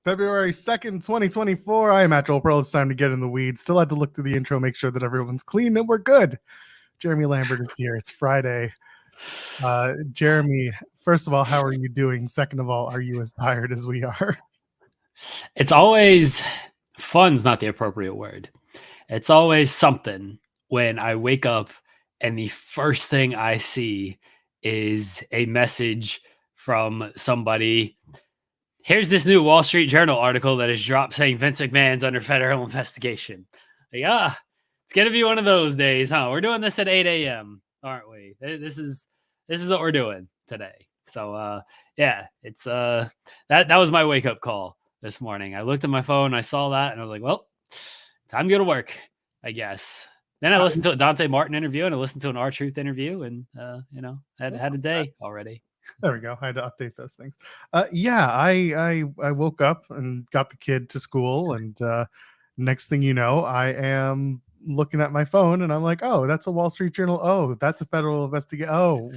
February 2nd, 2024. I am at Joel Pearl. It's time to get in the weeds. Still had to look through the intro, make sure that everyone's clean and we're good. Jeremy Lambert is here. It's Friday. Jeremy, first of all, how are you doing? Second of all, are you as tired as we are? It's always fun's not the appropriate word. It's always something when I wake up and the first thing I see is a message from somebody. Here's this new Wall Street Journal article that is dropped saying Vince McMahon's under federal investigation. Like, it's going to be one of those days, huh? We're doing this at 8 a.m., aren't we? This is what we're doing today. So, it's that was my wake up call this morning. I looked at my phone, I saw that, and I was like, well, time to go to work, I guess. Then I listened to a Dante Martin interview and I listened to an R-Truth interview and, had a day already. There we go. I had to update those things. I woke up and got the kid to school, and next thing you know, I am looking at my phone and I'm like, oh, that's a Wall Street Journal. Oh, that's a federal investigation. Oh,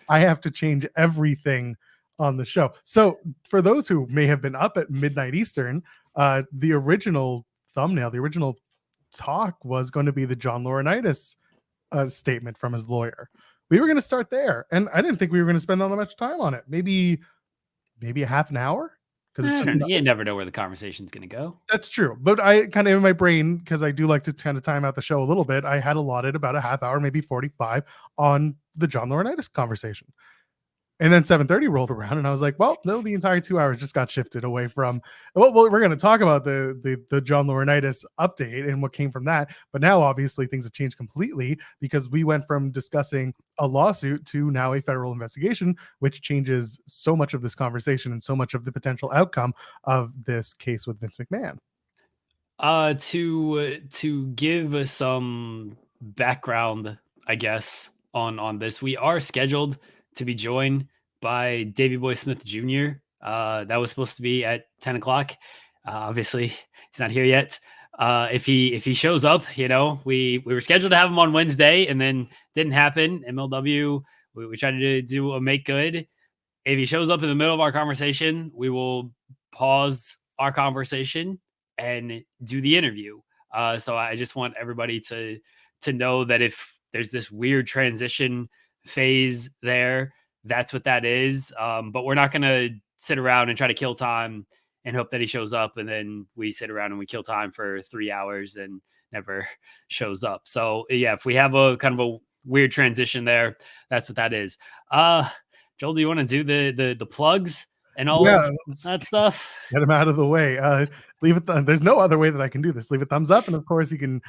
I have to change everything on the show. So for those who may have been up at midnight Eastern, the original thumbnail, the original talk was going to be the John Laurinaitis statement from his lawyer. We were going to start there, and I didn't think we were going to spend all that much time on it. Maybe a half an hour, because it's just you never know where the conversation's going to go. That's true, but I kind of in my brain, because I do like to kind of time out the show a little bit, I had allotted about a half hour, maybe 45, on the John Laurinaitis conversation. And then 7:30 rolled around, and I was like, well, no, the entire 2 hours just got shifted away from, well, we're going to talk about the John Laurinaitis update and what came from that. But now, obviously, things have changed completely because we went from discussing a lawsuit to now a federal investigation, which changes so much of this conversation and so much of the potential outcome of this case with Vince McMahon. To give some background, I guess, on this, we are scheduled to be joined by Davey Boy Smith Jr. That was supposed to be at 10 o'clock. Obviously, he's not here yet. If he shows up, we were scheduled to have him on Wednesday and then didn't happen. MLW, we tried to do a make good. If he shows up in the middle of our conversation, we will pause our conversation and do the interview. So I just want everybody to know that if there's this weird transition phase there, that's what that is. But we're not going to sit around and try to kill time and hope that he shows up, and then we sit around and we kill time for 3 hours and never shows up. So yeah, if we have a kind of a weird transition there, that's what that is. Joel, do you want to do the plugs and all of that stuff? Get them out of the way. Leave it. There's no other way that I can do this. Leave a thumbs up, and of course, you can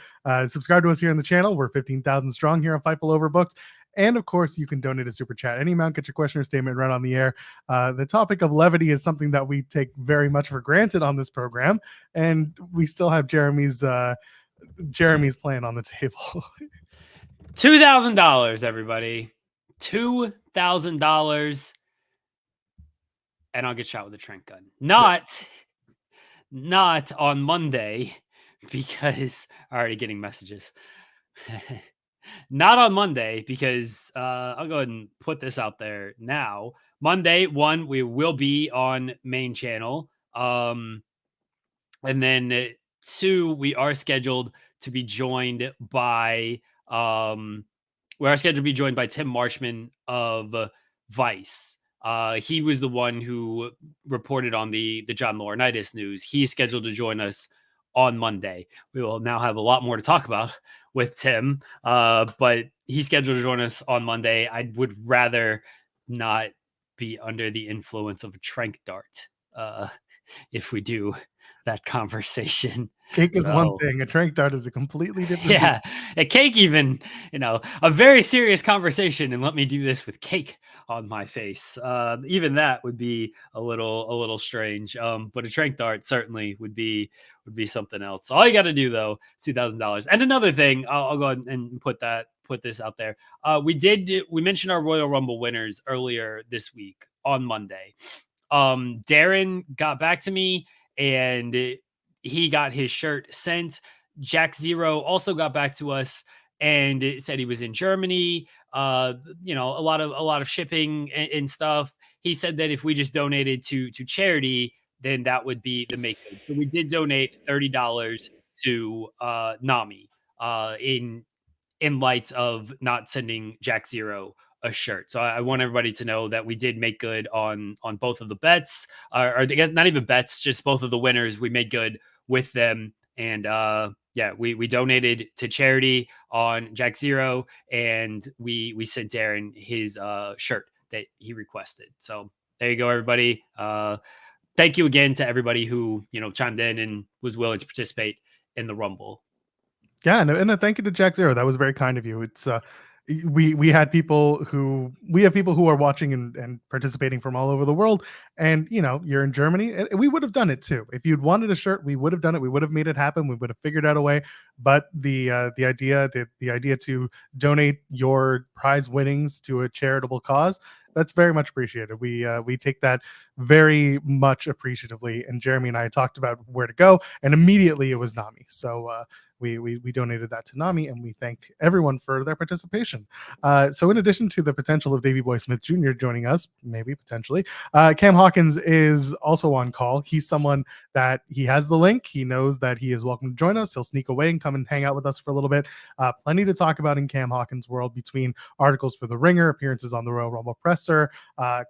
subscribe to us here on the channel. We're 15,000 strong here on Fightful Overbooked. And of course, you can donate a super chat. Any amount, get your question or statement right on the air. The topic of levity is something that we take very much for granted on this program, and we still have Jeremy's plan on the table. $2,000, everybody. $2,000, and I'll get shot with a trank gun. Not on Monday, because I'm already getting messages. Not on Monday, because I'll go ahead and put this out there now. Monday, 1, we will be on main channel. And then 2, we are scheduled to be joined by Tim Marshman of Vice. He was the one who reported on the John Laurinaitis news. He's scheduled to join us on Monday. We will now have a lot more to talk about with Tim, but he's scheduled to join us on Monday. I would rather not be under the influence of a trank dart if we do that conversation. Cake is one thing. A trank dart is a completely different thing. A cake, even, a very serious conversation, and let me do this with cake on my face. Even that would be a little strange. But a trank dart certainly would be something else. All you got to do, though, is $2,000. And another thing, I'll go ahead and put this out there. We mentioned our Royal Rumble winners earlier this week on Monday. Darren got back to me, and he got his shirt sent. Jack Zero also got back to us and said he was in Germany. A lot of shipping and stuff. He said that if we just donated to charity, then that would be the make good. So we did donate $30 to Nami in light of not sending Jack Zero a shirt. So I want everybody to know that we did make good on both of the bets, or I guess not even bets, just both of the winners. We made good with them, and yeah, we donated to charity on Jack Zero, and we sent Darren his shirt that he requested. So there you go, everybody. Thank you again to everybody who chimed in and was willing to participate in the Rumble. Yeah, and a thank you to Jack Zero. That was very kind of you. It's we have people who are watching and participating from all over the world, and you're in Germany. We would have done it too if you'd wanted a shirt. We would have done it. We would have made it happen. We would have figured out a way. But the idea to donate your prize winnings to a charitable cause, that's very much appreciated. We take that very much appreciatively. And Jeremy and I talked about where to go, and immediately it was Nami. So we donated that to Nami, and we thank everyone for their participation. So in addition to the potential of Davey Boy Smith Jr. joining us, maybe potentially, Cam Hawkins is also on call. He's someone that he has the link. He knows that he is welcome to join us. He'll sneak away and come and hang out with us for a little bit. Plenty to talk about in Cam Hawkins' world, between articles for The Ringer, appearances on the Royal Rumble presser.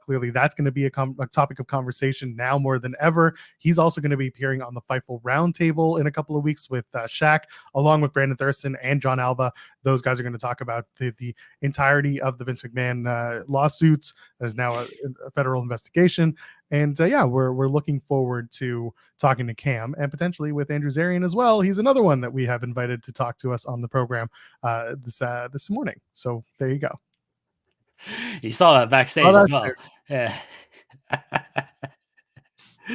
Clearly, that's going to be a topic of conversation now more than ever. He's also going to be appearing on the Fightful Roundtable in a couple of weeks with Shaq, along with Brandon Thurston and John Alva. Those guys are going to talk about the entirety of the Vince McMahon lawsuits. There's now a federal investigation. And yeah, we're looking forward to talking to Cam, and potentially with Andrew Zarian as well. He's another one that we have invited to talk to us on the program this morning. So there you go. You saw that backstage as well. Yeah.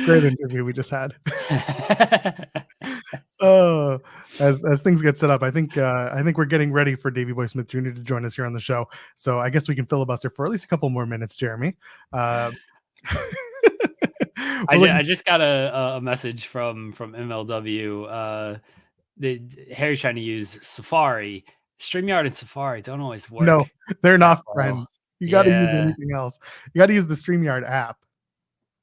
Great interview we just had. As things get set up, I think we're getting ready for Davey Boy Smith Jr. to join us here on the show. So I guess we can filibuster for at least a couple more minutes, Jeremy. I just got a message from MLW. Harry's trying to use Safari. StreamYard and Safari don't always work. No, they're not friends. You got to use anything else. You got to use the StreamYard app.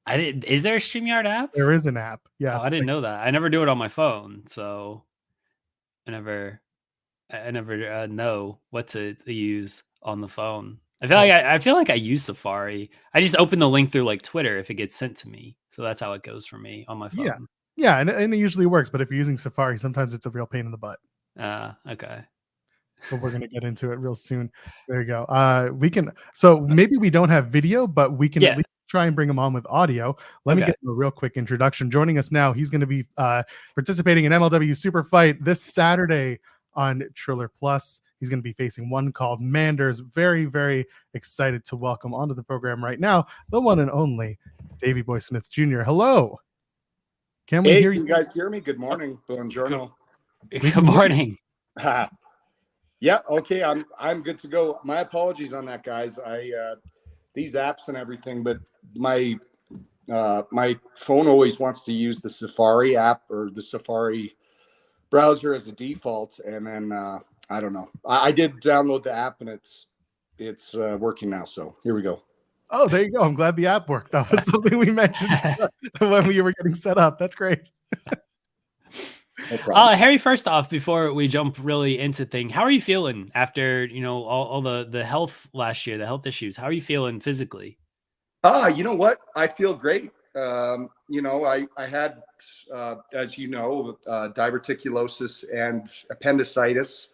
Is there a StreamYard app? There is an app. Yes. Oh, I didn't know that. I never do it on my phone, so I never know what to use on the phone. I feel like I use Safari. I just open the link through like Twitter if it gets sent to me. So that's how it goes for me on my phone. Yeah, and it usually works. But if you're using Safari, sometimes it's a real pain in the butt. Okay. But we're going to get into it real soon. There you go. We can. So maybe we don't have video, but we can at least try and bring him on with audio. Let me get him a real quick introduction. Joining us now, he's going to be participating in MLW Superfight this Saturday on Triller Plus. He's going to be facing one called Manders. Very, very excited to welcome onto the program right now the one and only Davey Boy Smith Jr. Hello. Can we hear you? Can you guys hear me? Good morning. Buongiorno. Good morning. Yeah, okay. I'm good to go. My apologies on that, guys. These apps and everything, but my phone always wants to use the Safari app or the Safari browser as a default, and then I don't know. I did download the app, and it's working now. So here we go. Oh, there you go. I'm glad the app worked. That was something we mentioned when we were getting set up. That's great. No Harry, first off, before we jump really into things, how are you feeling after all the health last year, the health issues? How are you feeling physically? You know what? I feel great. I had, as you know, diverticulosis and appendicitis,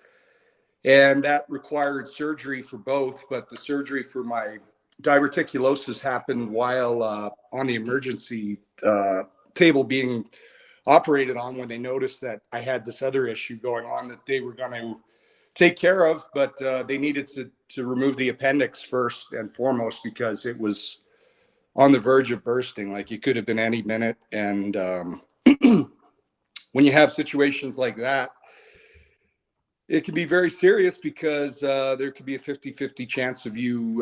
and that required surgery for both. But the surgery for my diverticulosis happened while on the emergency table being operated on, when they noticed that I had this other issue going on that they were going to take care of, but they needed to remove the appendix first and foremost, because it was on the verge of bursting. Like, it could have been any minute. And when you have situations like that, it can be very serious, because there could be a 50-50 chance of you,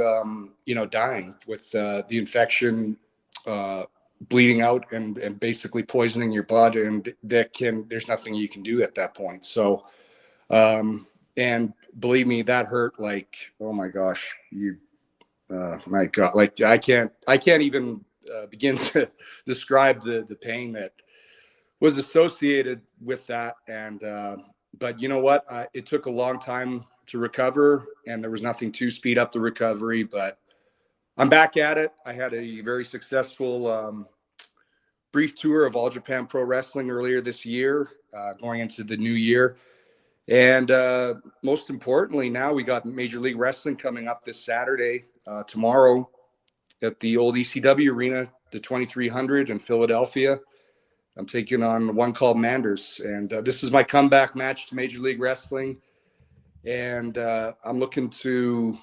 dying with the infection, bleeding out and basically poisoning your blood. And there's nothing you can do at that point. So, and believe me, that hurt like, oh my gosh, my God, like I can't even begin to describe the pain that was associated with that. And but you know what? It took a long time to recover, and there was nothing to speed up the recovery. But I'm back at it. I had a very successful brief tour of All Japan Pro Wrestling earlier this year, going into the new year. And most importantly, now we got Major League Wrestling coming up this Saturday, tomorrow, at the old ECW Arena, the 2300 in Philadelphia. I'm taking on one called Manders, and this is my comeback match to Major League Wrestling. And I'm looking to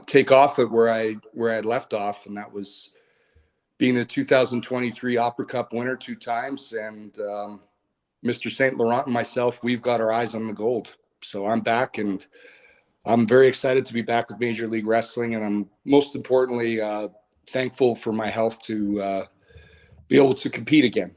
take off at where I left off, and that was being the 2023 Opera Cup winner 2 times. And Mr. St. Laurent and myself, we've got our eyes on the gold. So I'm back, and I'm very excited to be back with Major League Wrestling. And I'm most importantly thankful for my health to be able to compete again.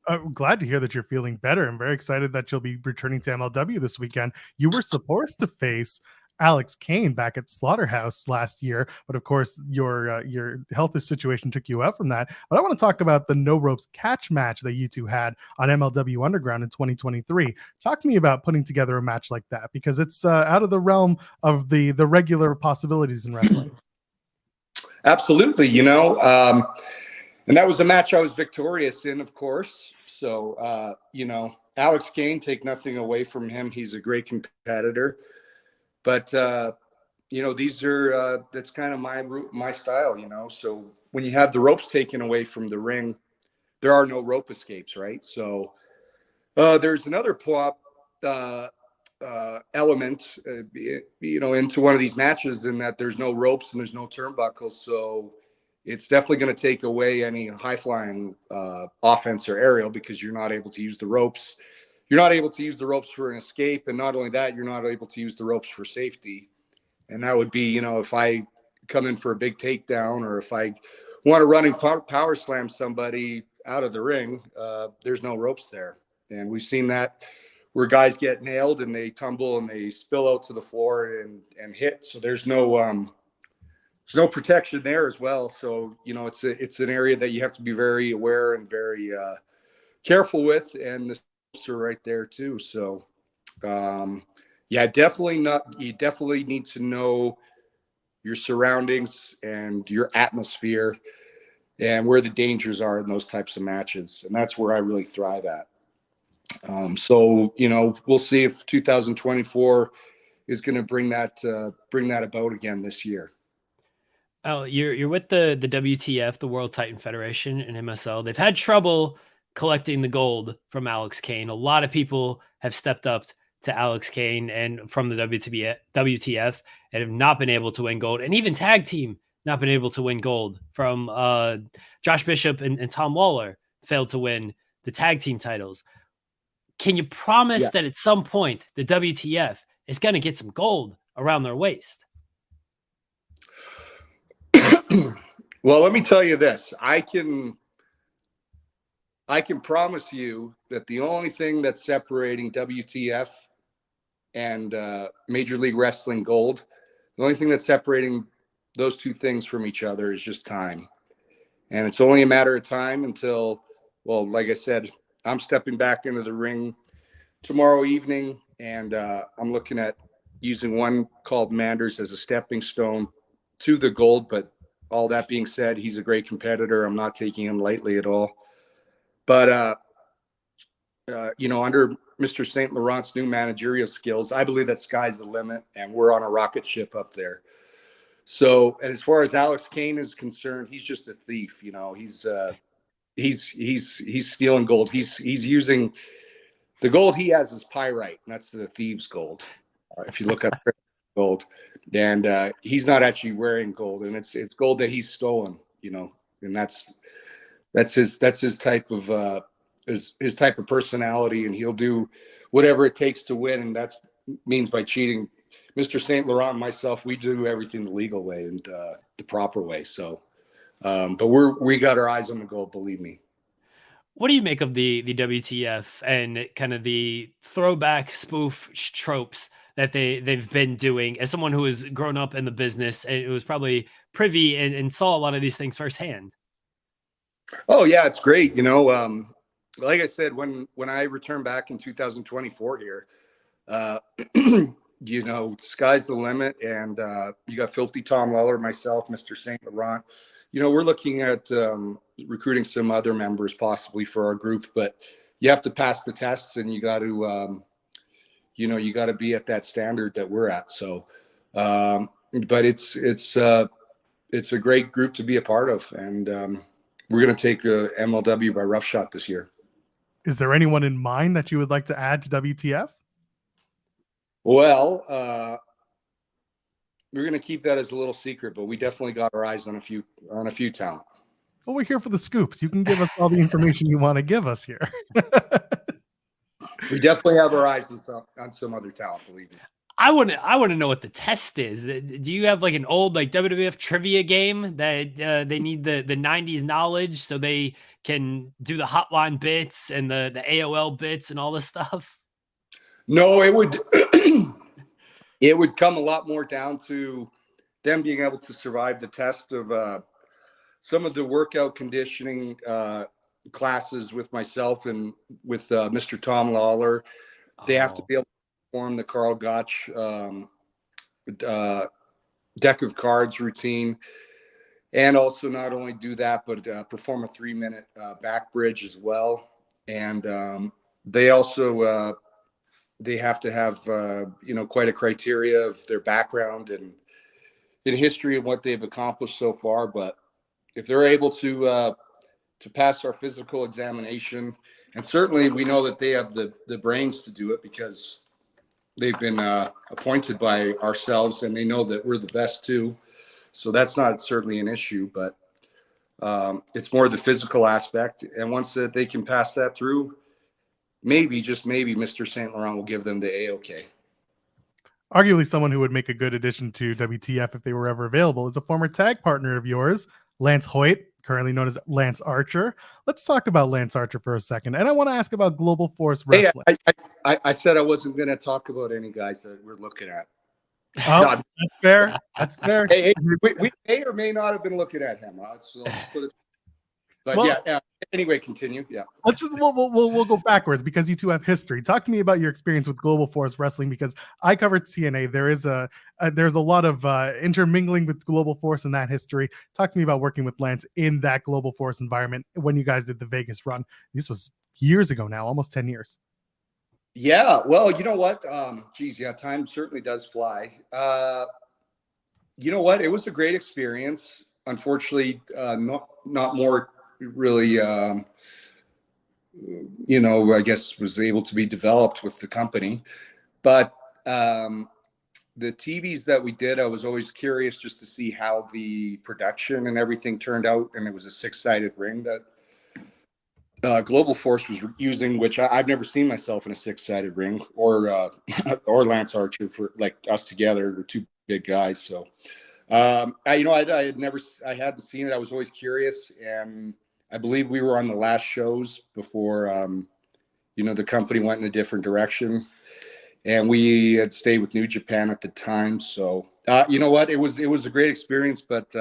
I'm glad to hear that you're feeling better. I'm very excited that you'll be returning to MLW this weekend. You were supposed to face Alex Kane back at Slaughterhouse last year, but of course your health situation took you out from that. But I want to talk about the no ropes catch match that you two had on MLW Underground in 2023. Talk to me about putting together a match like that, because it's out of the realm of the regular possibilities in wrestling. Absolutely, and that was the match I was victorious in, of course. So, Alex Kane, take nothing away from him. He's a great competitor. But, these are, that's kind of my style, So when you have the ropes taken away from the ring, there are no rope escapes, right? So there's another pull-up element, into one of these matches, in that there's no ropes and there's no turnbuckles. So it's definitely going to take away any high-flying offense or aerial, because you're not able to use the ropes. You're not able to use the ropes for an escape, and not only that, you're not able to use the ropes for safety. And that would be, if I come in for a big takedown, or if I want to running power slam somebody out of the ring, there's no ropes there. And we've seen that where guys get nailed and they tumble and they spill out to the floor and hit. So there's no protection there as well. So, it's an area that you have to be very aware and very careful with. And the are right there too. So, you definitely need to know your surroundings and your atmosphere and where the dangers are in those types of matches. And that's where I really thrive at. So, we'll see if 2024 is going to bring that about again this year. Oh, you're with the WTF, the World Titan Federation, and MSL. They've had trouble collecting the gold from Alex Kane. A lot of people have stepped up to Alex Kane and from the WTF and have not been able to win gold. And even tag team not been able to win gold. From Josh Bishop and Tom Waller failed to win the tag team titles. Can you promise that at some point the WTF is going to get some gold around their waist? Well, let me tell you this. I can promise you that the only thing that's separating WTF and Major League Wrestling Gold, the only thing that's separating those two things from each other is just time. And it's only a matter of time until, well, like I said, I'm stepping back into the ring tomorrow evening, and I'm looking at using one called Manders as a stepping stone to the gold. But all that being said, he's a great competitor. I'm not taking him lightly at all. But, under Mr. St. Laurent's new managerial skills, I believe that sky's the limit, and we're on a rocket ship up there. So, and as far as Alex Kane is concerned, he's just a thief. He's stealing gold. He's using the gold he has is pyrite, and that's the thieves' gold. If you look up gold, and he's not actually wearing gold, and it's gold that he's stolen. And that's his type of his type of personality, and he'll do whatever it takes to win, and that means by cheating. Mr. St. Laurent and myself, we do everything the legal way and the proper way. So, but we got our eyes on the goal, believe me. What do you make of the WTF and kind of the throwback spoof tropes that they've been doing? As someone who has grown up in the business, and it was probably privy and saw a lot of these things firsthand. Oh yeah, it's great. Like I said, when I returned back in 2024 here, sky's the limit, and you got Filthy Tom Weller, myself, Mr. Saint Laurent. We're looking at recruiting some other members possibly for our group, but you have to pass the tests, and you got to, you got to be at that standard that we're at. So, but it's a great group to be a part of, and we're going to take MLW by rough shot this year. Is there anyone in mind that you would like to add to WTF? Well, we're going to keep that as a little secret, but we definitely got our eyes on a few talent. Well, we're here for the scoops. You can give us all the information you want to give us here. We definitely have our eyes on some other talent, believe me. I want to know what the test is. Do you have like an old like WWF trivia game that they need the 90s knowledge so they can do the hotline bits and the AOL bits and all this stuff? No, it would it would come a lot more down to them being able to survive the test of some of the workout conditioning classes with myself and with Mr. Tom Lawler. They have to be able to perform the Carl Gotch deck of cards routine, and also not only do that, but perform a 3-minute back bridge as well. And they also they have to have quite a criteria of their background and in history of what they've accomplished so far. But if they're able to pass our physical examination, and certainly we know that they have the brains to do it because they've been appointed by ourselves, and they know that we're the best too. So that's not certainly an issue, but it's more the physical aspect. And once that they can pass that through, maybe, just maybe, Mr. Saint Laurent will give them the A-OK. Arguably someone who would make a good addition to WTF if they were ever available is a former tag partner of yours, Lance Hoyt, currently known as Lance Archer. Let's talk about Lance Archer for a second. And I want to ask about Global Force Wrestling. Hey, I said I wasn't going to talk about any guys that we're looking at. Oh, no, that's fair. That's fair. Hey, we may or may not have been looking at him. So let's put it. But well, yeah. Anyway, continue. Yeah. Let's just we'll go backwards because you two have history. Talk to me about your experience with Global Force Wrestling, because I covered TNA. There's a lot of intermingling with Global Force in that history. Talk to me about working with Lance in that Global Force environment when you guys did the Vegas run. This was years ago now, almost 10 years. Yeah. Well, you know what? Time certainly does fly. You know what? It was a great experience. Unfortunately, not more really, I guess was able to be developed with the company. But the TVs that we did, I was always curious just to see how the production and everything turned out. And it was a 6-sided ring that Global Force was using, which I've never seen myself in a 6-sided ring, or Lance Archer, for like us together. We're two big guys. So, I hadn't seen it. I was always curious, and I believe we were on the last shows before, the company went in a different direction, and we had stayed with New Japan at the time. So, you know what? It was a great experience, but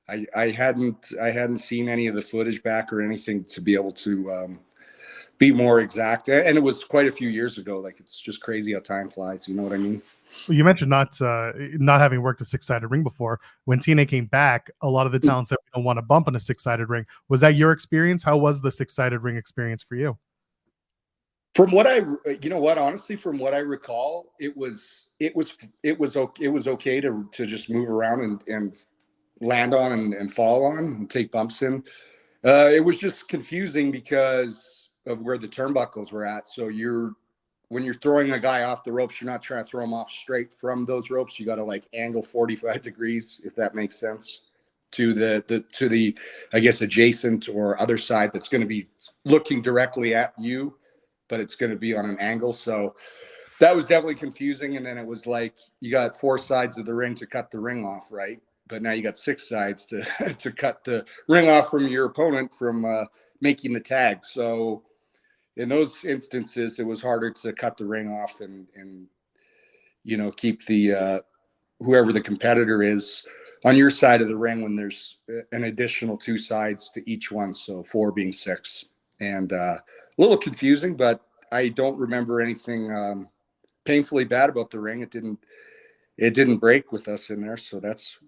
I hadn't seen any of the footage back or anything to be able to be more exact. And it was quite a few years ago. Like, it's just crazy how time flies. You know what I mean? Well, you mentioned not having worked a 6-sided ring before. When TNA came back, a lot of the talent said we don't want to bump on a 6-sided ring. Was that your experience? How was the 6-sided ring experience for you? From what honestly, from what I recall, it was okay to just move around and land on and fall on and take bumps in. It was just confusing because of where the turnbuckles were at. So when you're throwing a guy off the ropes, you're not trying to throw him off straight from those ropes. You got to like angle 45 degrees, if that makes sense, to the I guess adjacent or other side that's going to be looking directly at you, but it's going to be on an angle. So that was definitely confusing. And then it was like you got 4 sides of the ring to cut the ring off, right? But now you got 6 sides to cut the ring off from your opponent from making the tag. So in those instances, it was harder to cut the ring off and keep the whoever the competitor is on your side of the ring when there's an additional 2 sides to each one, so 4 being 6. And a little confusing, but I don't remember anything painfully bad about the ring. It didn't break with us in there, so that's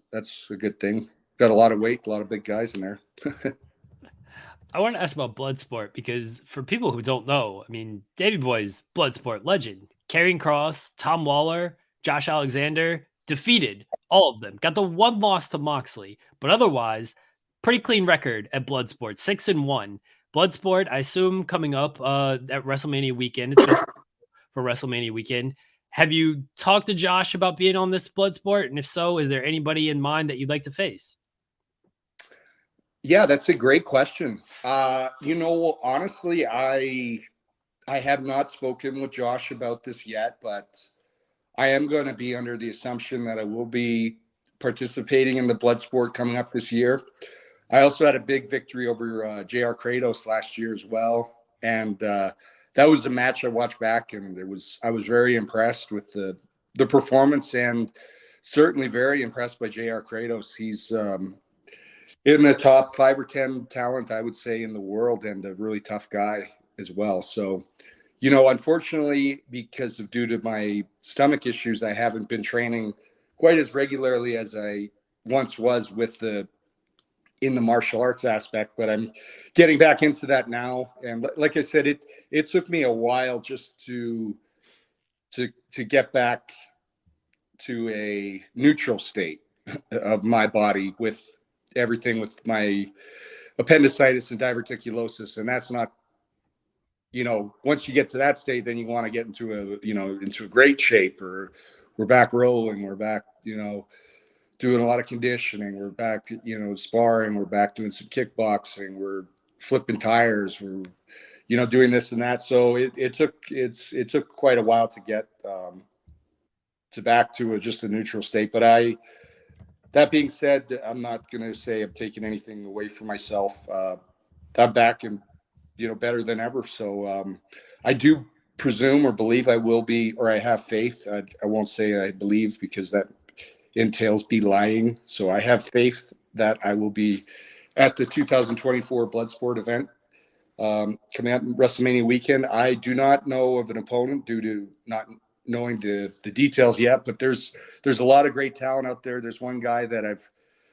a good thing. Got a lot of weight, a lot of big guys in there. I want to ask about Bloodsport because for people who don't know, I mean, Davey Boy's Bloodsport legend. Karrion Kross, Tom Waller, Josh Alexander defeated all of them. Got the one loss to Moxley, but otherwise, pretty clean record at Bloodsport, 6-1. Bloodsport, I assume, coming up at WrestleMania weekend. It's been for WrestleMania weekend. Have you talked to Josh about being on this Bloodsport? And if so, is there anybody in mind that you'd like to face? Yeah, that's a great question. Honestly, I have not spoken with Josh about this yet, but I am going to be under the assumption that I will be participating in the Bloodsport coming up this year. I also had a big victory over JR Kratos last year as well, and that was the match I watched back, and I was very impressed with the performance, and certainly very impressed by JR Kratos. He's in the top 5 or 10 talent, I would say, in the world, and a really tough guy as well. So, unfortunately, because due to my stomach issues, I haven't been training quite as regularly as I once was in the martial arts aspect, but I'm getting back into that now. And like I said, it took me a while just to get back to a neutral state of my body with everything with my appendicitis and diverticulosis. And that's not, once you get to that state, then you want to get into a great shape, or we're back rolling, we're back, doing a lot of conditioning, we're back, sparring, we're back doing some kickboxing, we're flipping tires, we're, doing this and that. So it took quite a while to get to back to just a neutral state. But that being said, I'm not going to say I'm taking anything away from myself. I'm back and, better than ever. So I do presume or believe I will be, or I have faith. I won't say I believe because that entails be lying. So I have faith that I will be at the 2024 Bloodsport event coming up WrestleMania weekend. I do not know of an opponent due to not knowing the details yet, but there's a lot of great talent out there. There's one guy that I've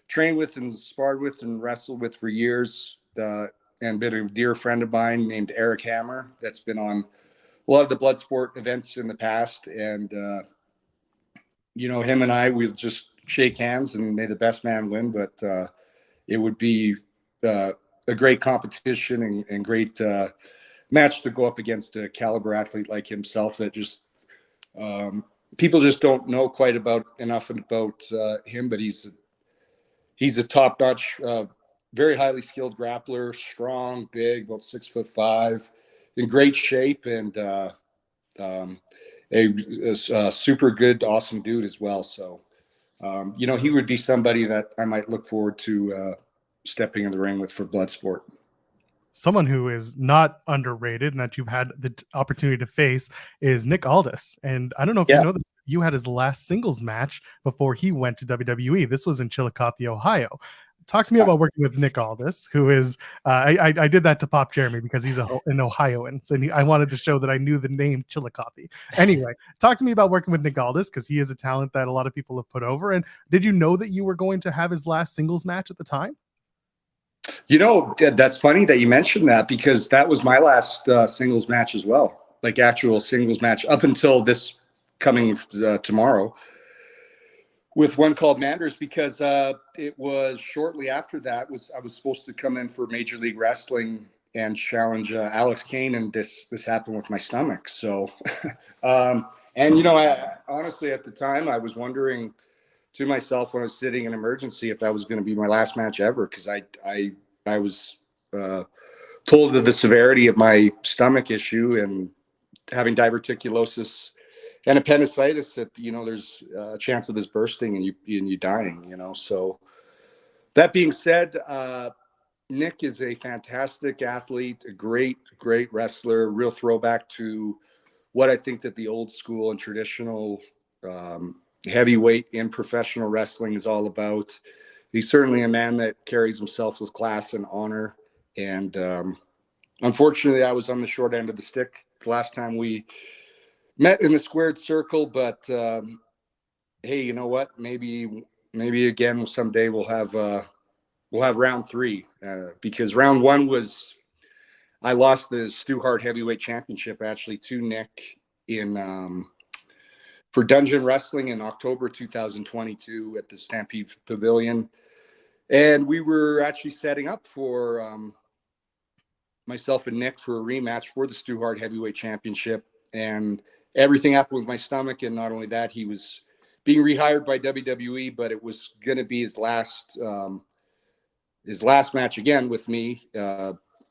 trained with and sparred with and wrestled with for years, and been a dear friend of mine named Eric Hammer that's been on a lot of the Bloodsport events in the past. And him and I, we'll just shake hands and may the best man win. But it would be a great competition and great match to go up against a caliber athlete like himself that just people just don't know quite enough about him. But he's a top-notch, very highly skilled grappler, strong, big, about 6'5", in great shape, and a super good, awesome dude as well. So, he would be somebody that I might look forward to stepping in the ring with for Bloodsport. Someone who is not underrated and that you've had the opportunity to face is Nick Aldis. And I don't know if you know this, you had his last singles match before he went to WWE. This was in Chillicothe, Ohio. Talk to me about working with Nick Aldis, who is, I did that to Pop Jeremy because he's an Ohioan. So I wanted to show that I knew the name Chillicothe. Anyway, talk to me about working with Nick Aldis because he is a talent that a lot of people have put over. And did you know that you were going to have his last singles match at the time? That's funny that you mentioned that because that was my last singles match as well, like actual singles match up until this coming tomorrow with one called Manders, because it was shortly after that I was supposed to come in for Major League Wrestling and challenge Alex Kane, and this happened with my stomach. So, and I honestly at the time I was wondering to myself when I was sitting in emergency if that was going to be my last match ever, because I was told of the severity of my stomach issue and having diverticulosis and appendicitis that there's a chance of this bursting and you dying. So that being said, Nick is a fantastic athlete, a great wrestler, real throwback to what I think that the old school and traditional heavyweight in professional wrestling is all about. He's certainly a man that carries himself with class and honor. And unfortunately, I was on the short end of the stick the last time we met in the squared circle. But hey, you know what? Maybe again someday we'll have round 3 because round 1 was I lost the Stu Hart Heavyweight Championship actually to Nick in for Dungeon Wrestling in October 2022 at the Stampede Pavilion. And we were actually setting up for myself and Nick for a rematch for the Stu Hart Heavyweight Championship. And everything happened with my stomach. And not only that, he was being rehired by WWE, but it was going to be his last match again with me,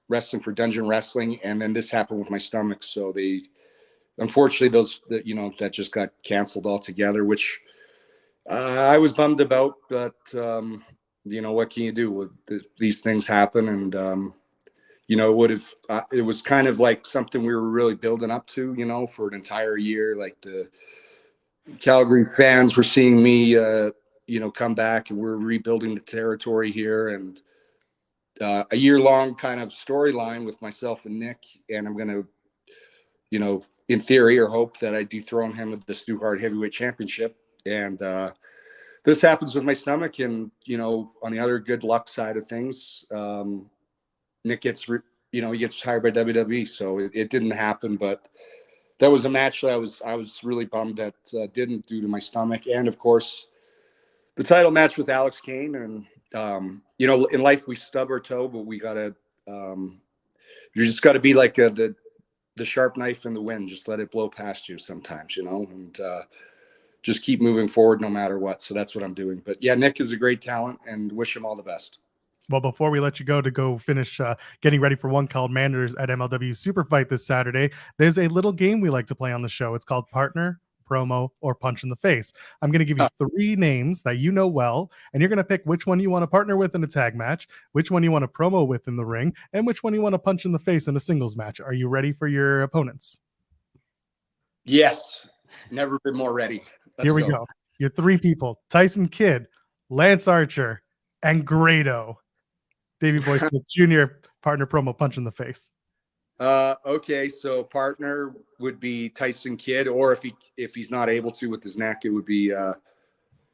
wrestling for Dungeon Wrestling. And then this happened with my stomach. So unfortunately, that just got canceled altogether, which I was bummed about, but what can you do? These things happen, and it was kind of like something we were really building up to, for an entire year. Like the Calgary fans were seeing me, come back, and we're rebuilding the territory here, and a year-long kind of storyline with myself and Nick, and I'm going to, in theory, or hope that I dethrone him with the Stu Hart Heavyweight Championship. And this happens with my stomach. And, on the other good luck side of things, Nick gets, he gets hired by WWE. So it didn't happen. But that was a match that I was really bummed that didn't, due to my stomach. And, of course, the title match with Alex Kane. And, in life we stub our toe, but we got to you just got to be like the sharp knife in the wind. Just let it blow past you sometimes, and just keep moving forward no matter what. So that's what I'm doing. But yeah, Nick is a great talent, and wish him all the best. Well, before we let you go finish getting ready for One Called Manders at MLW Superfight this Saturday, there's a little game we like to play on the show. It's called Partner, Promo, or Punch in the Face. I'm going to give you 3 names that you know well, and you're going to pick which one you want to partner with in a tag match, which one you want to promo with in the ring, and which one you want to punch in the face in a singles match. Are you ready for your opponents? Yes. Never been more ready. Here we go. Your 3 people: Tyson Kidd, Lance Archer, and Grado. Davey Boy Smith Jr., partner, promo, punch in the face. Okay, so partner would be Tyson Kidd, or if he's not able to with his neck, it would be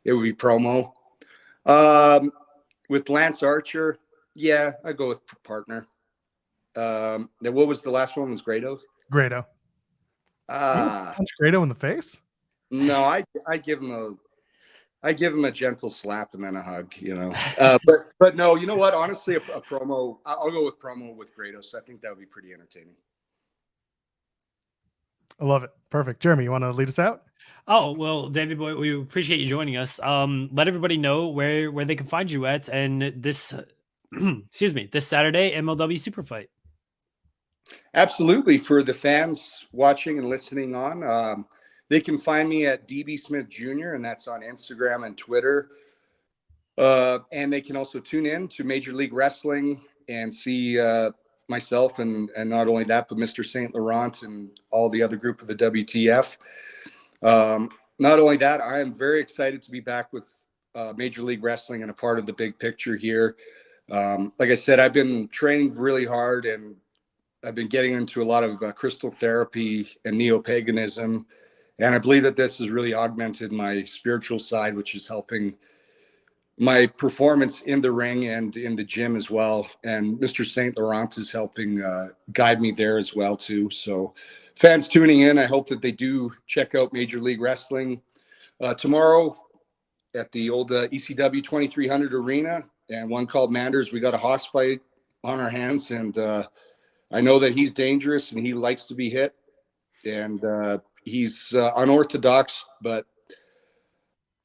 promo. With Lance Archer, yeah, I go with partner. Then what was the last one? Was Grado? Grado. Punch Grado in the face? No, I give him a gentle slap and then a hug, but no, you know what? Honestly, a promo, I'll go with promo with Grado. So I think that would be pretty entertaining. I love it. Perfect. Jeremy, you want to lead us out? Oh, well, David Boy, we appreciate you joining us. Let everybody know where they can find you at, and this, this Saturday, MLW Superfight. Absolutely. For the fans watching and listening on, they can find me at DB Smith Jr., and that's on Instagram and Twitter. And they can also tune in to Major League Wrestling and see myself and not only that, but Mr. St. Laurent and all the other group of the WTF. Not only that, I am very excited to be back with Major League Wrestling and a part of the big picture here. Like I said, I've been training really hard, and I've been getting into a lot of crystal therapy and neo-paganism. And I believe that this has really augmented my spiritual side, which is helping my performance in the ring and in the gym as well. And Mr. St. Laurent is helping guide me there as well, too. So fans tuning in, I hope that they do check out Major League Wrestling tomorrow at the old ECW 2300 Arena. And One Called Manders, we got a hoss fight on our hands. And I know that he's dangerous and he likes to be hit. And he's unorthodox, but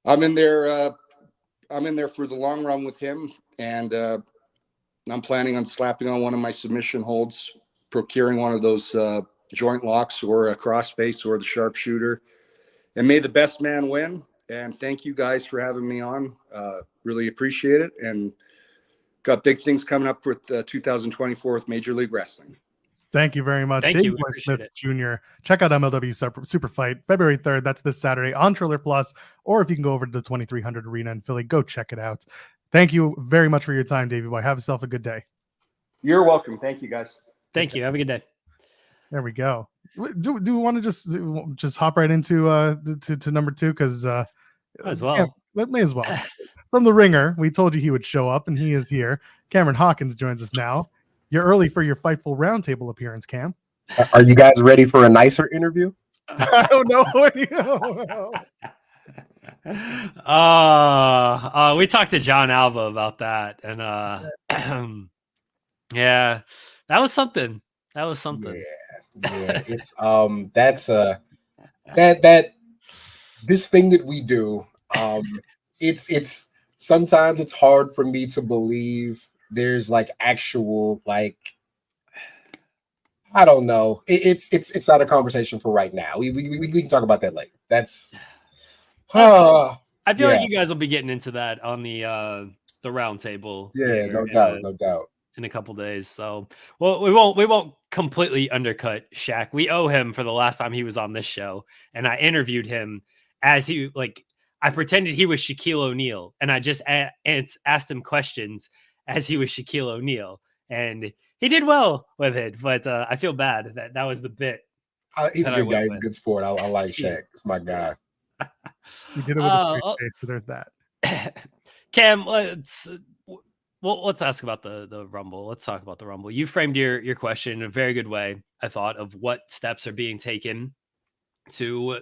I'm in there for the long run with him, and I'm planning on slapping on one of my submission holds, procuring one of those joint locks or a crossface or the sharpshooter, and may the best man win. And thank you guys for having me on. Really appreciate it, and got big things coming up with 2024 with Major League Wrestling. Thank you very much. Thank Davey you. We Boy appreciate Smith it. Jr. Check out MLW Superfight February 3rd. That's this Saturday on Triller Plus, or if you can go over to the 2300 Arena in Philly, go check it out. Thank you very much for your time, Davey Boy. Have yourself a good day. You're welcome. Thank you, guys. Thank you. Have a good day. There we go. Do we want to just hop right into to number 2? Because as well. May as well. From the Ringer, we told you he would show up, and he is here. Cameron Hawkins joins us now. You're early for your Fightful Roundtable appearance, Cam. Are you guys ready for a nicer interview? I don't know. We talked to John Alba about that, and yeah, that was something. Yeah, it's that's that this thing that we do. It's sometimes it's hard for me to believe there's like actual like. I don't know. It's not a conversation for right now. We can talk about that later. That's. I feel like you guys will be getting into that on the roundtable. Yeah, no doubt. In a couple days. So, well, we won't completely undercut Shaq. We owe him for the last time he was on this show, and I interviewed him as I pretended he was Shaquille O'Neal, and I just asked him questions as he was Shaquille O'Neal, and he did well with it. But I feel bad that was the bit. He's a good guy. He's a good sport. I like Shaq. It's my guy. He did it with a straight face, so there's that. Cam, let's ask about the Rumble. Let's talk about the Rumble. You framed your question in a very good way, I thought, of what steps are being taken to,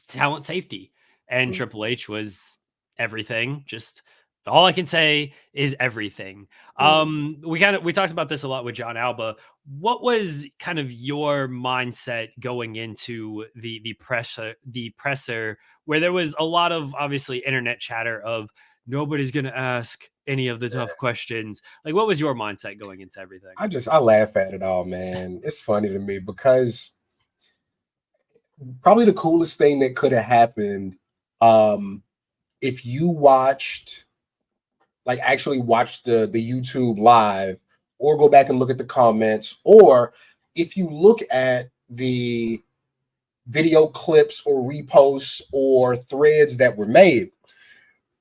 talent safety. And Triple H was everything. Just all I can say is everything. We talked about this a lot with John Alba. What was kind of your mindset going into the presser, where there was a lot of obviously internet chatter of nobody's going to ask any of the tough questions? Like, what was your mindset going into everything? I laugh at it all, man. It's funny to me because probably the coolest thing that could have happened, if you actually watched the YouTube live, or go back and look at the comments, or if you look at the video clips or reposts or threads that were made,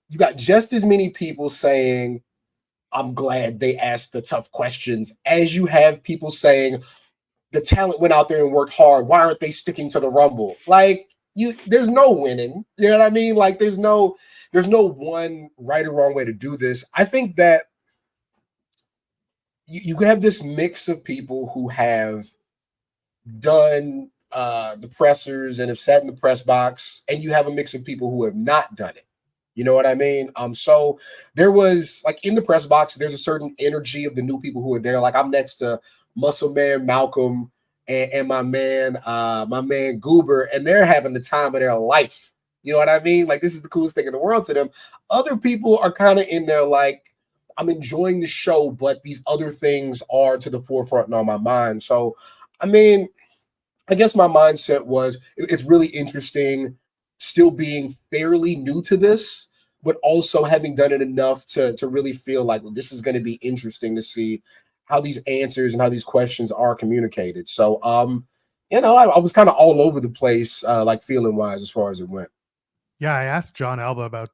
you got just as many people saying, I'm glad they asked the tough questions, as you have people saying the talent went out there and worked hard. Why aren't they sticking to the Rumble? Like, there's no winning. You know what I mean? Like, there's no one right or wrong way to do this. I think that you have this mix of people who have done the pressers and have sat in the press box, and you have a mix of people who have not done it. You know what I mean? So there was, like, in the press box, there's a certain energy of the new people who are there. Like, I'm next to Muscle Man Malcolm and my man Goober, and they're having the time of their life. You know what I mean? Like, this is the coolest thing in the world to them. Other people are kind of in there like, I'm enjoying the show, but these other things are to the forefront and on my mind. So, I mean, I guess my mindset was, it's really interesting still being fairly new to this, but also having done it enough to really feel like, well, this is going to be interesting to see how these answers and how these questions are communicated. So, I was kind of all over the place, like feeling wise, as far as it went. Yeah, I asked John Alba about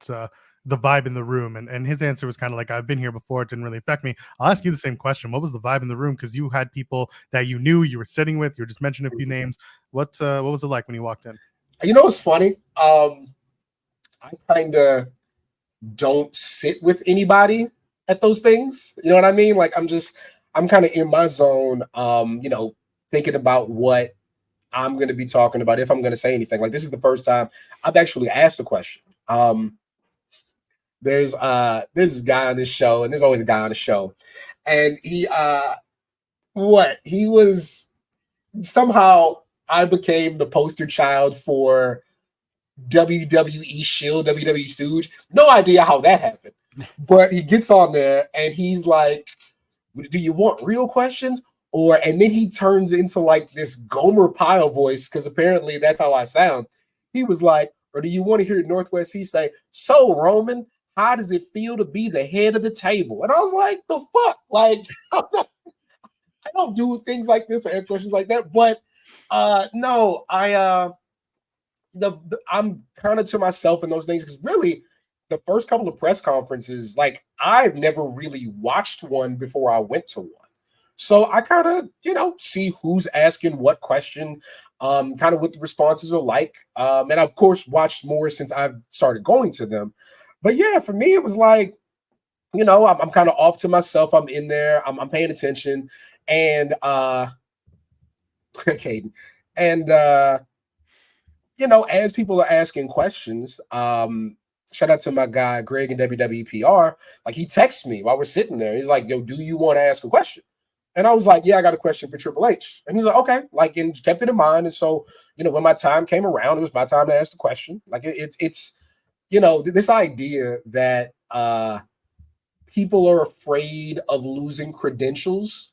the vibe in the room, and his answer was kind of like, I've been here before, it didn't really affect me. I'll ask you the same question. What was the vibe in the room? Because you had people that you knew, you were sitting with, you were just mentioning a few names. What was it like when you walked in? You know what's funny? I kind of don't sit with anybody at those things. You know what I mean? Like, I'm kind of in my zone, thinking about what I'm going to be talking about, if I'm going to say anything. Like, this is the first time I've actually asked a question. There's this guy on this show, and there's always a guy on the show, and he was somehow, I became the poster child for WWE Shield, WWE Stooge. No idea how that happened, but he gets on there and he's like, do you want real questions? And then he turns into like this Gomer Pyle voice, because apparently that's how I sound. He was like, or do you want to hear Northwest C say, so Roman, how does it feel to be the head of the table? And I was like, the fuck? Like, don't do things like this or ask questions like that. But no, I'm kind of to myself in those things because really the first couple of press conferences, like I've never really watched one before I went to one. So I kind of, see who's asking what question, kind of what the responses are like. And I've, of course, watched more since I've started going to them. But yeah, for me, it was like, I'm kind of off to myself. I'm in there. I'm paying attention. And Caden. And as people are asking questions, shout out to my guy Greg in WWPR. Like he texts me while we're sitting there. He's like, "Yo, do you want to ask a question?" And I was like, "Yeah, I got a question for Triple H." And he's like, "Okay," like, and kept it in mind. And so, when my time came around, it was my time to ask the question. Like it's this idea that people are afraid of losing credentials,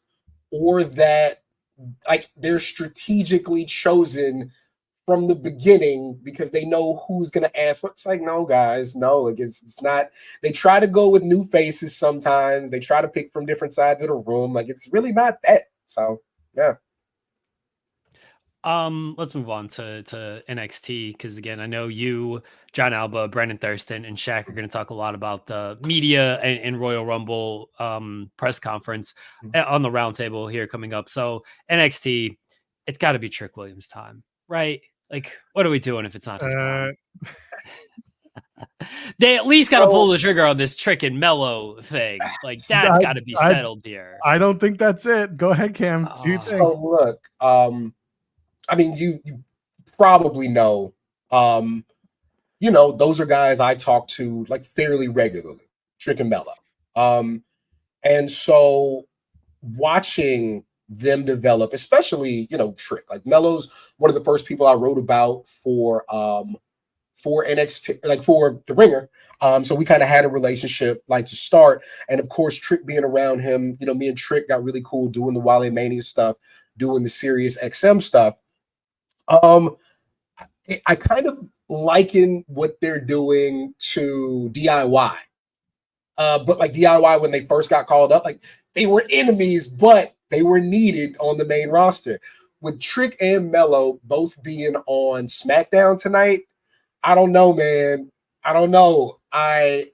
or that like they're strategically chosen from the beginning because they know who's going to ask. It's like, no, guys, no, like it's not. They try to go with new faces sometimes. They try to pick from different sides of the room. Like it's really not that. So yeah. Let's move on to NXT because again, I know you, John Alba, Brandon Thurston, and Shaq are going to talk a lot about the media and Royal Rumble press conference on the roundtable here coming up. So NXT, it's got to be Trick Williams' time, right? Like, what are we doing if it's not his time? They at least got to pull the trigger on this Trick and Mello thing. Like that's got to be settled here. I don't think that's it. Go ahead, Cam. So look, I mean, you probably know, those are guys I talk to like fairly regularly, Trick and Mello. And so watching them develop, especially, Trick, like Mello's one of the first people I wrote about for NXT, like for the Ringer. So we kind of had a relationship like to start. And of course, Trick being around him, me and Trick got really cool doing the Wale Mania stuff, doing the Sirius XM stuff. I kind of liken what they're doing to DIY. But like DIY, when they first got called up, like they were enemies, but they were needed on the main roster. With Trick and Mello both being on SmackDown tonight, I don't know, man. I don't know. I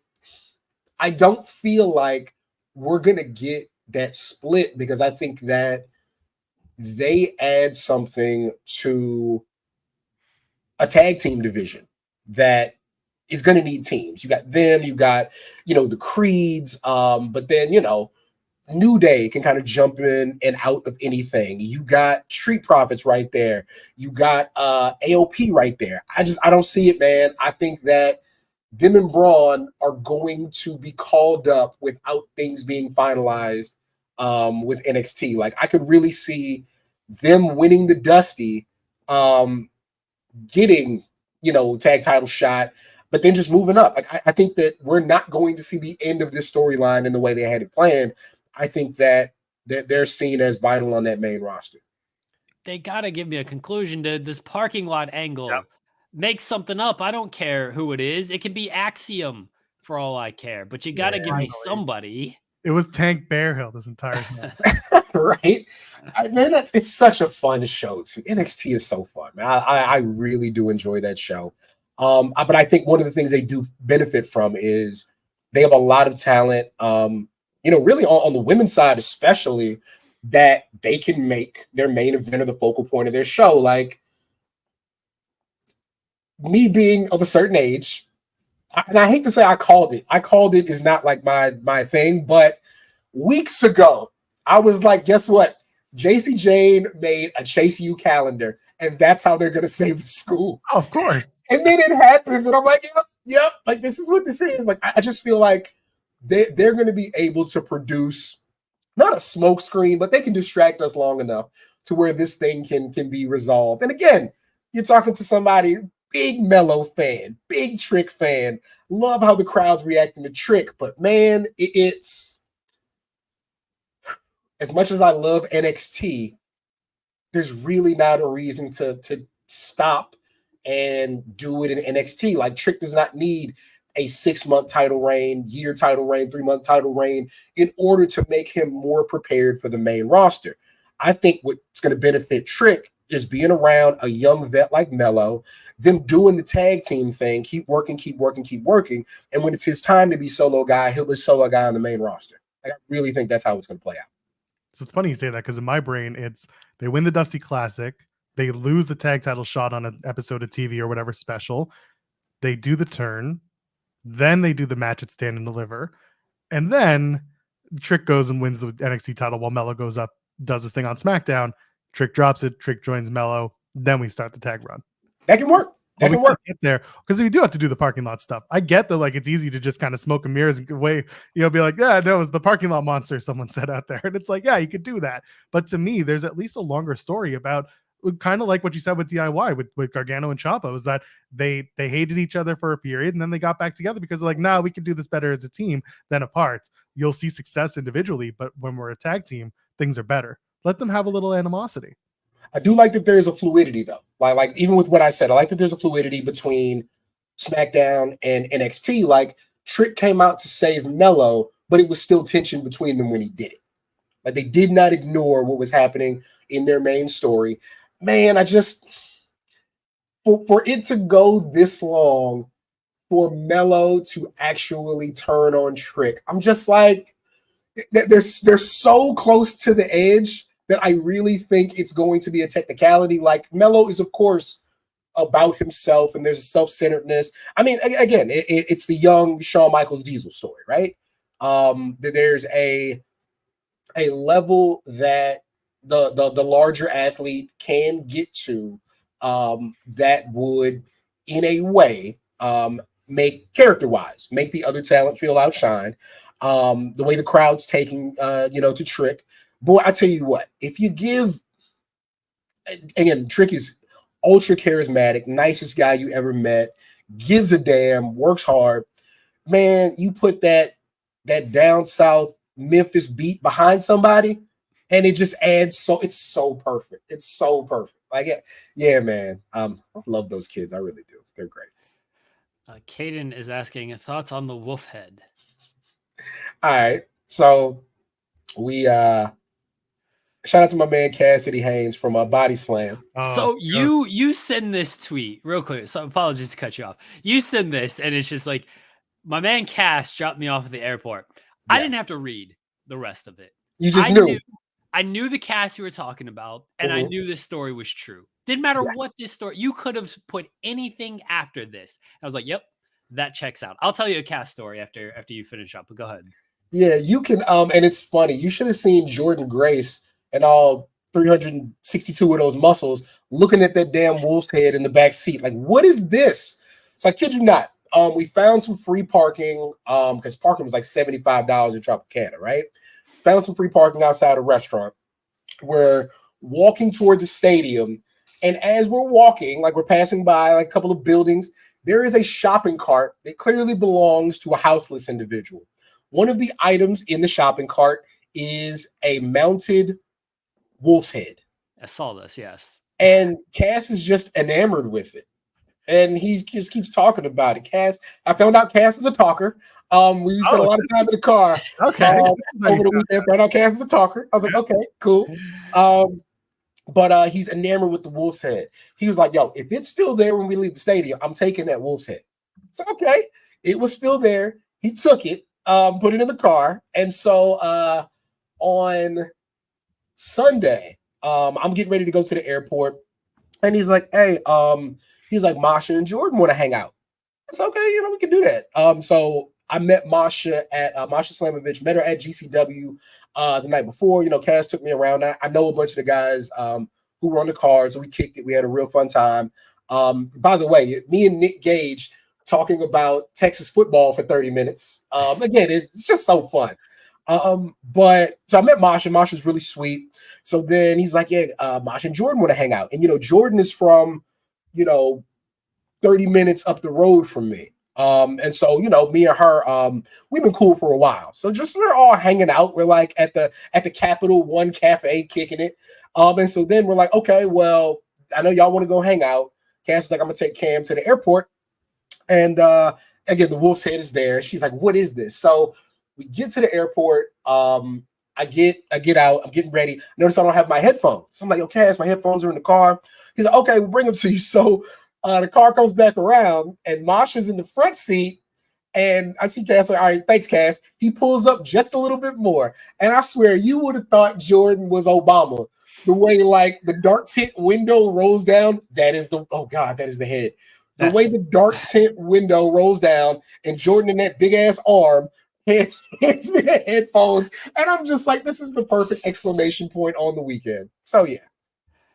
don't feel like we're going to get that split because I think that they add something to a tag team division that is going to need teams. You got them, you got, the Creeds, but then, New Day can kind of jump in and out of anything. You got Street Profits right there. You got AOP right there. I don't see it, man. I think that them and Braun are going to be called up without things being finalized with NXT. Like I could really see them winning the Dusty, getting, tag title shot, but then just moving up. Like I think that we're not going to see the end of this storyline in the way they had it planned. I think that they're seen as vital on that main roster. They got to give me a conclusion to this parking lot angle. Yep. Make something up. I don't care who it is. It can be Axiom for all I care, but you got to give me somebody. It was Tank Bearhill this entire time. Right? It's such a fun show too. NXT is so fun, man. I really do enjoy that show. But I think one of the things they do benefit from is they have a lot of talent, really on the women's side, especially, that they can make their main event or the focal point of their show. Like me being of a certain age, and I hate to say I called it is not like my thing, but weeks ago, I was like, guess what? JC Jane made a Chase U calendar, and that's how they're going to save the school. Oh, of course. And then it happens, and I'm like, yep, like this is what this is. Like, I just feel like they're going to be able to produce not a smoke screen, but they can distract us long enough to where this thing can be resolved. And again, you're talking to somebody, big Mello fan, big Trick fan, love how the crowd's reacting to Trick, but man, it's as much as I love NXT, there's really not a reason to stop and do it in NXT. Like Trick does not need a 6-month title reign, year title reign, 3-month title reign in order to make him more prepared for the main roster. I think what's going to benefit Trick is being around a young vet like Melo, them doing the tag team thing, keep working. And when it's his time to be solo guy, he'll be solo guy on the main roster. I really think that's how it's going to play out. So it's funny you say that, because in my brain, it's they win the Dusty Classic, they lose the tag title shot on an episode of TV or whatever special, they do the turn, then they do the match at Stand and Deliver, and then Trick goes and wins the NXT title while Melo goes up, does his thing on SmackDown. Trick drops it, Trick joins Melo, then we start the tag run. That can work. That can work. Get there, because we do have to do the parking lot stuff. I get that, like, it's easy to just kind of smoke and mirrors and wait, be like, yeah, no, it was the parking lot monster someone said out there, and it's like, yeah, you could do that. But to me, there's at least a longer story about, kind of like what you said with DIY with Gargano and Ciampa, was that they hated each other for a period, and then they got back together because they're like, no, we can do this better as a team than apart. You'll see success individually, but when we're a tag team, things are better. Let them have a little animosity. I do like that there's a fluidity, though. Like even with what I said, I like that there's a fluidity between SmackDown and NXT. Like, Trick came out to save Melo, but it was still tension between them when he did it. Like, they did not ignore what was happening in their main story. Man, I just, for it to go this long, for Melo to actually turn on Trick, I'm just like, they're so close to the edge that I really think it's going to be a technicality. Like, Melo is, of course, about himself, and there's a self-centeredness. I mean, again, it's the young Shawn Michaels Diesel story, right? There's a level that the larger athlete can get to that would, in a way, make character-wise, make the other talent feel outshined. The way the crowd's taking, to Trick. Boy, I tell you what, if you give, again, Trick is ultra charismatic, nicest guy you ever met, gives a damn, works hard. Man, you put that down south Memphis beat behind somebody, and it just adds it's so perfect. It's so perfect. Like, yeah, man. I love those kids. I really do. They're great. Caden is asking thoughts on the wolf head. All right. So we shout out to my man Cassidy Haynes from Body Slam. So you send this tweet real quick. So apologies to cut you off. You send this, and it's just like, my man Cass dropped me off at the airport. Yes. I didn't have to read the rest of it. You just knew. I knew the Cass you were talking about, and I knew this story was true. Didn't matter what this story. You could have put anything after this. I was like, yep, that checks out. I'll tell you a Cass story after you finish up. But go ahead. Yeah, you can. And it's funny. You should have seen Jordan Grace and all 362 of those muscles looking at that damn wolf's head in the back seat. Like, what is this? So I kid you not. We found some free parking because parking was like $75 in Tropicana, right? Found some free parking outside a restaurant. We're walking toward the stadium, and as we're walking, like, we're passing by like a couple of buildings, there is a shopping cart that clearly belongs to a houseless individual. One of the items in the shopping cart is a mounted wolf's head. I saw this, yes. And Cass is just enamored with it. And he just keeps talking about it. Cass, I found out Cass is a talker. We spent a lot of time in the car. Okay. Over the weekend, found out Cass is a talker. I was like, okay, cool. But he's enamored with the wolf's head. He was like, yo, if it's still there when we leave the stadium, I'm taking that wolf's head. So, okay. It was still there. He took it, put it in the car. And so on Sunday, I'm getting ready to go to the airport. And he's like, hey, Masha and Jordan want to hang out. It's okay, we can do that. So I met Masha at Masha Slamovich, met her at GCW the night before. Cass took me around. I know a bunch of the guys who were on the card, so we kicked it. We had a real fun time. By the way, me and Nick Gage talking about Texas football for 30 minutes. Again, it's just so fun. But so I met Masha. Masha's really sweet. So then he's like, yeah, Masha and Jordan want to hang out. And, Jordan is from, 30 minutes up the road from me. And so, me and her, we've been cool for a while. So just, we're all hanging out. We're like at the Capital One Cafe kicking it. And so then we're like, okay, well, I know y'all want to go hang out. Cass is like, I'm going to take Cam to the airport. And again, the wolf's head is there. She's like, what is this? So we get to the airport. I get out, I'm getting ready. Notice I don't have my headphones. So I'm like, okay, my headphones are in the car. He's like, okay, we'll bring them to you. So the car comes back around and Masha's in the front seat. And I see Cass like, all right, thanks, Cass. He pulls up just a little bit more. And I swear, you would have thought Jordan was Obama. The way like the dark tint window rolls down, that is the head. The way the dark tint window rolls down and Jordan in that big ass arm hands me the headphones. And I'm just like, this is the perfect exclamation point on the weekend. So yeah,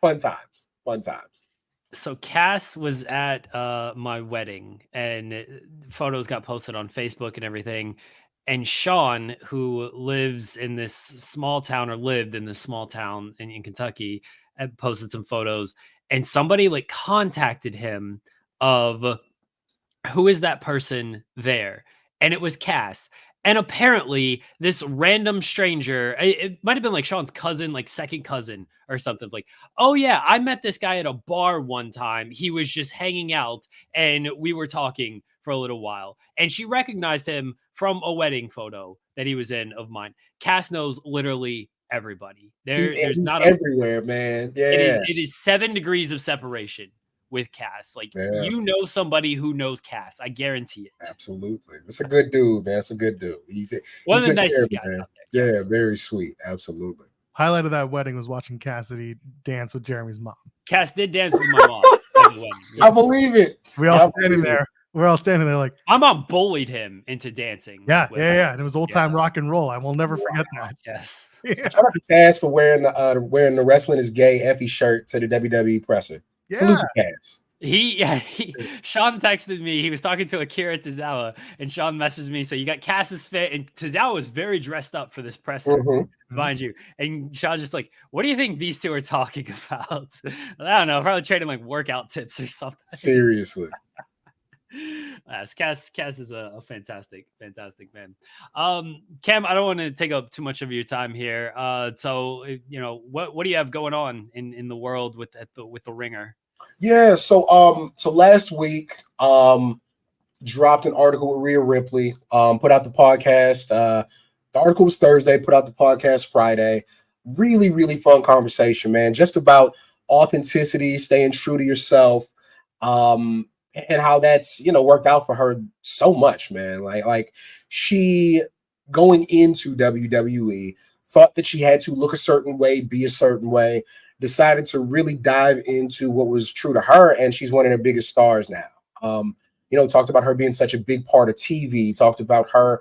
fun times. So Cass was at my wedding and photos got posted on Facebook and everything. And Sean, who lives in this small town or lived in this small town in Kentucky, had posted some photos. And somebody like contacted him of who is that person there? And it was Cass. And apparently, this random stranger, it might have been like Sean's cousin, like second cousin or something. Like, oh yeah, I met this guy at a bar one time. He was just hanging out and we were talking for a little while. And she recognized him from a wedding photo that he was in of mine. Cass knows literally everybody. There's not everywhere, man. Yeah, it is 7 degrees of separation with Cass. Like, you know somebody who knows Cass. I guarantee it. Absolutely. That's a good dude, man. That's a good dude. One of the nicest guys out there. Yeah, very sweet. Absolutely. Highlight of that wedding was watching Cassidy dance with Jeremy's mom. Cass did dance with my mom at the wedding. Yes. I believe it. We're all standing there like, my mom bullied him into dancing. Yeah. And it was old time rock and roll. I will never forget that. Yes. Shout out to Cass for wearing the Wrestling is Gay Effie shirt to the WWE presser. Yeah. Salute to Cass. Sean texted me. He was talking to Akira Tozawa, and Sean messaged me. So you got Cass's fit, and Tozawa was very dressed up for this press, mind you. And Sean's just like, "What do you think these two are talking about?" I don't know. Probably trading like workout tips or something. Seriously. Yes, Cass is a fantastic man. Cam, I don't want to take up too much of your time here. So what do you have going on in the world with the Ringer? Yeah, so last week dropped an article with Rhea Ripley, put out the podcast. The article was Thursday, put out the podcast Friday. Really, really fun conversation, man. Just about authenticity, staying true to yourself. And how that's, worked out for her so much, man. Like she going into WWE thought that she had to look a certain way, be a certain way, decided to really dive into what was true to her. And she's one of the biggest stars now. Talked about her being such a big part of TV, talked about her,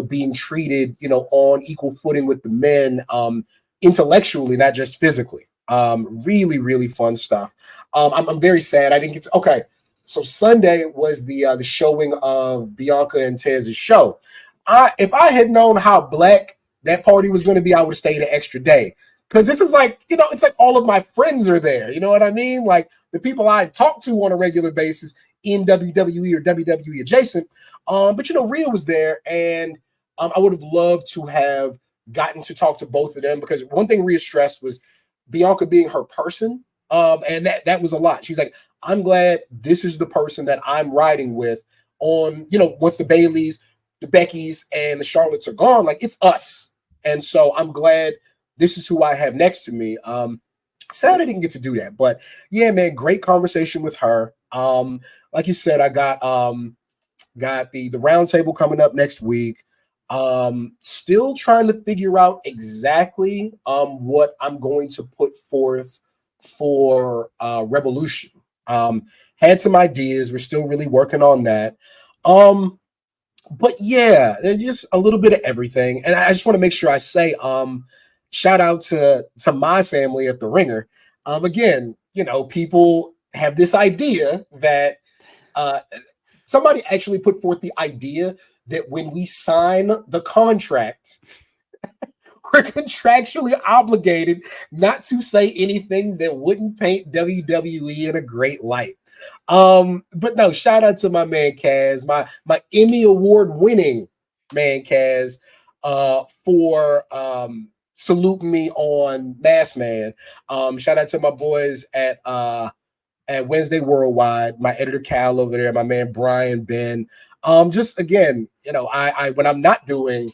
being treated, on equal footing with the men, intellectually, not just physically. Really, really fun stuff. I'm very sad. I didn't get to, okay. So Sunday was the showing of Bianca and Tez's show. If I had known how black that party was going to be, I would have stayed an extra day. Because this is like, it's like all of my friends are there. You know what I mean? Like the people I talk to on a regular basis in WWE or WWE adjacent. But Rhea was there, and I would have loved to have gotten to talk to both of them, because one thing Rhea stressed was Bianca being her person. And that was a lot. She's like, I'm glad this is the person that I'm riding with on, once the Baileys, the Beckys, and the Charlottes are gone, like it's us. And so I'm glad this is who I have next to me. Sad I didn't get to do that, but yeah, man, great conversation with her. Like you said, I got the roundtable coming up next week. Still trying to figure out exactly what I'm going to put forth for Revolution. Had some ideas. We're still really working on that. But yeah, there's just a little bit of everything. And I just want to make sure I say, shout out to my family at the Ringer. Again, people have this idea that somebody actually put forth the idea that when we sign the contract, we're contractually obligated not to say anything that wouldn't paint WWE in a great light. But no, shout out to my man Kaz, my Emmy Award winning man Kaz, for saluting me on Masked Man. Shout out to my boys at Wednesday Worldwide, my editor Cal over there, my man Brian Ben. Just again, I when I'm not doing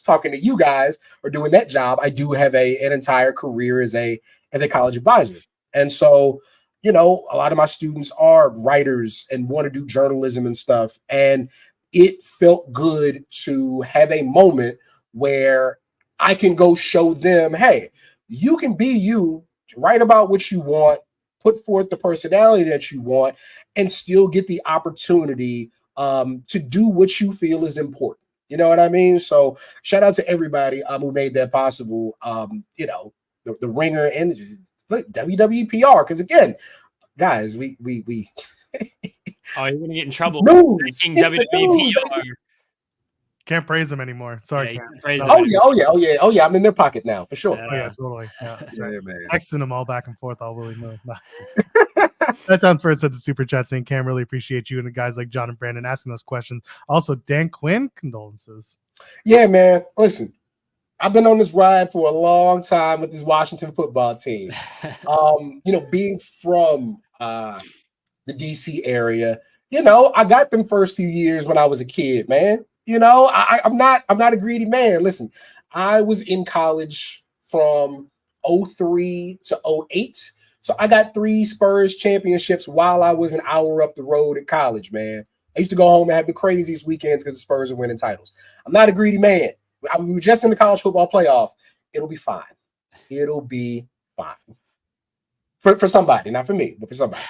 talking to you guys or doing that job, I do have an entire career as a college advisor. And so, you know, a lot of my students are writers and want to do journalism and stuff. And it felt good to have a moment where I can go show them, hey, you can be you, write about what you want, put forth the personality that you want, and still get the opportunity to do what you feel is important. You know what I mean? So shout out to everybody who made that possible. You know, the Ringer and WWE PR. Because again, guys, we Oh, you're gonna get in trouble. News. WWE PR. Can't praise them anymore. Sorry, Yeah, can't. praise Oh them. yeah. I'm in their pocket now for sure. Oh yeah, totally. Yeah, that's right. Yeah, man. Texting them all back and forth, all willy-nilly. No. That sounds first said the super chat saying, Cam, really appreciate you and the guys like John and Brandon asking those questions. Also, Dan Quinn, condolences. Yeah, man. Listen, I've been on this ride for a long time with this Washington football team. You know, being from the DC area, you know, I got them first few years when I was a kid, man. You know, I'm not a greedy man. Listen, I was in college from 03 to 08. So I got 3 Spurs championships while I was an hour up the road at college, man. I used to go home and have the craziest weekends because the Spurs are winning titles. I'm not a greedy man. We were just in the college football playoff. It'll be fine. It'll be fine. For somebody, not for me, but for somebody.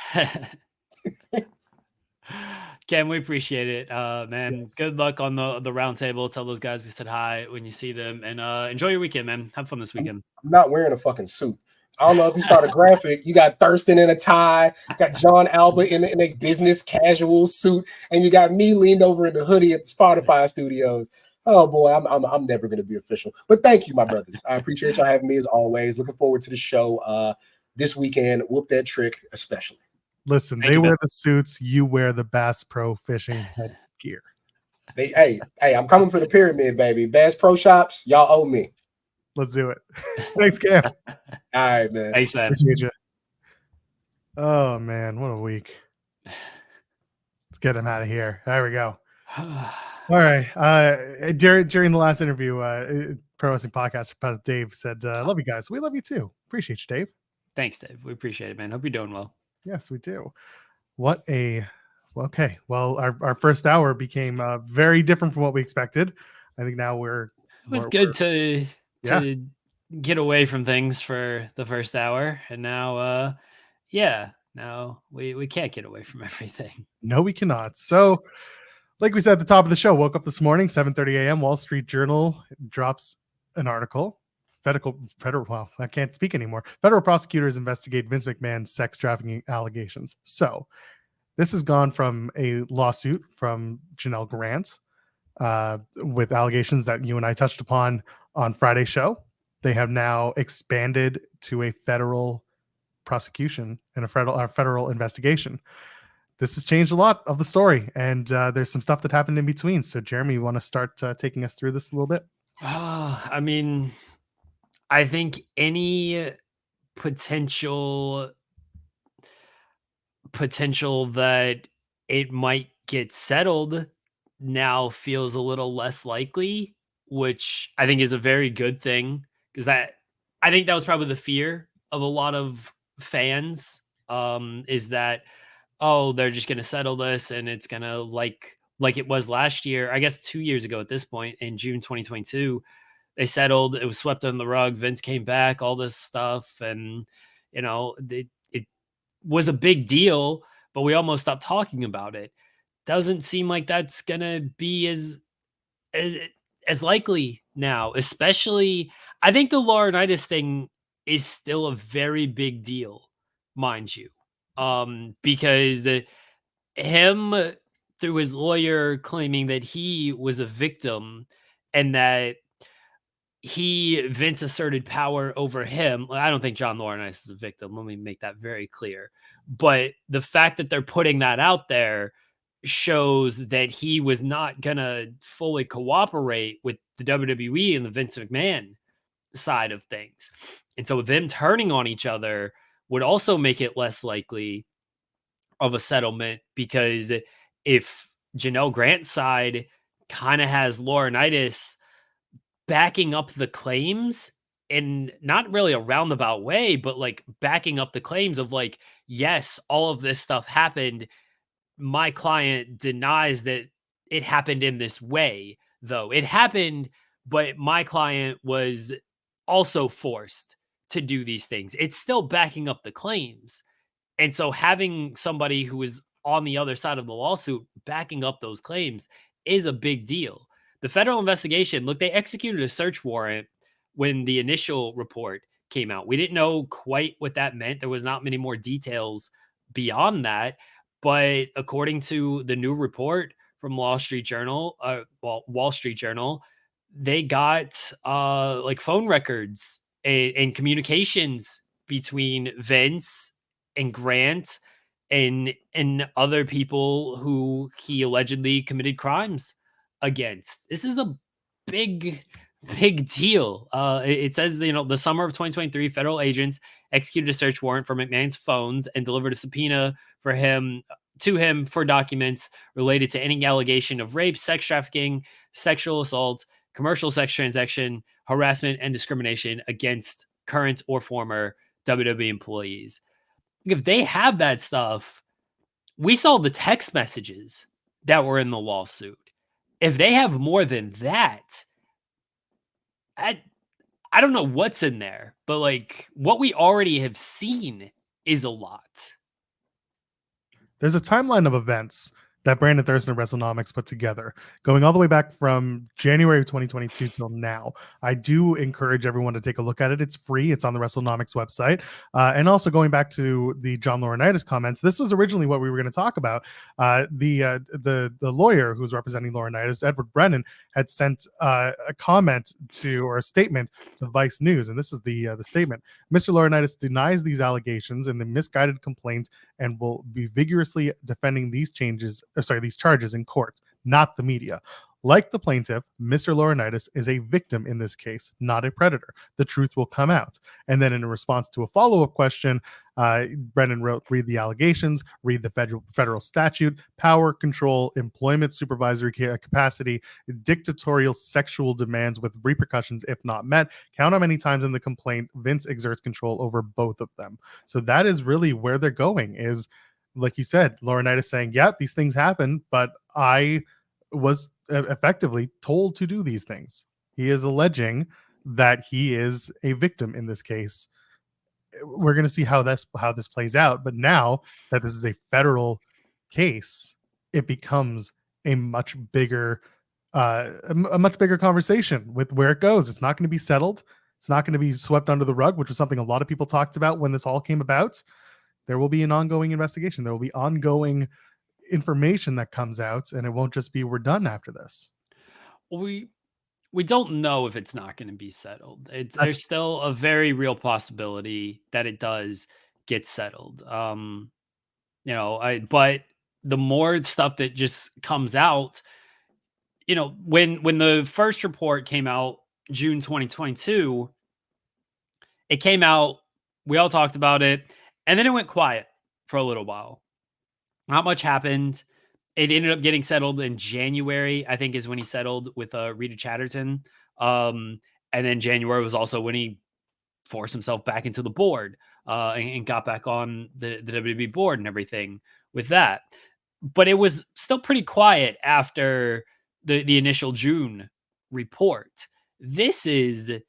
Ken, we appreciate it, man. Yes. Good luck on the round table. Tell those guys we said hi when you see them, and enjoy your weekend, man. Have fun this weekend. I'm not wearing a fucking suit. I don't know if you start a graphic. You got Thurston in a tie, got John Albert in a business casual suit, and you got me leaned over in the hoodie at the Spotify studios. Oh boy, I'm never going to be official. But thank you, my brothers. I appreciate y'all having me as always. Looking forward to the show this weekend. Whoop that trick, especially. Listen, they wear the suits, you wear the Bass Pro fishing headgear. Hey, I'm coming for the pyramid, baby. Bass Pro Shops, y'all owe me. Let's do it. Thanks, Cam. All right, man. Thanks, man. Appreciate you. Oh man, what a week. Let's get him out of here. There we go. All right. During the last interview, Pro Wrestling Podcast, Dave said, love you guys. We love you too. Appreciate you, Dave. Thanks, Dave. We appreciate it, man. Hope you're doing well. Yes, we do. Okay. Well, our first hour became very different from what we expected. I think now it was good to get away from things for the first hour, and now now we can't get away from everything. No, we cannot. So like we said at the top of the show, woke up this morning, 7:30 a.m. Wall Street Journal drops an article. Federal, I can't speak anymore. Federal prosecutors investigate Vince McMahon's sex trafficking allegations. So this has gone from a lawsuit from Janelle Grant with allegations that you and I touched upon on Friday's show. They have now expanded to a federal prosecution and a federal investigation. This has changed a lot of the story, and there's some stuff that happened in between. So, Jeremy, you want to start taking us through this a little bit? I mean, I think any potential that it might get settled now feels a little less likely, which I think is a very good thing, because I think that was probably the fear of a lot of fans, is that, oh, they're just going to settle this and it's going to like it was last year, I guess 2 years ago at this point, in June 2022, they settled, it was swept under the rug, Vince came back, all this stuff. And, you know, it was a big deal, but we almost stopped talking about it. Doesn't seem like that's going to be as likely now, especially, I think the Laurinaitis thing is still a very big deal, mind you. Because him, through his lawyer, claiming that he was a victim and that Vince asserted power over him. I don't think John Laurinaitis is a victim. Let me make that very clear. But the fact that they're putting that out there shows that he was not going to fully cooperate with the WWE and the Vince McMahon side of things. And so them turning on each other would also make it less likely of a settlement, because if Janelle Grant's side kind of has Laurinaitis backing up the claims in not really a roundabout way, but like backing up the claims of like, yes, all of this stuff happened. My client denies that it happened in this way, though. It happened, but my client was also forced to do these things. It's still backing up the claims. And so having somebody who is on the other side of the lawsuit backing up those claims is a big deal. The federal investigation, look, they executed a search warrant when the initial report came out. We didn't know quite what that meant. There was not many more details beyond that. But according to the new report from Wall Street Journal, they got like phone records and communications between Vince and Grant and other people who he allegedly committed crimes against. This is a big big deal. It says, the summer of 2023, federal agents executed a search warrant for McMahon's phones and delivered a subpoena for him to him for documents related to any allegation of rape, sex trafficking, sexual assault, commercial sex transaction, harassment, and discrimination against current or former WWE employees. If they have that stuff, we saw the text messages that were in the lawsuit. If they have more than that, I don't know what's in there, but like what we already have seen is a lot. There's a timeline of events that Brandon Thurston and WrestleNomics put together, going all the way back from January of 2022 till now. I do encourage everyone to take a look at it. It's free. It's on the WrestleNomics website. And also going back to the John Laurinaitis comments, this was originally what we were going to talk about. The lawyer who's representing Laurinaitis, Edward Brennan, had sent a comment or a statement to Vice News, and this is the statement. Mr. Laurinaitis denies these allegations and the misguided complaints and will be vigorously defending these charges in court, not the media. Like the plaintiff, Mr. Laurinaitis is a victim in this case, not a predator. The truth will come out. And then in response to a follow-up question, Brennan wrote, read the allegations, read the federal statute, power, control, employment, supervisory capacity, dictatorial sexual demands with repercussions if not met. Count how many times in the complaint Vince exerts control over both of them. So that is really where they're going, is, like you said, Laurinaitis saying, yeah, these things happen, but I was effectively told to do these things. He is alleging that he is a victim in this case. We're going to see how this plays out, but now that this is a federal case, it becomes a much bigger conversation with where it goes. It's not going to be settled. It's not going to be swept under the rug, which was something a lot of people talked about when this all came about. There will be an ongoing investigation. There will be ongoing information that comes out, and it won't just be we're done after this. We don't know if it's not going to be settled. There's still a very real possibility that it does get settled. But the more stuff that just comes out, when the first report came out, June 2022, it came out, we all talked about it, and then it went quiet for a little while. Not much happened. It ended up getting settled in January, I think, is when he settled with Rita Chatterton. And then January was also when he forced himself back into the board and got back on the WWE board and everything with that. But it was still pretty quiet after the initial June report. The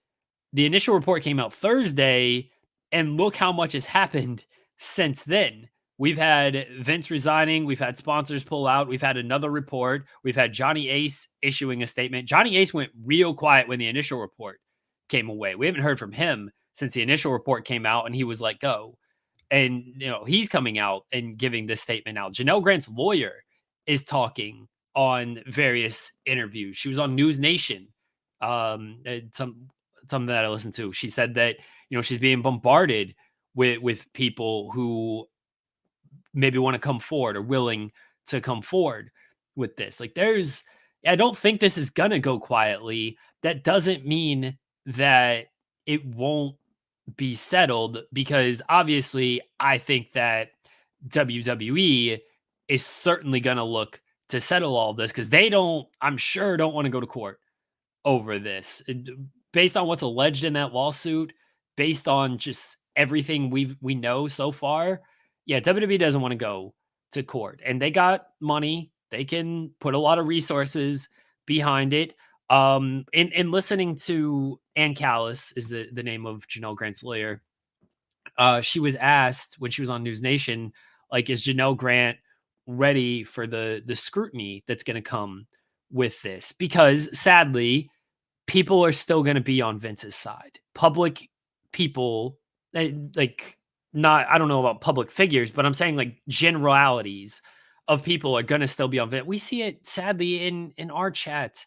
initial report came out Thursday, and look how much has happened since then. We've had Vince resigning. We've had sponsors pull out. We've had another report. We've had Johnny Ace issuing a statement. Johnny Ace went real quiet when the initial report came away. We haven't heard from him since the initial report came out and he was let go. And, he's coming out and giving this statement out. Janelle Grant's lawyer is talking on various interviews. She was on News Nation. Something that I listened to. She said that, she's being bombarded with people who maybe want to come forward or willing to come forward with this. Like I don't think this is going to go quietly. That doesn't mean that it won't be settled, because obviously I think that WWE is certainly going to look to settle all this, because I'm sure don't want to go to court over this. Based on what's alleged in that lawsuit, based on just everything we know so far, yeah, WWE doesn't want to go to court, and they got money. They can put a lot of resources behind it. In listening to Ann Callis is the name of Janelle Grant's lawyer. She was asked when she was on News Nation, like, is Janelle Grant ready for the scrutiny that's going to come with this? Because sadly, people are still going to be on Vince's side. Public people, like, not, I don't know about public figures, but I'm saying like generalities of people are going to still be on Vince. We see it sadly in our chat.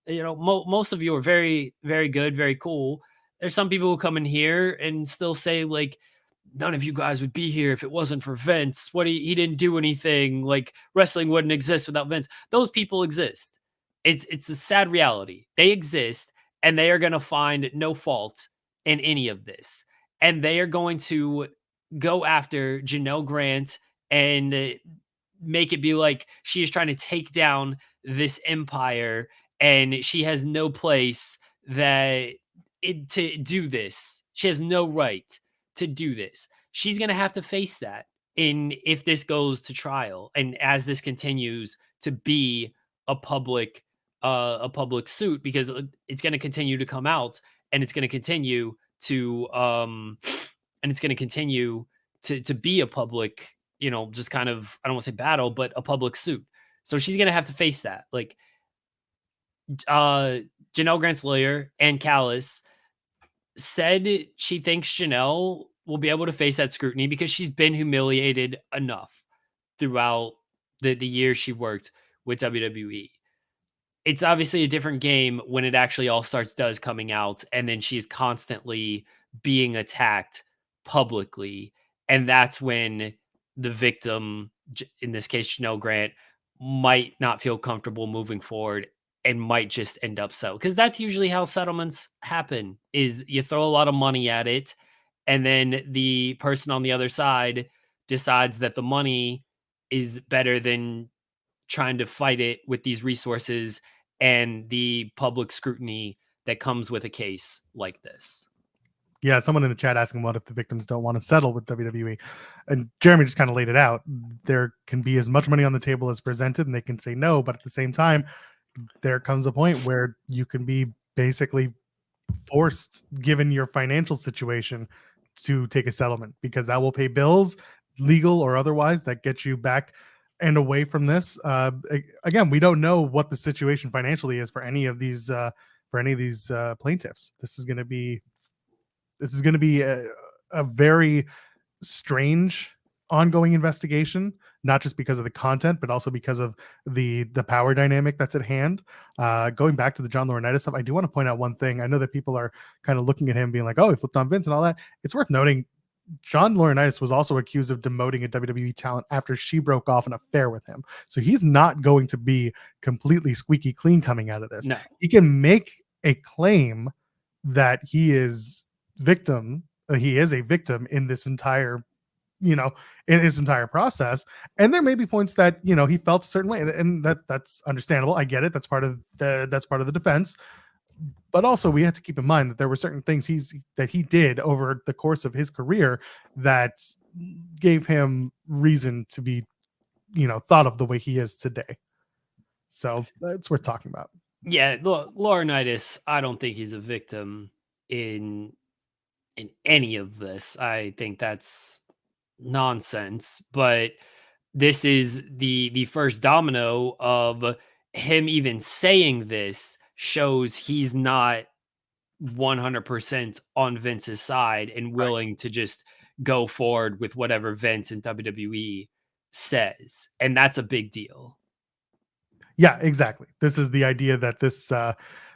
You know, most of you are very, very good, very cool. There's some people who come in here and still say like, none of you guys would be here if it wasn't for Vince. He didn't do anything. Like, wrestling wouldn't exist without Vince. Those people exist. It's a sad reality. They exist, and they are going to find no fault in any of this. And they are going to go after Janelle Grant and make it be like she is trying to take down this empire, and she has no place to do this. She has no right to do this. She's going to have to face that if this goes to trial, and as this continues to be a public suit, because it's going to continue to come out, and it's going to continue to to be a public, just kind of, I don't want to say battle, but a public suit. So she's going to have to face that. Like, Janelle Grant's lawyer, Ann Callis, said she thinks Janelle will be able to face that scrutiny because she's been humiliated enough throughout the years she worked with WWE. It's obviously a different game when it actually all does coming out, and then she's constantly being attacked publicly. And that's when the victim, in this case, Janelle Grant, might not feel comfortable moving forward and might just end up settled. Because that's usually how settlements happen, is you throw a lot of money at it, and then the person on the other side decides that the money is better than trying to fight it with these resources and the public scrutiny that comes with a case like this. Yeah, someone in the chat asking what if the victims don't want to settle with WWE, and Jeremy just kind of laid it out. There can be as much money on the table as presented, and they can say no, but at the same time, there comes a point where you can be basically forced, given your financial situation, to take a settlement, because that will pay bills, legal or otherwise, that get you back and away from this. Again, we don't know what the situation financially is for any of these plaintiffs. This is going to be a very strange ongoing investigation, not just because of the content, but also because of the power dynamic that's at hand. Going back to the John Laurinaitis stuff, I do want to point out one thing. I know that people are kind of looking at him being like, oh, he flipped on Vince and all that. It's worth noting John Laurinaitis was also accused of demoting a WWE talent after she broke off an affair with him. So he's not going to be completely squeaky clean coming out of this. No. He can make a claim that he is a victim in this entire process, and there may be points that he felt a certain way, and that's understandable. I get it. That's part of the defense. But also, we have to keep in mind that there were certain things that he did over the course of his career that gave him reason to be, thought of the way he is today. So that's worth talking about. Yeah, Laurinaitis, I don't think he's a victim in any of this. I think that's nonsense. But this is the first domino of him even saying this shows he's not 100% on Vince's side and willing to just go forward with whatever Vince and WWE says. And that's a big deal. Yeah, exactly. This is the idea that the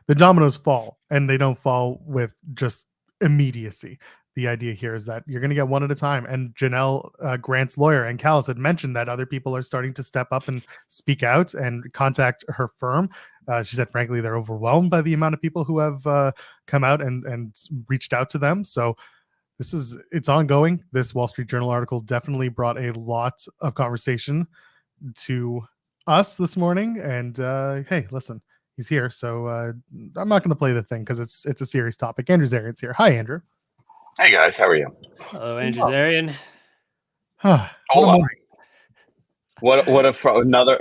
dominoes fall, and they don't fall with just immediacy. The idea here is that you're going to get one at a time. And Janelle Grant's lawyer and Callis had mentioned that other people are starting to step up and speak out and contact her firm. She said, frankly, they're overwhelmed by the amount of people who have come out and reached out to them. So it's ongoing. This Wall Street Journal article definitely brought a lot of conversation to us this morning. And hey, listen, he's here. So I'm not going to play the thing because it's a serious topic. Andrew Zarian's here. Hi, Andrew. Hey guys, how are you? Hello, Andrew Zarian.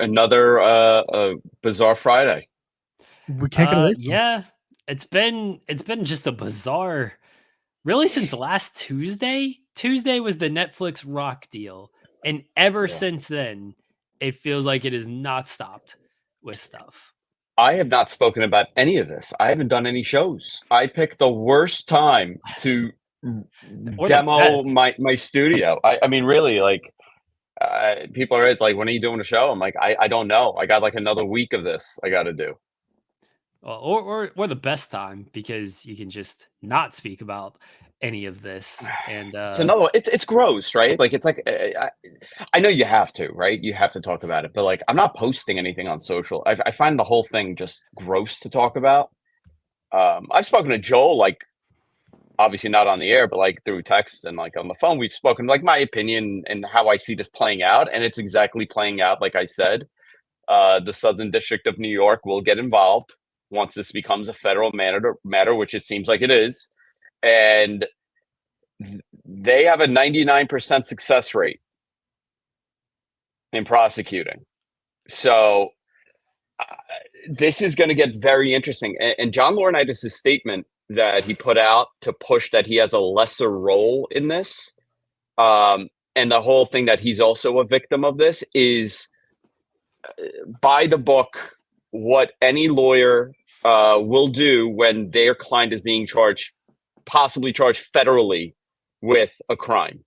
Another bizarre Friday. We can't get away from Yeah, it's been just a bizarre, really, since last Tuesday. Tuesday was the Netflix Rock deal, and ever since then, it feels like it has not stopped with stuff. I have not spoken about any of this. I haven't done any shows. I picked the worst time to demo my studio. I mean, really, like, people are like, when are you doing a show? I'm like, I don't know. I got like another week of this I got to do. Or the best time, because you can just not speak about any of this. And it's another one. It's gross, right? Like, it's like, I know you have to, right? You have to talk about it, but like, I'm not posting anything on social. I find the whole thing just gross to talk about. I've spoken to Joel, like, obviously not on the air, but like through text and like on the phone, we've spoken like my opinion and how I see this playing out. And it's exactly playing out. Like I said, the Southern District of New York will get involved once this becomes a federal matter, which it seems like it is. And they have a 99% success rate in prosecuting. So this is going to get very interesting. And John Laurinaitis' statement that he put out to push that he has a lesser role in this, and the whole thing that he's also a victim of this, is by the book what any lawyer will do when their client is being possibly charged federally with a crime.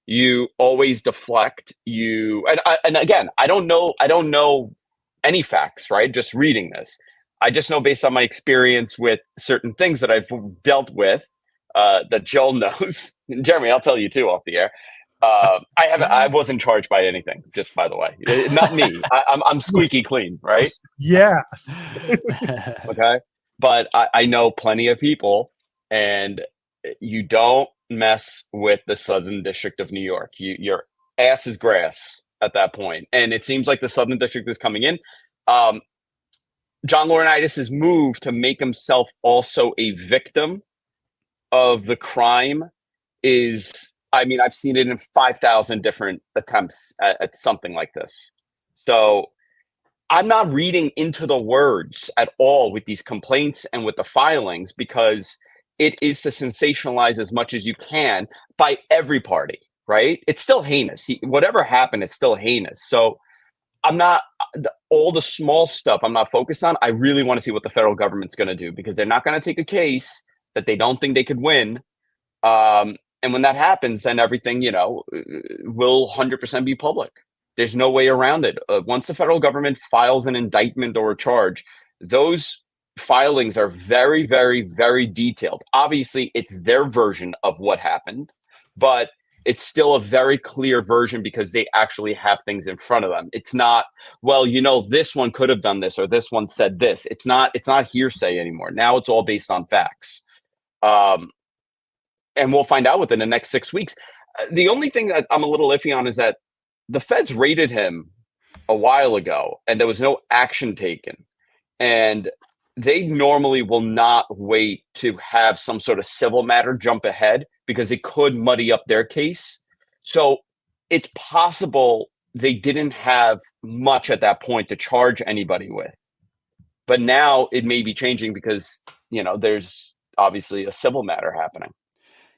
You always deflect. And again, I don't know any facts, right? Just reading this. I just know based on my experience with certain things that I've dealt with, that Joel knows. Jeremy, I'll tell you too off the air. I wasn't charged by anything, just by the way. Not me. I'm squeaky clean, right? Yes. Okay. But I know plenty of people, and you don't mess with the Southern District of New York. Your ass is grass at that point. And it seems like the Southern District is coming in. John Laurinaitis' move to make himself also a victim of the crime is, I mean, I've seen it in 5,000 different attempts at something like this. So I'm not reading into the words at all with these complaints and with the filings, because it is to sensationalize as much as you can by every party, right? It's still heinous. Whatever happened is still heinous. So I'm not, all the small stuff I'm not focused on. I really want to see what the federal government's going to do, because they're not going to take a case that they don't think they could win. And when that happens, then everything, will 100% be public. There's no way around it. Once the federal government files an indictment or a charge, those filings are very, very, very detailed. Obviously, it's their version of what happened, but it's still a very clear version because they actually have things in front of them. It's not, well, this one could have done this or this one said this. It's not hearsay anymore. Now it's all based on facts. And we'll find out within the next 6 weeks. The only thing that I'm a little iffy on is that the feds raided him a while ago and there was no action taken. And they normally will not wait to have some sort of civil matter jump ahead, because it could muddy up their case. So it's possible they didn't have much at that point to charge anybody with. But now it may be changing because, there's obviously a civil matter happening.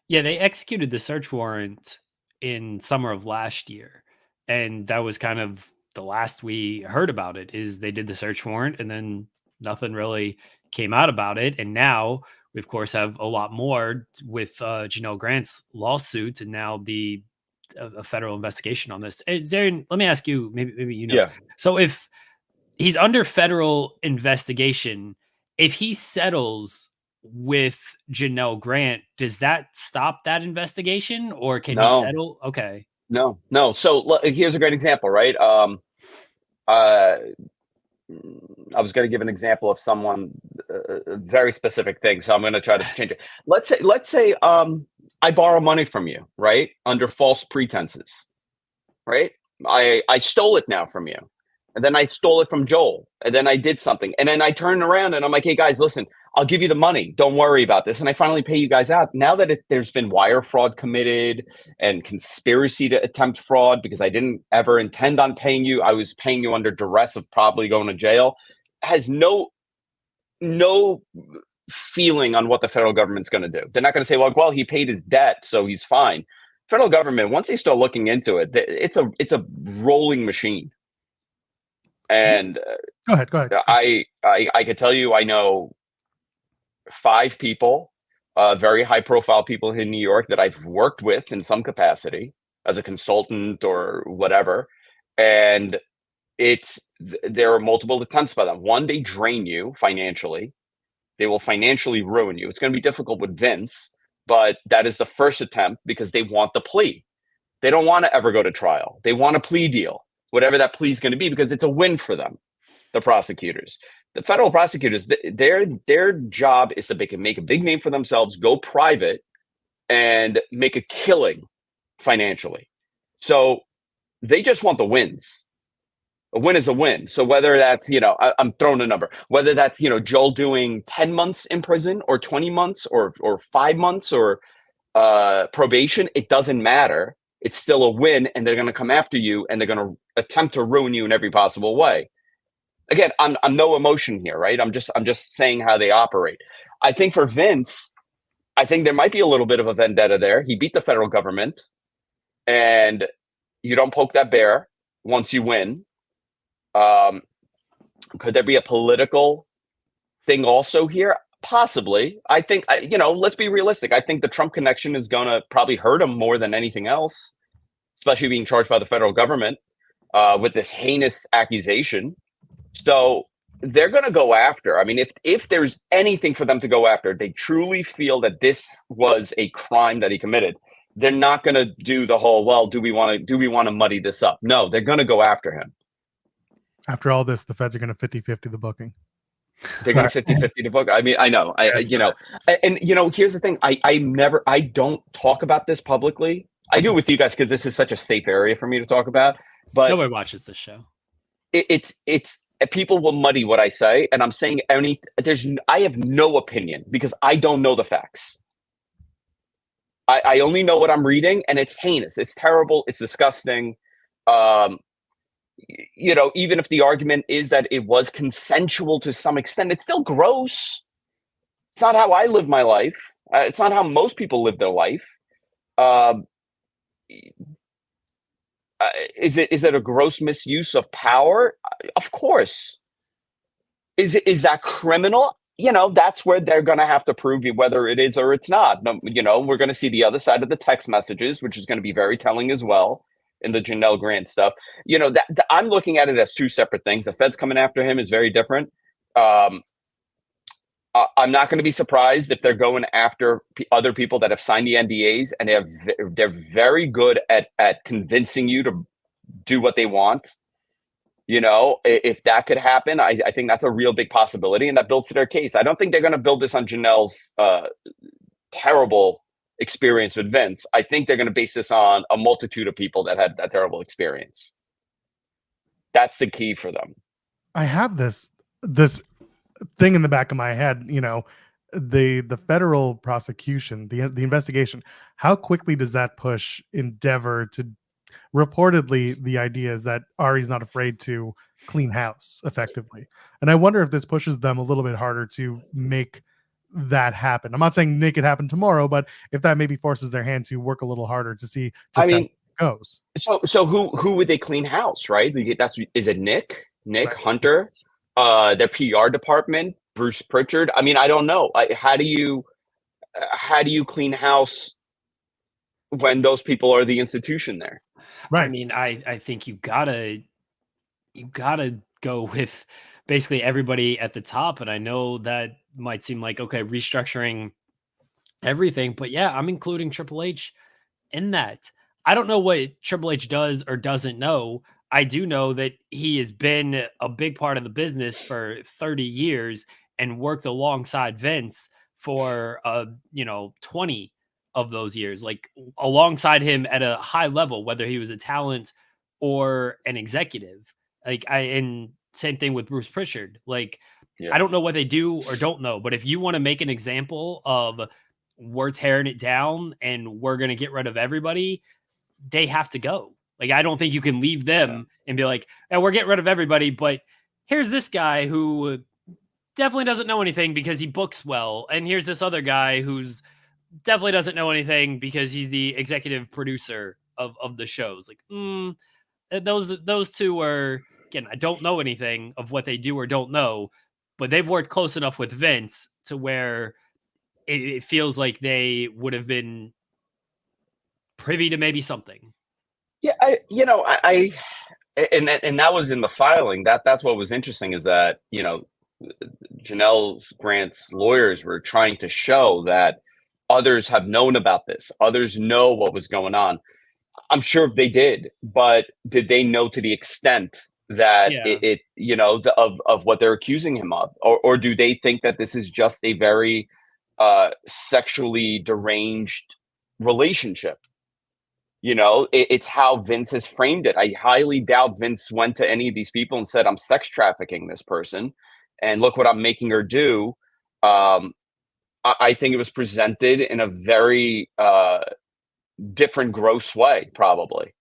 Yeah, they executed the search warrant in summer of last year. And that was kind of the last we heard about it, is they did the search warrant and then nothing really came out about it. And now we, of course, have a lot more with Janelle Grant's lawsuit and now a federal investigation on this. Zarian, let me ask you, maybe Yeah. So if he's under federal investigation, if he settles with Janelle Grant, does that stop that investigation, or can he settle? Okay. No. So here's a great example, right? I was going to give an example of someone, a very specific thing, so I'm going to try to change it. Let's say I borrow money from you, right, under false pretenses, right? I stole it now from you. And then I stole it from Joel. And then I did something. And then I turned around and I'm like, hey, guys, listen, I'll give you the money. Don't worry about this. And I finally pay you guys out. Now that there's been wire fraud committed and conspiracy to attempt fraud because I didn't ever intend on paying you. I was paying you under duress of probably going to jail. Has no feeling on what the federal government's going to do. They're not going to say, well, he paid his debt, so he's fine. Federal government, once they start looking into it, it's a rolling machine. And go ahead. I could tell you, I know 5 people, very high profile people in New York that I've worked with in some capacity as a consultant or whatever. And there are multiple attempts by them. One, they drain you financially. They will financially ruin you. It's going to be difficult with Vince, but that is the first attempt because they want the plea. They don't want to ever go to trial. They want a plea deal, whatever that plea is going to be, because it's a win for them, the prosecutors. The federal prosecutors, their job is to make a big name for themselves, go private, and make a killing financially. So they just want the wins. A win is a win. So whether that's, I'm throwing a number, whether that's, Joel doing 10 months in prison or 20 months or 5 months or probation, it doesn't matter. It's still a win, and they're going to come after you, and they're going to attempt to ruin you in every possible way. Again, I'm no emotion here, right? I'm just saying how they operate. I think for Vince, I think there might be a little bit of a vendetta there. He beat the federal government, and you don't poke that bear once you win. Could there be a political thing also here? Possibly. I think, let's be realistic. I think the Trump connection is going to probably hurt him more than anything else, especially being charged by the federal government with this heinous accusation. So they're going to go after. I mean, if there's anything for them to go after, they truly feel that this was a crime that he committed. They're not going to do the whole, well, do we want to muddy this up? No, they're going to go after him. After all this, the feds are going to 50-50 the booking. They're going to 50-50 the book. I mean, I know, and here's the thing. I don't talk about this publicly. I do it with you guys because this is such a safe area for me to talk about. But nobody watches this show. It's people will muddy what I say, and I'm saying I have no opinion because I don't know the facts. I only know what I'm reading, and it's heinous. It's terrible. It's disgusting. Even if the argument is that it was consensual to some extent, it's still gross. It's not how I live my life. It's not how most people live their life. Is it a gross misuse of power? Of course. Is that criminal? That's where they're going to have to prove whether it is or it's not. We're going to see the other side of the text messages, which is going to be very telling as well. In the Janelle Grant stuff, that I'm looking at it as 2 separate things. The feds coming after him is very different. I'm not going to be surprised if they're going after other people that have signed the NDAs, and they're very good at convincing you to do what they want. If that could happen, I think that's a real big possibility, and that builds to their case. I don't think they're going to build this on Janelle's terrible experience with Vince. I think they're going to base this on a multitude of people that had that terrible experience. That's the key for them. I have this thing in the back of my head, the federal prosecution, the investigation. How quickly does that push Endeavor to? Reportedly, the idea is that Ari's not afraid to clean house effectively, and I wonder if this pushes them a little bit harder to make that happen. I'm not saying make it happen tomorrow, but if that maybe forces their hand to work a little harder to see just how it goes. So who would they clean house, right? Is it Nick right. Hunter, their PR department, Bruce Pritchard? I mean, I don't know. How do you clean house when those people are the institution there? Right. I mean, I think you gotta go with basically everybody at the top. And I know that might seem like, okay, restructuring everything, but yeah, I'm including Triple H in that. I don't know what Triple H does or doesn't know. I do know that he has been a big part of the business for 30 years and worked alongside Vince for 20 of those years, like alongside him at a high level, whether he was a talent or an executive. And same thing with Bruce Pritchard. Like, Yeah. I don't know what they do or don't know, but if you want to make an example of we're tearing it down and we're going to get rid of everybody, they have to go. Like, I don't think you can leave them and be like, "And we're getting rid of everybody, but here's this guy who definitely doesn't know anything because he books well, and here's this other guy who's definitely doesn't know anything because he's the executive producer of the shows." Like, those two are, again, I don't know anything of what they do or don't know, but they've worked close enough with Vince to where it feels like they would have been privy to maybe something. Yeah, I and that was in the filing. That's what was interesting, is that, Janelle Grant's lawyers were trying to show that others have known about this. Others know what was going on. I'm sure they did, but did they know to the extent that of what they're accusing him of, or do they think that this is just a very sexually deranged relationship? It's how Vince has framed it. I highly doubt Vince went to any of these people and said, "I'm sex trafficking this person, and look what I'm making her do." I think it was presented in a very different, gross way, probably.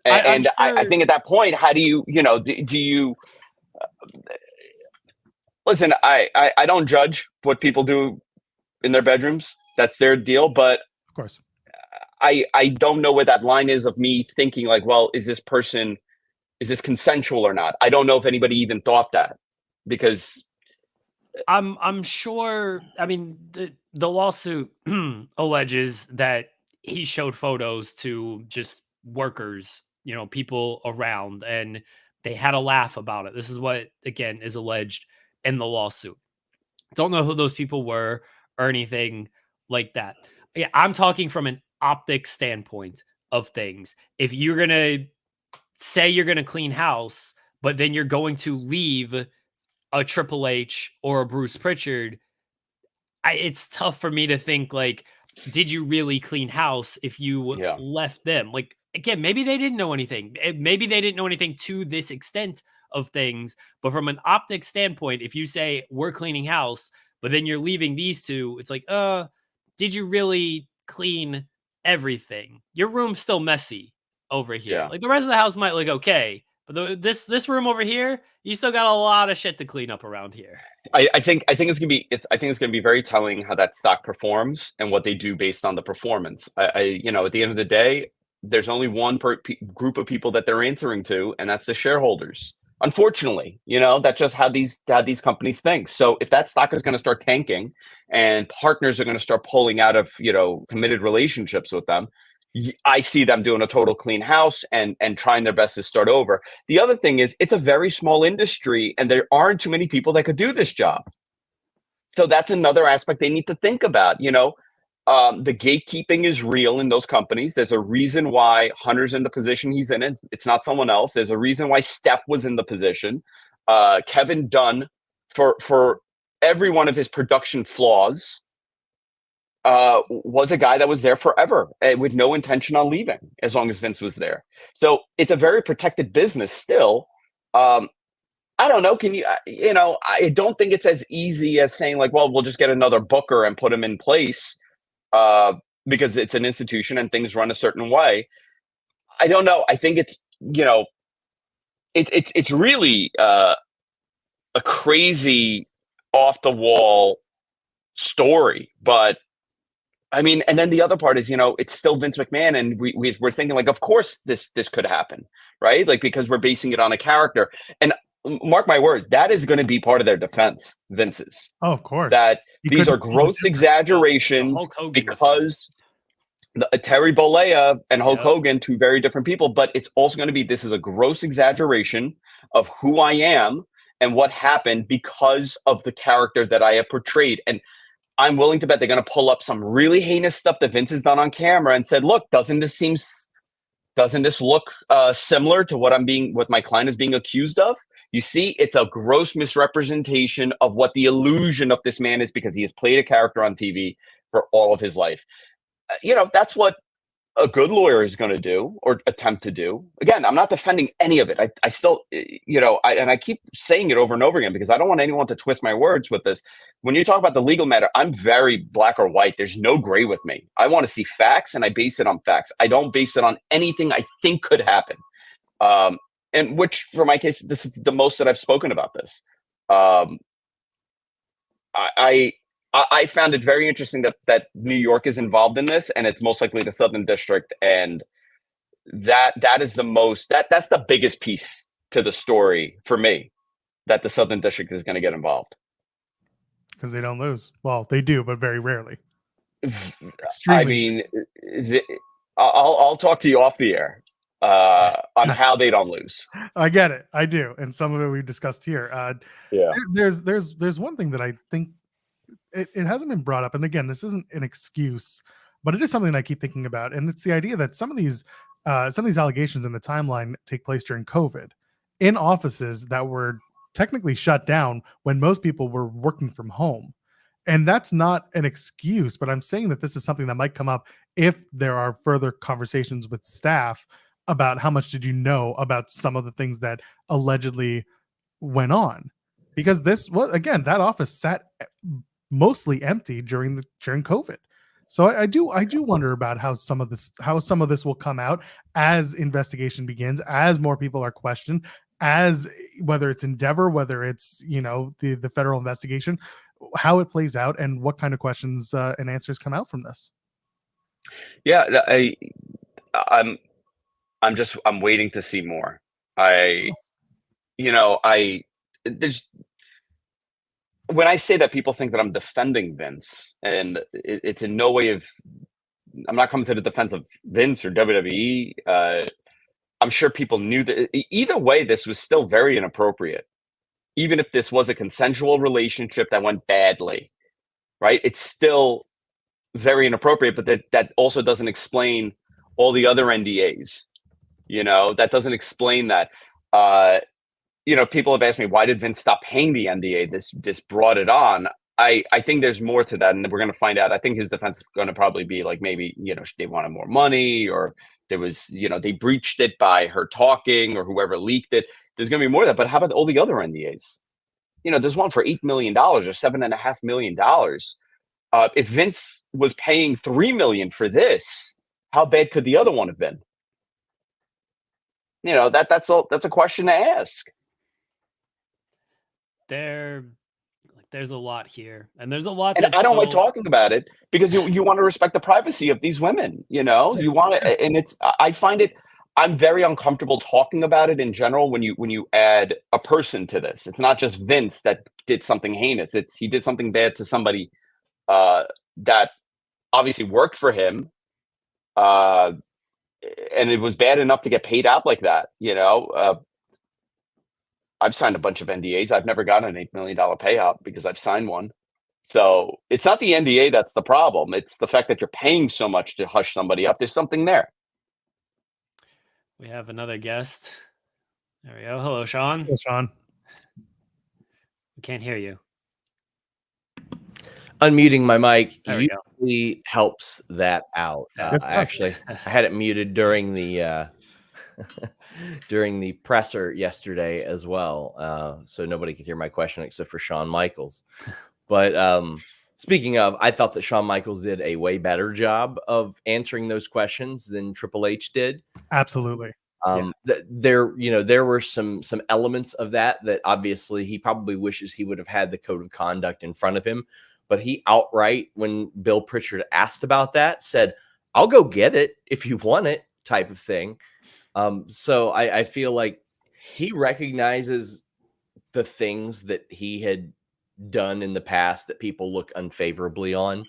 And I think at that point, how do you, do you listen? I don't judge what people do in their bedrooms. That's their deal, but Of course. I don't know where that line is of me thinking like, well, is this consensual or not? I don't know if anybody even thought that, because I'm sure. I mean, the lawsuit alleges that he showed photos to just workers, people around, and they had a laugh about it. This is what, again, is alleged in the lawsuit. Don't know who those people were or anything like that. Yeah, I'm talking from an optic standpoint of things. If you're going to say you're going to clean house, but then you're going to leave a Triple H or a Bruce Pritchard, it's tough for me to think, like, did you really clean house if you left them? Like, again, maybe they didn't know anything. Maybe they didn't know anything to this extent of things. But from an optic standpoint, if you say we're cleaning house, but then you're leaving these two, it's like, did you really clean everything? Your room's still messy over here. Yeah. Like, the rest of the house might look okay, but this room over here, you still got a lot of shit to clean up around here. I think it's gonna be very telling how that stock performs and what they do based on the performance. At the end of the day, there's only one group of people that they're answering to, and that's the shareholders. Unfortunately, that's just how these companies think. So if that stock is going to start tanking and partners are going to start pulling out of committed relationships with them, I see them doing a total clean house and trying their best to start over. The other thing is, it's a very small industry and there aren't too many people that could do this job. So that's another aspect they need to think about. The gatekeeping is real in those companies. There's a reason why Hunter's in the position he's in. It's not someone else. There's a reason why Steph was in the position. Kevin Dunn, for every one of his production flaws, was a guy that was there forever with no intention on leaving as long as Vince was there. So it's a very protected business still. I don't know. Can you, I don't think it's as easy as saying like, well, we'll just get another booker and put him in place because it's an institution and things run a certain way. I don't know. I think it's, it's really a crazy off the wall story, but I mean, and then the other part is, it's still Vince McMahon, and we're thinking like, of course this could happen, right? Like, because we're basing it on a character. And mark my words, that is going to be part of their defense, Vince's. Oh, of course. That these are gross exaggerations because Terry Bollea and Hulk Hogan, two very different people, but it's also going to be, this is a gross exaggeration of who I am and what happened because of the character that I have portrayed. And I'm willing to bet they're going to pull up some really heinous stuff that Vince has done on camera and said, look, doesn't this look similar to what my client is being accused of? You see, it's a gross misrepresentation of what the illusion of this man is, because he has played a character on TV for all of his life. That's what a good lawyer is going to do or attempt to do. Again, I'm not defending any of it. I still, and I keep saying it over and over again because I don't want anyone to twist my words with this. When you talk about the legal matter, I'm very black or white. There's no gray with me. I want to see facts and I base it on facts. I don't base it on anything I think could happen. And which, for my case, this is the most that I've spoken about this. I found it very interesting that New York is involved in this, and it's most likely the Southern District, and that is that's the biggest piece to the story for me, that the Southern District is going to get involved because they don't lose. Well, they do, but very rarely. I mean, I'll talk to you off the air on how they don't lose. I get it, I do, and some of it we discussed here. There's one thing that I think. It hasn't been brought up, and again, this isn't an excuse, but it is something I keep thinking about, and it's the idea that some of these allegations in the timeline take place during COVID in offices that were technically shut down when most people were working from home, and that's not an excuse. But I'm saying that this is something that might come up if there are further conversations with staff about how much did you know about some of the things that allegedly went on, because that office sat mostly empty during COVID. So I do wonder about how some of this will come out as investigation begins, as more people are questioned, as whether it's Endeavor, whether it's the federal investigation, how it plays out, and what kind of questions and answers come out from this. Yeah, I'm waiting to see more. When I say that, people think that I'm defending Vince, and it's in no way I'm not coming to the defense of Vince or WWE. I'm sure people knew that either way, this was still very inappropriate. Even if this was a consensual relationship that went badly, right? It's still very inappropriate, but that also doesn't explain all the other NDAs. That doesn't explain that. People have asked me, why did Vince stop paying the NDA? This brought it on. I think there's more to that, and we're going to find out. I think his defense is going to probably be like, maybe, they wanted more money, or there was, they breached it by her talking, or whoever leaked it. There's going to be more of that. But how about all the other NDAs? There's one for $8 million or $7.5 million. If Vince was paying $3 million for this, how bad could the other one have been? That's a question to ask. There's a lot here, and there's a lot. And I don't like talking about it because you want to respect the privacy of these women. You want to, and I find it. I'm very uncomfortable talking about it in general when you add a person to this. It's not just Vince that did something heinous. He did something bad to somebody that obviously worked for him, and it was bad enough to get paid out like that. I've signed a bunch of NDAs. I've never gotten an $8 million payout because I've signed one. So it's not the NDA that's the problem. It's the fact that you're paying so much to hush somebody up. There's something there. We have another guest. There we go. Hello, Sean. Hello, Sean. We can't hear you. Unmuting my mic usually helps that out. I had it muted during the during the presser yesterday as well, so nobody could hear my question except for Shawn Michaels. But speaking of, I thought that Shawn Michaels did a way better job of answering those questions than Triple H did. Absolutely. There were some elements of that obviously he probably wishes he would have had the code of conduct in front of him. But he outright, when Bill Pritchard asked about that, said, "I'll go get it if you want it," type of thing. So I feel like he recognizes the things that he had done in the past that people look unfavorably on.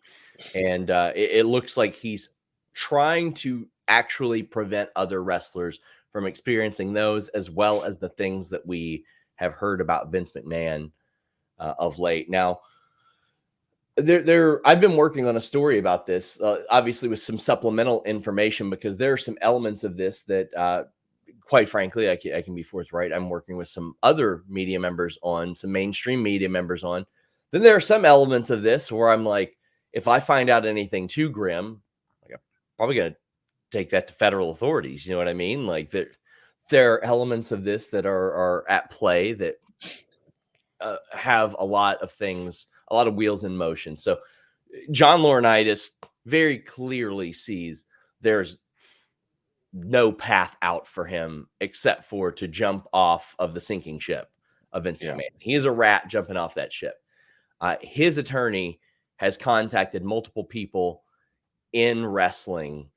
And it looks like he's trying to actually prevent other wrestlers from experiencing those, as well as the things that we have heard about Vince McMahon of late. Now, I've been working on a story about this, obviously with some supplemental information, because there are some elements of this that, quite frankly, I can be forthright, I'm working with some other media members on, some mainstream media members on. Then there are some elements of this where I'm like, if I find out anything too grim, like, I'm probably going to take that to federal authorities. You know what I mean? Like there are elements of this that are at play that have a lot of things, a lot of wheels in motion. So John Laurinaitis very clearly sees there's no path out for him except for to jump off of the sinking ship of Vince McMahon. He is a rat jumping off that ship. His attorney has contacted multiple people in wrestling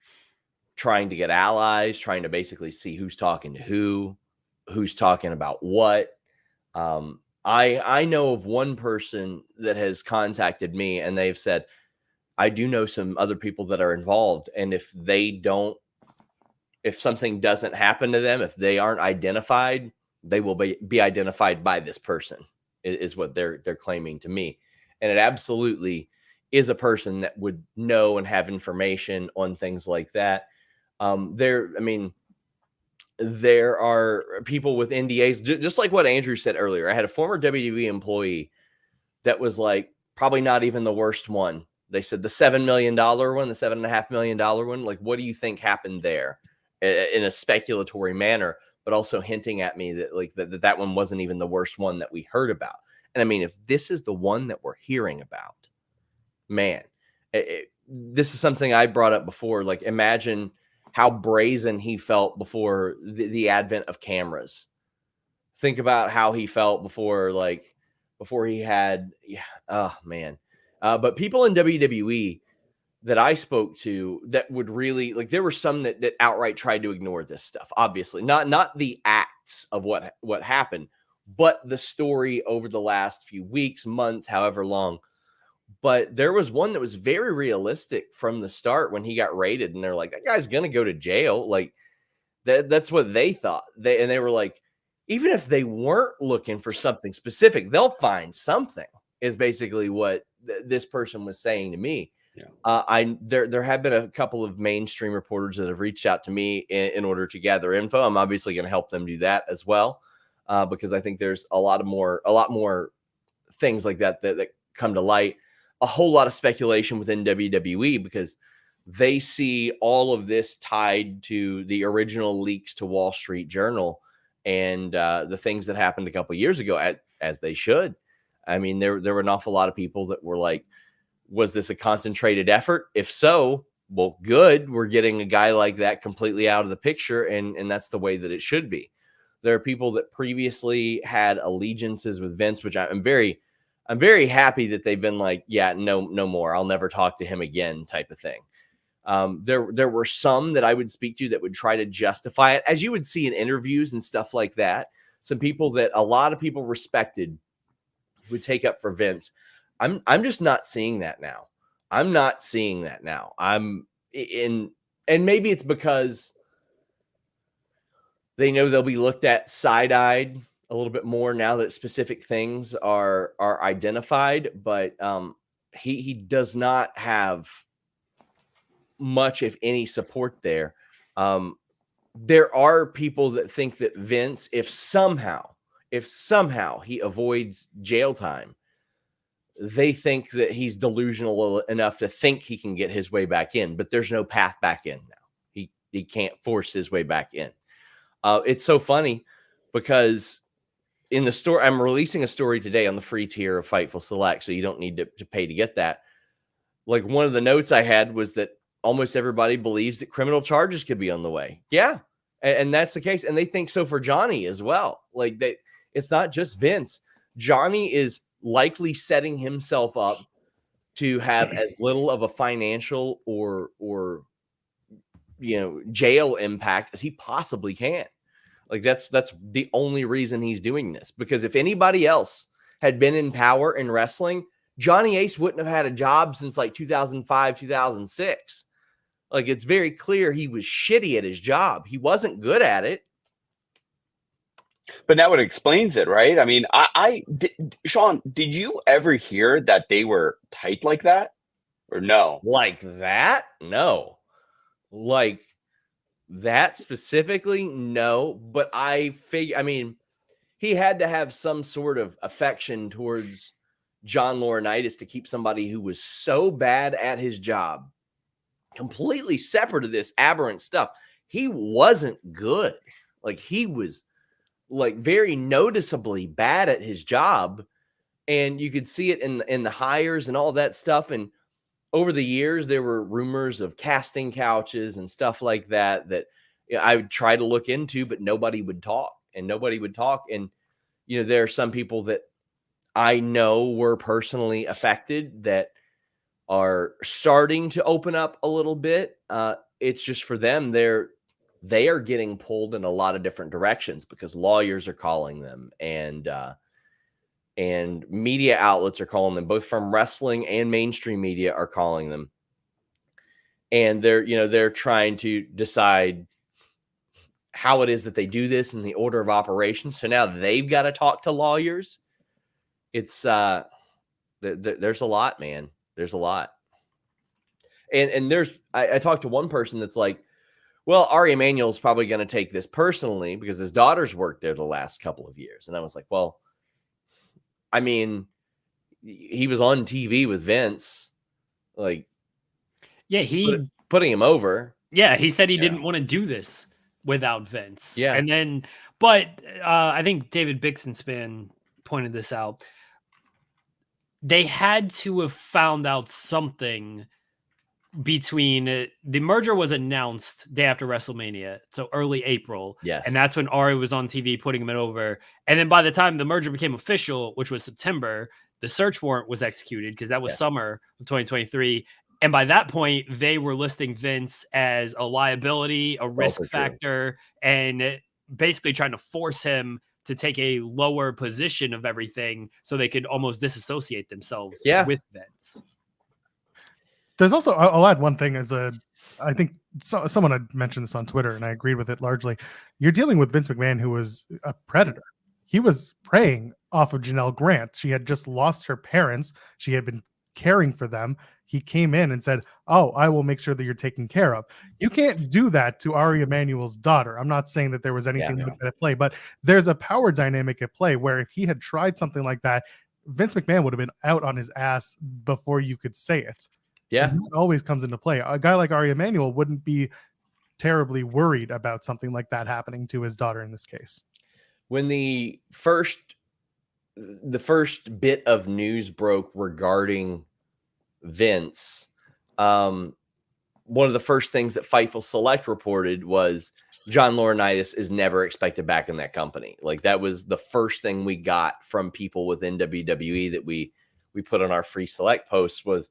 trying to get allies, trying to basically see who's talking to who's talking about what. I know of one person that has contacted me and they've said, I do know some other people that are involved. And if something doesn't happen to them, if they aren't identified, they will be identified by this person is what they're claiming to me. And it absolutely is a person that would know and have information on things like that. There are people with NDAs, just like what Andrew said earlier. I had a former WWE employee that was like, probably not even the worst one. They said the $7 million one, the $7.5 million one. Like, what do you think happened there in a speculatory manner, but also hinting at me that like that one wasn't even the worst one that we heard about. And I mean, if this is the one that we're hearing about, man, this is something I brought up before. Like, imagine how brazen he felt before the advent of cameras. Think about how he felt before he had, oh man. But people in WWE that I spoke to that would really like, there were some that outright tried to ignore this stuff. Obviously, not the acts of what happened, but the story over the last few weeks, months, however long. But there was one that was very realistic from the start when he got raided, and they're like, that guy's gonna go to jail. Like that's what they thought. They were like, even if they weren't looking for something specific, they'll find something. Is basically what this person was saying to me. Yeah. There have been a couple of mainstream reporters that have reached out to me in order to gather info. I'm obviously going to help them do that as well, because I think there's a lot more things like that come to light. A whole lot of speculation within WWE because they see all of this tied to the original leaks to Wall Street Journal and the things that happened a couple of years ago, as they should. I mean, there were an awful lot of people that were like, was this a concentrated effort? If so, well, good. We're getting a guy like that completely out of the picture, and that's the way that it should be. There are people that previously had allegiances with Vince, which I'm very happy that they've been like, yeah, no more. I'll never talk to him again type of thing. There were some that I would speak to that would try to justify it, as you would see in interviews and stuff like that. Some people that a lot of people respected would take up for Vince. I'm just not seeing that now. I'm not seeing that now. And maybe it's because they know they'll be looked at side-eyed a little bit more now that specific things are identified, but he does not have much, if any, support there. There are people that think that Vince, if somehow he avoids jail time, they think that he's delusional enough to think he can get his way back in, but there's no path back in now. He can't force his way back in. It's so funny because in the story, I'm releasing a story today on the free tier of Fightful Select, so you don't need to pay to get that. Like, one of the notes I had was that almost everybody believes that criminal charges could be on the way. Yeah, and that's the case, and they think so for Johnny as well. Like, it's not just Vince. Johnny is likely setting himself up to have as little of a financial or jail impact as he possibly can. Like, that's the only reason he's doing this, because if anybody else had been in power in wrestling, Johnny Ace wouldn't have had a job since like 2005, 2006. Like, it's very clear he was shitty at his job. He wasn't good at it. But now it explains it, right? I mean, Sean, did you ever hear that they were tight like that, or no? Like that? No. Like that specifically? No. But I mean, he had to have some sort of affection towards John Laurinaitis to keep somebody who was so bad at his job completely separate of this aberrant stuff, he wasn't good. Like, he was like very noticeably bad at his job, and you could see it in the hires and all that stuff. And over the years, there were rumors of casting couches and stuff like that I would try to look into, but nobody would talk. And there are some people that I know were personally affected that are starting to open up a little bit. It's just for them, they are getting pulled in a lot of different directions because lawyers are calling them, and media outlets are calling them, both from wrestling and mainstream media are calling them. And they're trying to decide how it is that they do this in the order of operations. So now they've got to talk to lawyers. It's there's a lot, man. There's a lot. And I talked to one person that's like, well, Ari Emanuel's probably going to take this personally because his daughter's worked there the last couple of years. And I was like, well, I mean, he was on TV with Vince, like, yeah, putting him over. Yeah, he said he didn't want to do this without Vince. Yeah. And then, but I think David Bixenspan pointed this out. They had to have found out something between the merger was announced day after WrestleMania, so early April. Yes. And that's when Ari was on TV putting him over. And then by the time the merger became official, which was September, the search warrant was executed because that was summer of 2023. And by that point, they were listing Vince as a liability, a risk factor, and basically trying to force him to take a lower position of everything so they could almost disassociate themselves with Vince. There's also, I'll add one thing I think someone had mentioned this on Twitter and I agreed with it largely. You're dealing with Vince McMahon, who was a predator. He was preying off of Janelle Grant. She had just lost her parents. She had been caring for them. He came in and said, oh, I will make sure that you're taken care of. You can't do that to Ari Emanuel's daughter. I'm not saying that there was anything like that at play, but there's a power dynamic at play where if he had tried something like that, Vince McMahon would have been out on his ass before you could say it. Yeah. And that always comes into play. A guy like Ari Emanuel wouldn't be terribly worried about something like that happening to his daughter in this case. When the first bit of news broke regarding Vince, one of the first things that Fightful Select reported was John Laurinaitis is never expected back in that company. Like, that was the first thing we got from people within WWE that we put on our free select posts was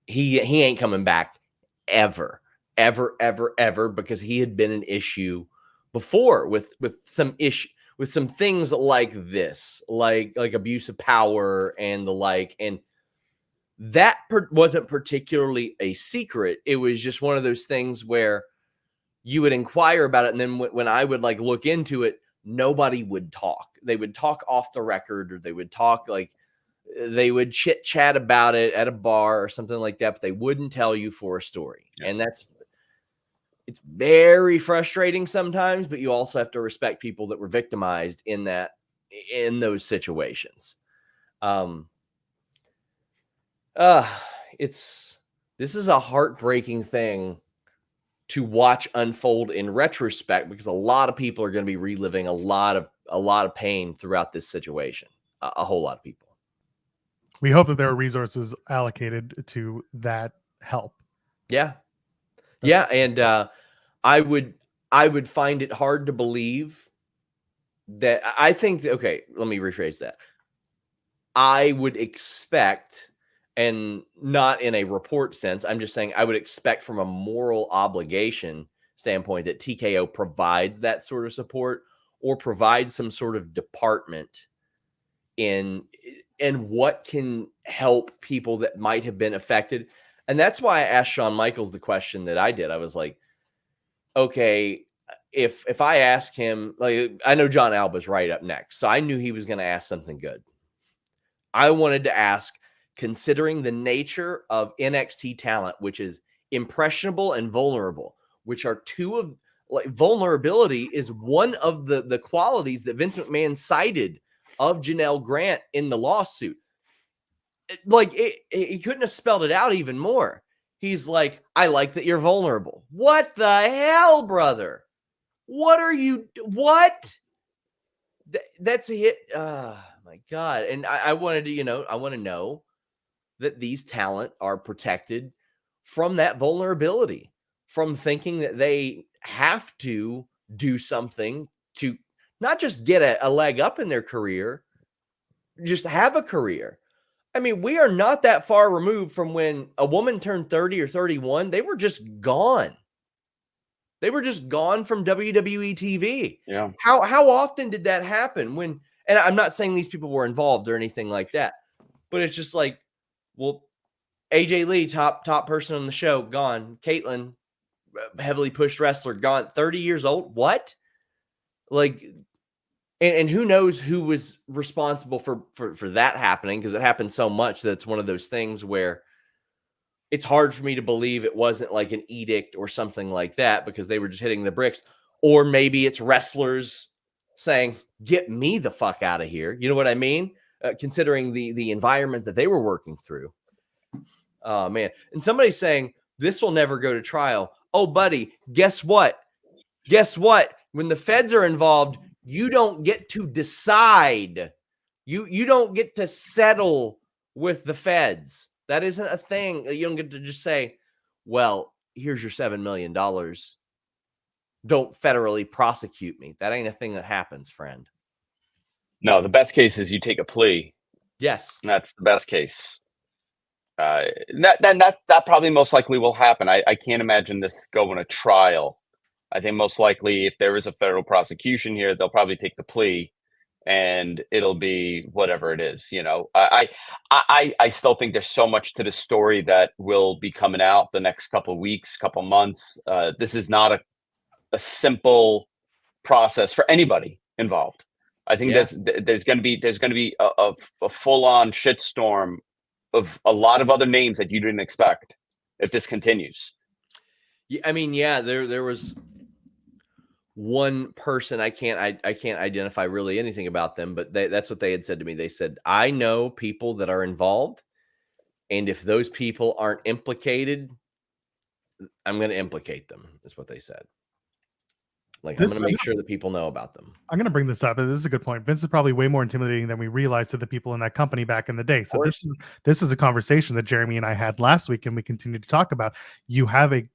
he ain't coming back ever, because he had been an issue before with some issue, with some things like this, like abuse of power and the like. And that wasn't particularly a secret. It was just one of those things where you would inquire about it. And then when I would like look into it, nobody would talk. They would talk off the record, or they would talk like they would chit chat about it at a bar or something like that, but they wouldn't tell you for a story. Yeah. And it's very frustrating sometimes, but you also have to respect people that were victimized in those situations. This is a heartbreaking thing to watch unfold in retrospect, because a lot of people are going to be reliving a lot of pain throughout this situation. A whole lot of people. We hope that there are resources allocated to that help. Yeah. And I would find it hard to believe that. I think okay, let me rephrase that. I would expect, and not in a report sense, I'm just saying I would expect from a moral obligation standpoint that TKO provides that sort of support, or provides some sort of department in what can help people that might have been affected. And that's why I asked Shawn Michaels the question that I did. I was like, okay, if I ask him, like, I know John Alba's right up next, so I knew he was going to ask something good. I wanted to ask, considering the nature of NXT talent, which is impressionable and vulnerable, which are two of, like, vulnerability is one of the qualities that Vince McMahon cited of Janelle Grant in the lawsuit. He couldn't have spelled it out even more. He's like, I like that you're vulnerable. What the hell, brother? What are you? What? That's a hit. Oh my God. And I wanted to, I want to know that these talent are protected from that vulnerability, from thinking that they have to do something to not just get a leg up in their career, just have a career. I mean, we are not that far removed from when a woman turned 30 or 31. They were just gone. They were just gone from WWE TV. Yeah. How often did that happen? And I'm not saying these people were involved or anything like that, but it's just like, well, AJ Lee, top person on the show, gone. Caitlyn, heavily pushed wrestler, gone. 30 years old. What? Like, and who knows who was responsible for that happening, because it happened so much that it's one of those things where it's hard for me to believe it wasn't like an edict or something like that, because they were just hitting the bricks. Or maybe it's wrestlers saying, get me the fuck out of here. You know what I mean? Considering the environment that they were working through. Oh, man. And somebody's saying, this will never go to trial. Oh, buddy, guess what? Guess what? When the feds are involved, you don't get to decide. You don't get to settle with the feds. That isn't a thing. You don't get to just say, well, here's your $7 million. Don't federally prosecute me. That ain't a thing that happens, friend. No, the best case is you take a plea. Yes. That's the best case. That probably most likely will happen. I can't imagine this going to trial. I think most likely, if there is a federal prosecution here, they'll probably take the plea, and it'll be whatever it is. I still think there's so much to the story that will be coming out the next couple of weeks, couple of months. This is not a simple process for anybody involved. I think there's going to be a full on shitstorm of a lot of other names that you didn't expect if this continues. Yeah, I mean, there was one person, I can't identify really anything about them, but that's what they had said to me. They said, I know people that are involved, and if those people aren't implicated, I'm going to implicate them, is what they said. Like, I'm going to make sure that people know about them. I'm going to bring this up. This is a good point. Vince is probably way more intimidating than we realized to the people in that company back in the day. So this is a conversation that Jeremy and I had last week, and we continue to talk about. You have a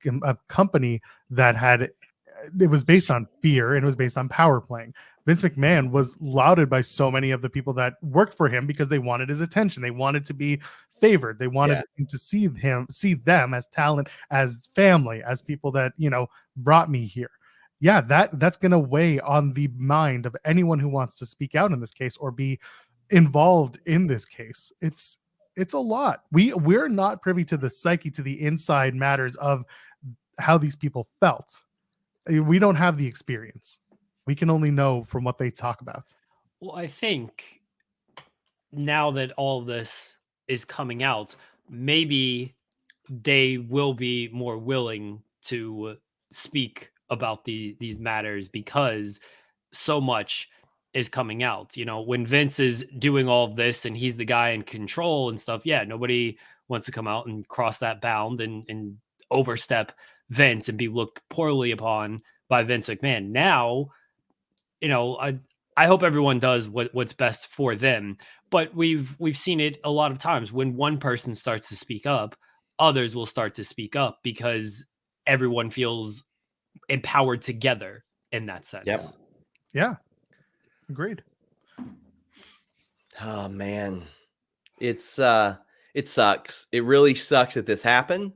company that it was based on fear, and it was based on power playing. Vince McMahon was lauded by so many of the people that worked for him because they wanted his attention. They wanted to be favored. They wanted him to see them as talent, as family, as people that, brought me here. Yeah, that's going to weigh on the mind of anyone who wants to speak out in this case or be involved in this case. It's a lot. We're not privy to the psyche, to the inside matters of how these people felt. We don't have the experience. We can only know from what they talk about. Well, I think now that all of this is coming out, maybe they will be more willing to speak about these matters, because so much is coming out. When Vince is doing all of this and he's the guy in control and stuff, nobody wants to come out and cross that bound and overstep Vince and be looked poorly upon by Vince McMahon. Now, I hope everyone does what's best for them, but we've seen it a lot of times. When one person starts to speak up, others will start to speak up because everyone feels empowered together in that sense. Yep. Yeah. Agreed. Oh man. It sucks. It really sucks that this happened.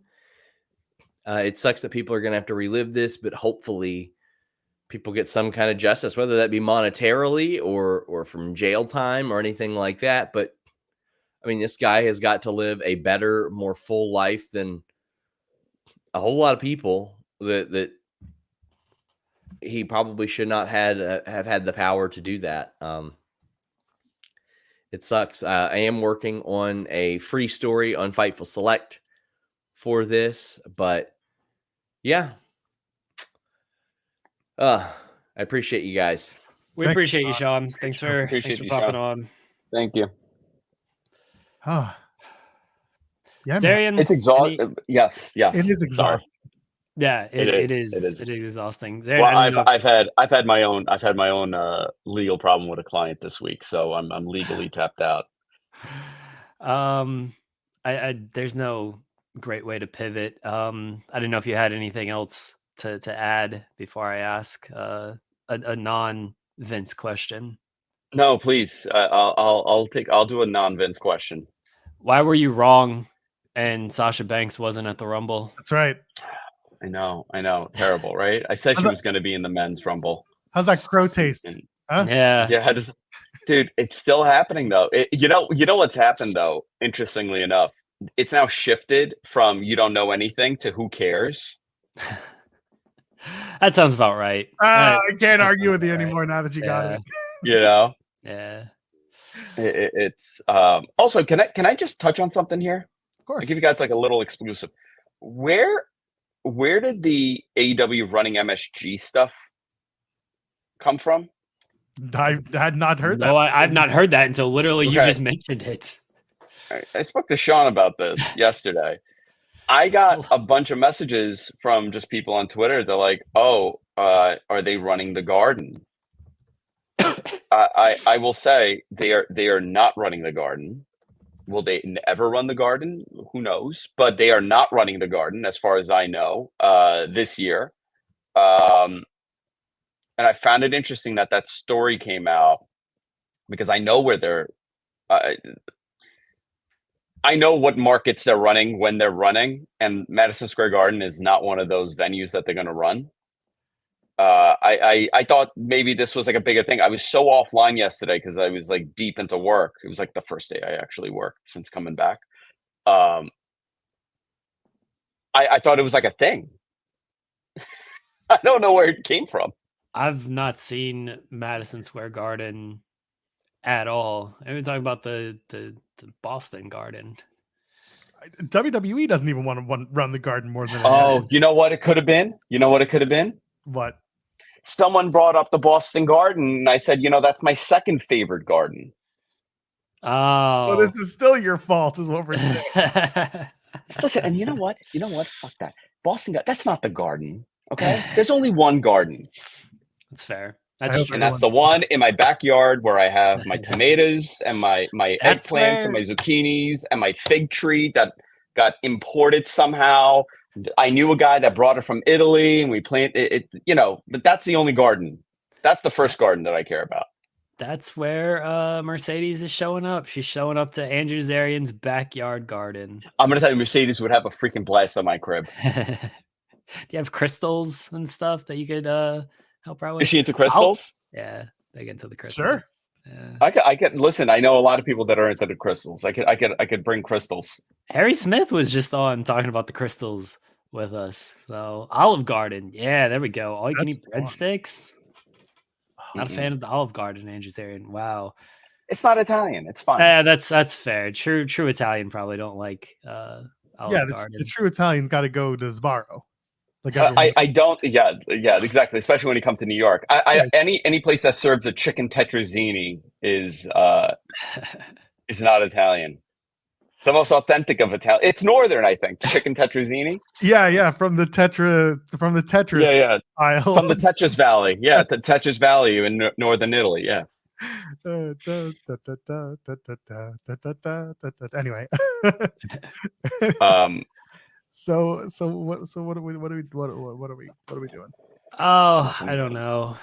It sucks that people are going to have to relive this, but hopefully people get some kind of justice, whether that be monetarily or from jail time or anything like that. But I mean, this guy has got to live a better, more full life than a whole lot of people that he probably should not have had the power to do that. It sucks. I am working on a free story on Fightful Select for this, but yeah. I appreciate you guys. We appreciate you, Sean. Thanks for popping on. Thank you. Yeah, man. Zarian, It's exhausting. Yes. It is Sorry. exhausting. Yeah, It is. is. It is exhausting. Zarian, Well, I don't know. I've had my own legal problem with a client this week, so I'm legally tapped out. I there's no great way to pivot. I didn't know if you had anything else to add before I ask a non Vince question. No, please. I'll do a non-Vince question. Why were you wrong and Sasha Banks wasn't at the Rumble? That's right. I know. Terrible, right? I said she How's was going to be in the men's rumble. How's that crow taste? And- Huh? Yeah. Yeah, dude, it's still happening though. You know what's happened though. Interestingly enough, it's now shifted from you don't know anything to who cares. That sounds about right. I can't that argue sounds with you about right. anymore now that you got it. You know, Yeah. it's also. Can I just touch on something here? Of course. I'll give you guys like a little exclusive. Where did the AEW running MSG stuff come from? I had not heard that. No, I've not heard that until literally you Okay. just mentioned it. I spoke to Sean about this yesterday. I got a bunch of messages from just people on Twitter. They're like, "Oh, are they running the Garden?" I will say they are not running the Garden. Will they ever run the Garden? Who knows? But they are not running the Garden, as far as I know, this year. And I found it interesting that story came out because I know where they're. I know what markets they're running when they're running, and Madison Square Garden is not one of those venues that they're going to run. I thought maybe this was like a bigger thing. I was so offline yesterday because I was like deep into work. It was like the first day I actually worked since coming back. I thought it was like a thing. I don't know where it came from. I've not seen Madison Square Garden at all. I've been talking about the Boston Garden. WWE doesn't even want to run the Garden more than. You know what it could have been? What? Someone brought up the Boston Garden, and I said, that's my second favorite garden. Oh, Well, this is still your fault, is what we're saying. Listen, and you know what? Fuck that. Boston Garden. That's not the Garden. Okay, there's only one garden. That's fair. And that's the one in my backyard where I have my tomatoes and my eggplants and my zucchinis and my fig tree that got imported somehow. I knew a guy that brought it from Italy, and we planted it. But that's the only garden. That's the first garden that I care about. That's where Mercedes is showing up. She's showing up to Andrew Zarian's backyard garden. I'm gonna tell you, Mercedes would have a freaking blast at my crib. Do you have crystals and stuff that you could help her out with? Is she into crystals? Yeah, they get into the crystals. Sure. Yeah. I could listen. I know a lot of people that are into the crystals. I could bring crystals. Harry Smith was just on talking about the crystals with us. So Olive Garden, yeah, there we go. All you can eat breadsticks. Not a fan of the Olive Garden, Andrew Zarian. Wow, it's not Italian. It's fine. Yeah, that's fair. True Italian probably don't like Olive Garden. The true Italian's got to go to Sbarro. Like I don't. Yeah, exactly. Especially when you come to New York. Any place that serves a chicken tetrazzini is not Italian. The most authentic of Italian. It's northern, I think. Chicken tetrazzini. Yeah, from the Tetris. Yeah. Aisle. From the Tetris Valley. Yeah, the Tetris Valley in northern Italy. Yeah. Anyway. So what are we doing? Oh, I don't know.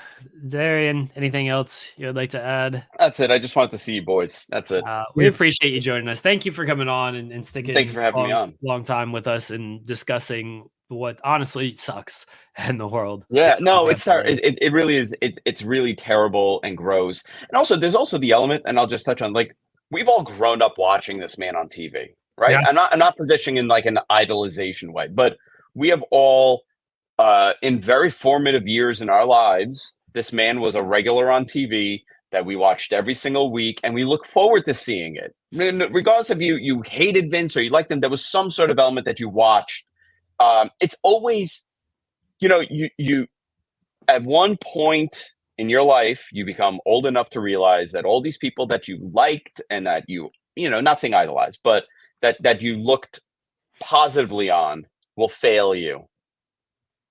Zarian, anything else you would like to add? That's it. I just wanted to see you boys. That's it. We appreciate you joining us. Thank you for coming on and sticking. Thank you for having me on. Long time with us and discussing what honestly sucks in the world. Yeah, no, it's it really is. It's really terrible and gross. And also, there's also the element, and I'll just touch on, like, we've all grown up watching this man on TV, right? Yeah. I'm not positioning in like an idolization way, but we have all. In very formative years in our lives, this man was a regular on TV that we watched every single week, and we look forward to seeing it. I mean, regardless of you hated Vince or you liked him, there was some sort of element that you watched. It's always, you at one point in your life, you become old enough to realize that all these people that you liked and that you not saying idolized, but that you looked positively on will fail you.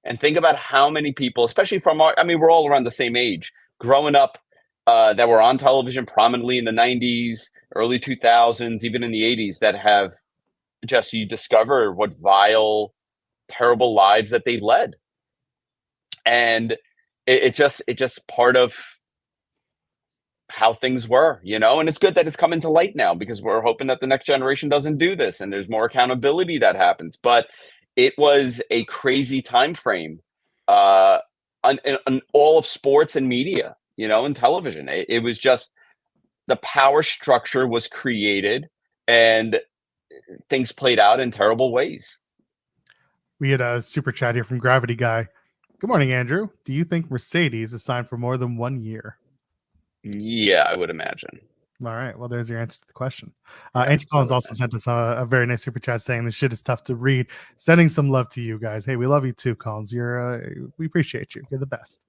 And think about how many people, especially from we're all around the same age, growing up that were on television prominently in the 90s, early 2000s, even in the 80s, that have just, you discover what vile, terrible lives that they led. And it's just part of how things were, and it's good that it's coming to light now, because we're hoping that the next generation doesn't do this and there's more accountability that happens. But it was a crazy time frame on all of sports and media, and television. It was just, the power structure was created and things played out in terrible ways. We had a super chat here from Gravity Guy. Good morning, Andrew. Do you think Mercedes is signed for more than 1 year? Yeah, I would imagine. All right. Well, there's your answer to the question. Auntie Collins also sent us a very nice super chat saying this shit is tough to read. Sending some love to you guys. Hey, we love you too, Collins. We appreciate you. You're the best.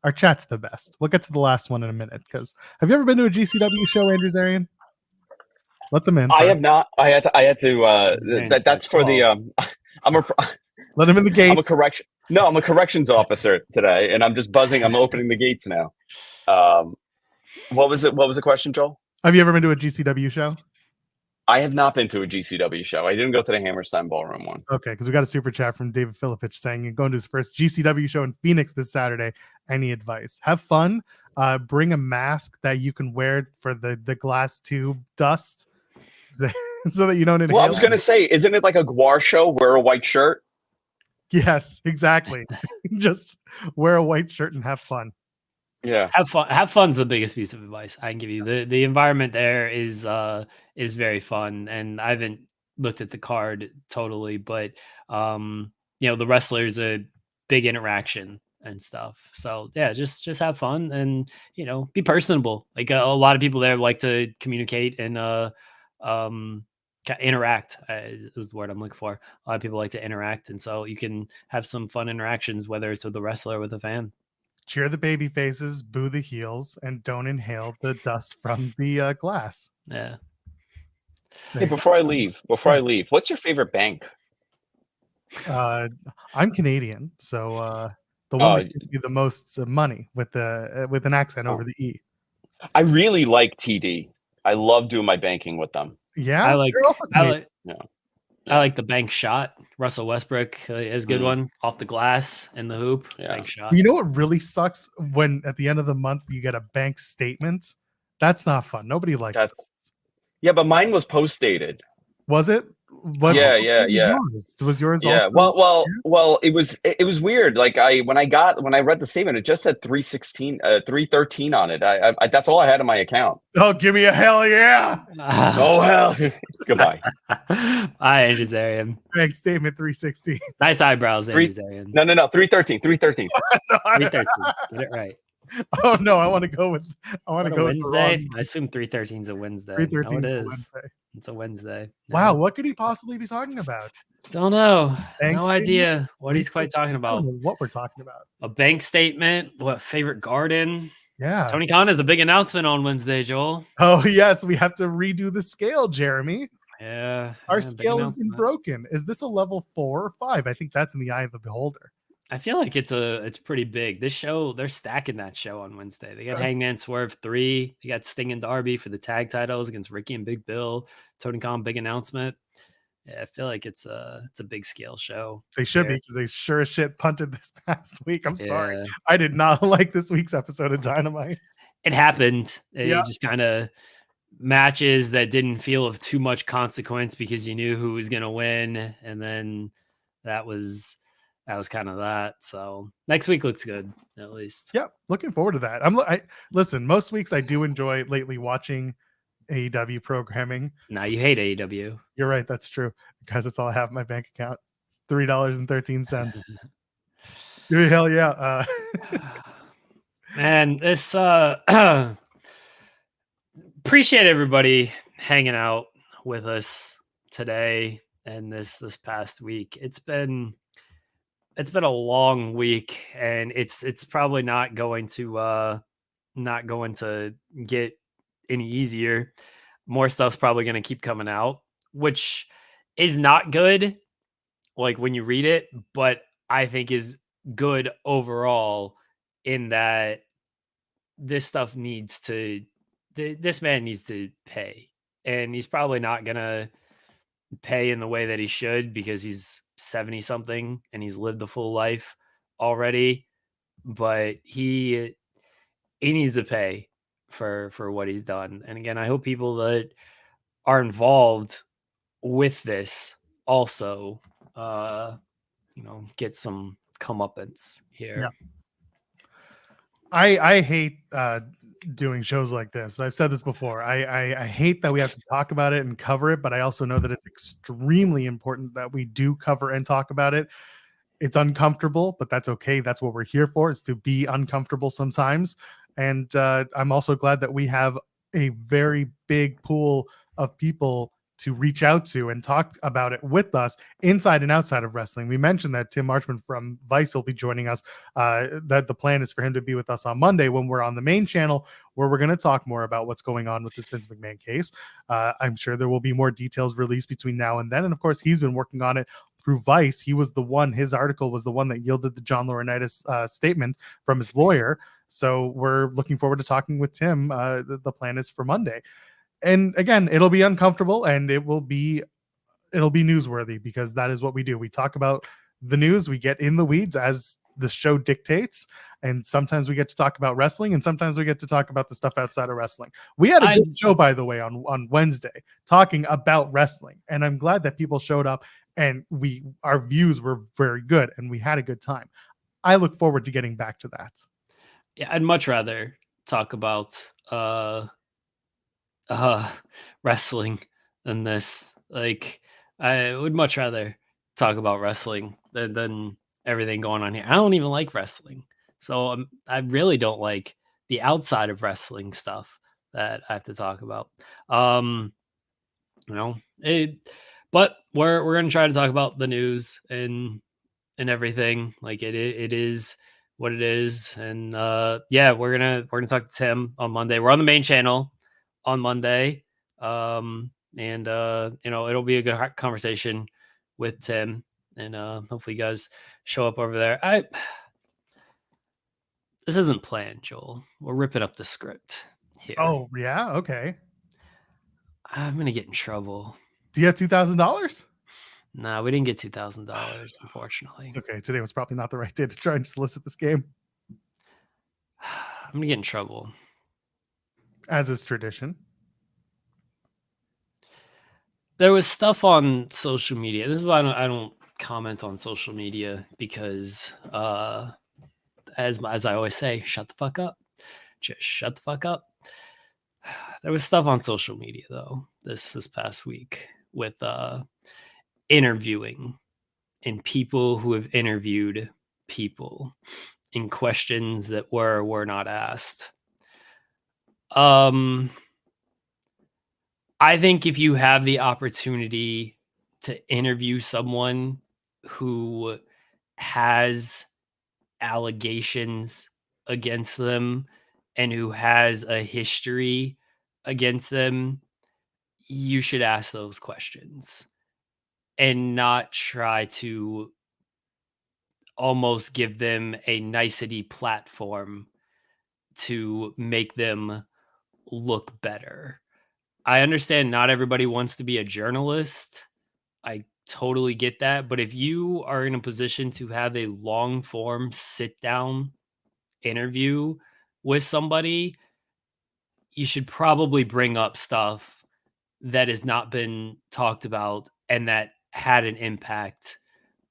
Our chat's the best. We'll get to the last one in a minute. Because have you ever been to a GCW show, Andrew Zarian? Let them in. I first. have not. I had to. That's for the. Let him in the gates. I'm a corrections officer today, and I'm just buzzing. I'm opening the gates now. What was it? What was the question, Joel? Have you ever been to a GCW show? I have not been to a GCW show. I didn't go to the Hammerstein Ballroom one. Okay, because we got a super chat from David Filipich saying you're going to his first GCW show in Phoenix this Saturday. Any advice? Have fun. Bring a mask that you can wear for the glass tube dust, so that you don't inhale. Well, I was going to say, isn't it like a Guar show? Wear a white shirt. Yes, exactly. Just wear a white shirt and have fun. Yeah, have fun. Have fun's the biggest piece of advice I can give you. The environment there is very fun, and I haven't looked at the card totally, but the wrestlers a big interaction and stuff. So yeah, just have fun and be personable. Like a lot of people there like to communicate and interact is the word I'm looking for. A lot of people like to interact, and so you can have some fun interactions, whether it's with the wrestler or with a fan. Cheer the baby faces, boo the heels, and don't inhale the dust from the glass. Yeah. Hey, before I leave, what's your favorite bank? I'm Canadian, so the one that gives you the most money with an accent over the E. I really like TD. I love doing my banking with them. Yeah, I like the bank shot. Russell Westbrook is a good one off the glass in the hoop. Yeah. Bank shot. You know what really sucks? When at the end of the month you get a bank statement. That's not fun. Nobody likes that. Yeah, but mine was post dated. Was it? Yeah. Was yours? Yeah. Also? Well. It was weird. Like when I read the statement, it just said 313 on it. I that's all I had in my account. Oh, give me a hell yeah! Oh hell! Goodbye. Hi, Andrew Zarian. Bank statement 316. Nice eyebrows, Andrew Zarian. No. 313. 313. 313. Get it right. Oh no, I want to go with. I want to go Wednesday. I assume 313 is a Wednesday. 313 is. Wednesday. It's a Wednesday. Wow, what could he possibly be talking about? Don't know. Bank no idea what he's quite talking about. I don't know what we're talking about. A bank statement. What favorite garden? Yeah. Tony Khan has a big announcement on Wednesday, Joel. Oh yes, we have to redo the scale, Jeremy. Yeah. Our scale has been broken. Is this a level 4 or 5? I think that's in the eye of the beholder. I feel like it's pretty big. This show, they're stacking that show on Wednesday. They got Hangman Swerve 3. They got Sting and Darby for the tag titles against Ricky and Big Bill. Tony Khan, big announcement. Yeah, I feel like it's a big scale show. They should be, because they sure as shit punted this past week. I'm sorry. I did not like this week's episode of Dynamite. It happened. It just kind of matches that didn't feel of too much consequence because you knew who was going to win. And then that was kind of that. So next week looks good, at least. Yep, looking forward to that. Listen, most weeks I do enjoy lately watching AEW programming. Now you hate AEW. You're right, that's true. Because it's all I have in my bank account. It's $3.13. Hell yeah. Man, this appreciate everybody hanging out with us today and this past week. It's been a long week, and it's probably not going to get any easier. More stuff's probably going to keep coming out, which is not good, like when you read it, but I think is good overall in that this stuff needs to, this man needs to pay, and he's probably not gonna pay in the way that he should because he's 70 something and he's lived a full life already, but he needs to pay for what he's done. And again, I hope people that are involved with this also get some comeuppance here. Yeah. I hate doing shows like this. I've said this before. I hate that we have to talk about it and cover it, but I also know that it's extremely important that we do cover and talk about it. It's uncomfortable, but that's okay. That's what we're here for, is to be uncomfortable sometimes. And I'm also glad that we have a very big pool of people to reach out to and talk about it with us inside and outside of wrestling. We mentioned that Tim Marchman from Vice will be joining us. That the plan is for him to be with us on Monday when we're on the main channel, where we're going to talk more about what's going on with this Vince McMahon case. I'm sure there will be more details released between now and then. And of course, he's been working on it through Vice. He was the one, his article was the one that yielded the John Laurinaitis statement from his lawyer. So we're looking forward to talking with Tim. The plan is for Monday. And again, it'll be uncomfortable and it'll be newsworthy, because that is what we do. We talk about the news, we get in the weeds as the show dictates, and sometimes we get to talk about wrestling and sometimes we get to talk about the stuff outside of wrestling. We had a good show, by the way, on Wednesday talking about wrestling, and I'm glad that people showed up and our views were very good and we had a good time. I look forward to getting back to that. Yeah, I'd much rather talk about wrestling than this. Like, I would much rather talk about wrestling than everything going on here. I don't even like wrestling, so I really don't like the outside of wrestling stuff that I have to talk about. But we're gonna try to talk about the news and everything. Like it is what it is, and we're gonna talk to Tim on Monday. We're on the main channel on Monday, and it'll be a good conversation with Tim, and hopefully you guys show up over there. This isn't planned, Joel. We're ripping up the script here. Oh yeah, okay. I'm gonna get in trouble. Do you have $2,000? Nah, we didn't get $2,000, unfortunately. It's okay. Today was probably not the right day to try and solicit this game, I'm gonna get in trouble, as is tradition. There was stuff on social media. This is why I don't comment on social media, because as I always say, shut the fuck up. Just shut the fuck up. There was stuff on social media though this past week with interviewing and people who have interviewed people in questions that were not asked. I think if you have the opportunity to interview someone who has allegations against them and who has a history against them, you should ask those questions and not try to almost give them a nicety platform to make them look better. I understand not everybody wants to be a journalist. I totally get that. But if you are in a position to have a long form sit down interview with somebody, you should probably bring up stuff that has not been talked about and that had an impact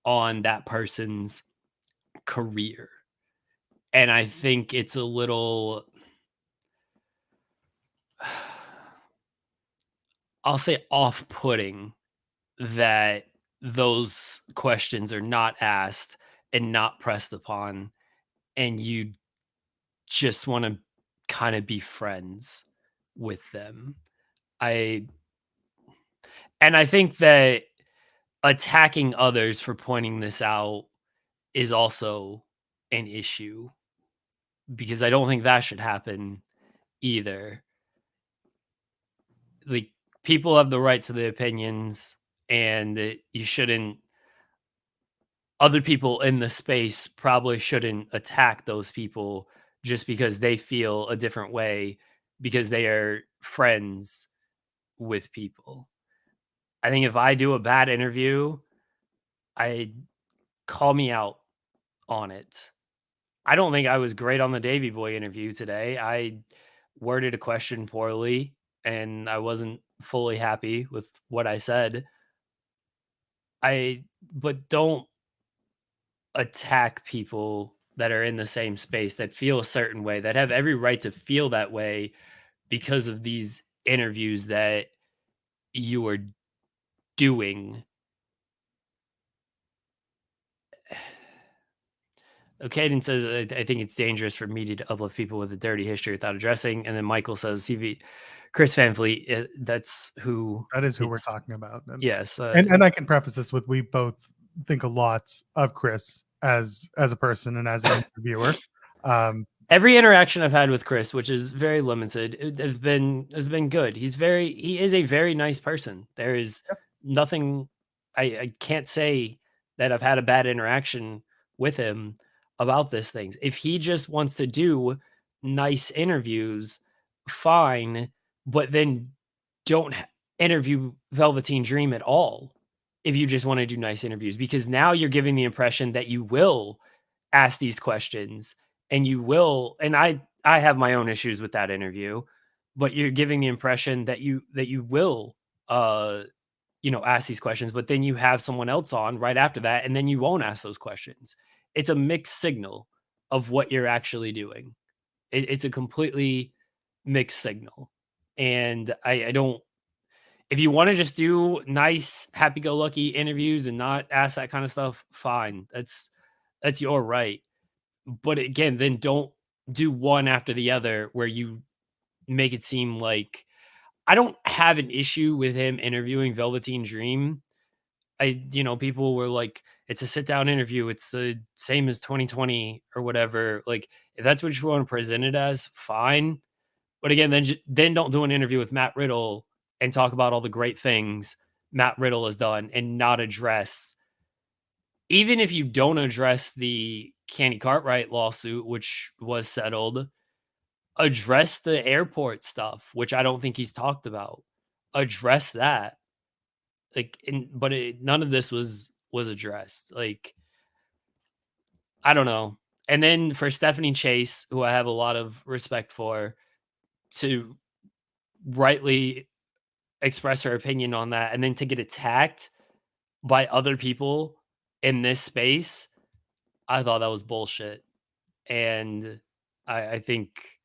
on that person's career. And I think it's a little, I'll say, off-putting that those questions are not asked and not pressed upon, and you just want to kind of be friends with them. I think that attacking others for pointing this out is also an issue, because I don't think that should happen either. Like, people have the right to their opinions. and you shouldn't. Other people in the space probably shouldn't attack those people just because they feel a different way because they are friends with people. I think if I do a bad interview, I call me out on it. I don't think I was great on the Davey Boy interview today. I worded a question poorly and I wasn't fully happy with what I said. But don't attack people that are in the same space that feel a certain way, that have every right to feel that way because of these interviews that you are doing. Caden says, I think it's dangerous for media to uplift people with a dirty history without addressing. And then Michael says, CV Chris Van Vliet, that's who. That is who we're talking about. Yes. And I can preface this with, we both think a lot of Chris as a person and as an interviewer. Every interaction I've had with Chris, which is very limited, has been good. He is a very nice person. There is nothing, I can't say that I've had a bad interaction with him about these things. If he just wants to do nice interviews, fine, but then don't interview Velveteen Dream at all. If you just want to do nice interviews, because now you're giving the impression that you will ask these questions and you will, and I have my own issues with that interview, but you're giving the impression that you will ask these questions, but then you have someone else on right after that and then you won't ask those questions. It's a mixed signal of what you're actually doing. It's a completely mixed signal. And I don't, if you want to just do nice, happy-go-lucky interviews and not ask that kind of stuff, fine. That's your right. But again, then don't do one after the other where you make it seem like, I don't have an issue with him interviewing Velveteen Dream. People were like, it's a sit-down interview. It's the same as 2020 or whatever. Like, if that's what you want to present it as, fine. But again, then don't do an interview with Matt Riddle and talk about all the great things Matt Riddle has done and not address, even if you don't address the Candy Cartwright lawsuit, which was settled, address the airport stuff, which I don't think he's talked about. Address that. None of this was addressed. Like, I don't know. And then for Stephanie Chase, who I have a lot of respect for, to rightly express her opinion on that and then to get attacked by other people in this space, I thought that was bullshit. And I think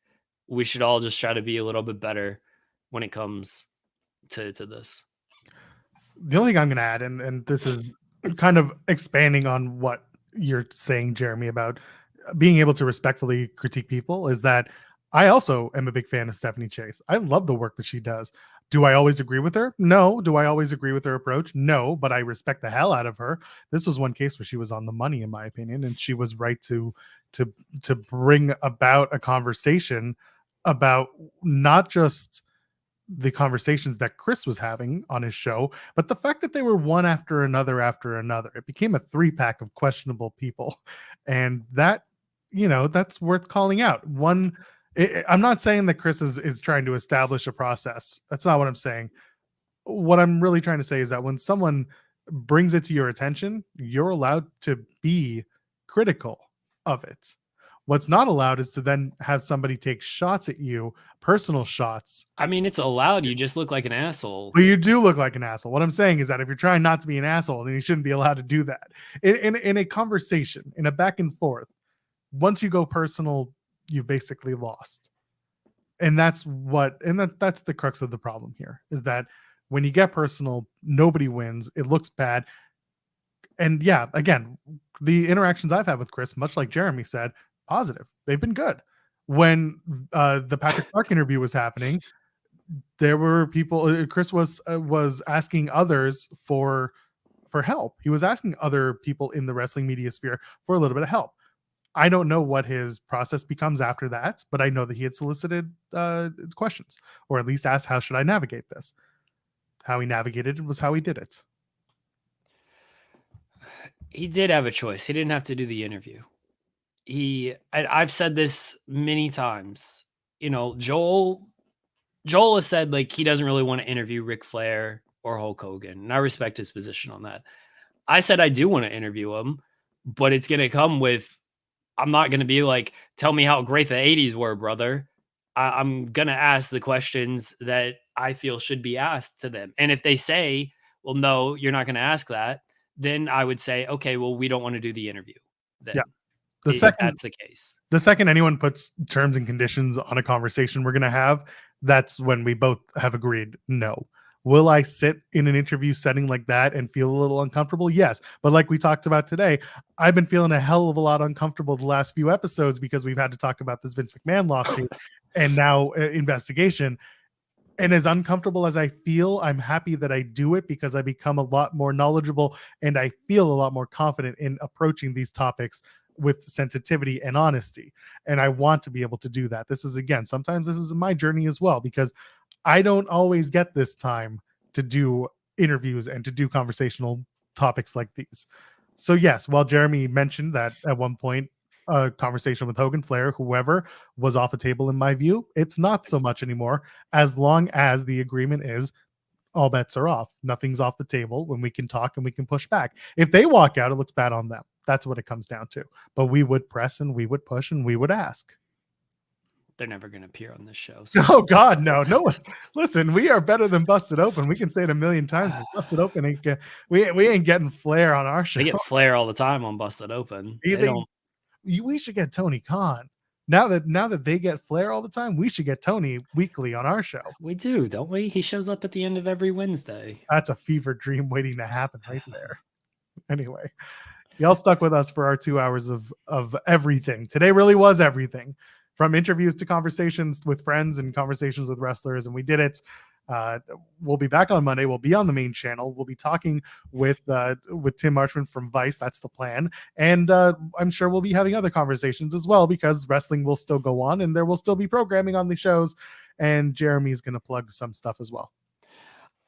we should all just try to be a little bit better when it comes to this. The only thing I'm going to add, and this is kind of expanding on what you're saying, Jeremy, about being able to respectfully critique people, is that I also am a big fan of Stephanie Chase. I love the work that she does. Do I always agree with her? No. Do I always agree with her approach? No, but I respect the hell out of her. This was one case where she was on the money, in my opinion, and she was right to bring about a conversation about not just the conversations that Chris was having on his show, but the fact that they were one after another. It became a 3-pack of questionable people. And that, that's worth calling out. I'm not saying that Chris is trying to establish a process. That's not what I'm saying. What I'm really trying to say is that when someone brings it to your attention, you're allowed to be critical of it. What's not allowed is to then have somebody take shots at you, personal shots. I mean, it's allowed. You just look like an asshole. Well, you do look like an asshole. What I'm saying is that if you're trying not to be an asshole, then you shouldn't be allowed to do that. In a conversation, in a back and forth, once you go personal, you basically lost. And that's the crux of the problem here, is that when you get personal, nobody wins. It looks bad. And yeah, again, the interactions I've had with Chris, much like Jeremy said, positive. They've been good. When the Patrick Clark interview was happening, there were people. Chris was asking others for help. He was asking other people in the wrestling media sphere for a little bit of help. I don't know what his process becomes after that, but I know that he had solicited questions, or at least asked, how should I navigate this? How he navigated it was how he did it. He did have a choice. He didn't have to do the interview. I've said this many times. You know, Joel has said like he doesn't really want to interview Ric Flair or Hulk Hogan, and I respect his position on that. I said I do want to interview him, but it's going to come with, I'm not going to be like, tell me how great the 80s were, brother. I'm going to ask the questions that I feel should be asked to them. And if they say, well, no, you're not going to ask that, then I would say, okay, well, we don't want to do the interview. Then, Yeah. if that's the case. The second anyone puts terms and conditions on a conversation we're going to have, that's when we both have agreed no. Will I sit in an interview setting like that and feel a little uncomfortable? Yes. But like we talked about today, I've been feeling a hell of a lot uncomfortable the last few episodes because we've had to talk about this Vince McMahon lawsuit and now investigation. And as uncomfortable as I feel, I'm happy that I do it because I become a lot more knowledgeable and I feel a lot more confident in approaching these topics with sensitivity and honesty. And I want to be able to do that. This is, again, sometimes this is my journey as well, because I don't always get this time to do interviews and to do conversational topics like these. So yes, while Jeremy mentioned that at one point a conversation with Hogan, Flair, whoever was off the table in my view, it's not so much anymore, as long as the agreement is all bets are off. Nothing's off the table when we can talk and we can push back. If they walk out, it looks bad on them. That's what it comes down to. But we would press and we would push and we would ask. They're never going to appear on this show. So. Oh God, no. Listen, we are better than Busted Open. We can say it a million times. Busted Open, we ain't getting Flair on our show. They get Flair all the time on Busted Open. We should get Tony Khan. Now that they get Flair all the time, we should get Tony weekly on our show. We do, don't we? He shows up at the end of every Wednesday. That's a fever dream waiting to happen right there. Anyway, y'all stuck with us for our 2 hours of everything. Today really was everything, from interviews to conversations with friends and conversations with wrestlers, and we did it. We'll be back on Monday. We'll be on the main channel. We'll be talking with Tim Marchman from Vice. That's the plan. And I'm sure we'll be having other conversations as well, because wrestling will still go on and there will still be programming on the shows. And Jeremy's going to plug some stuff as well.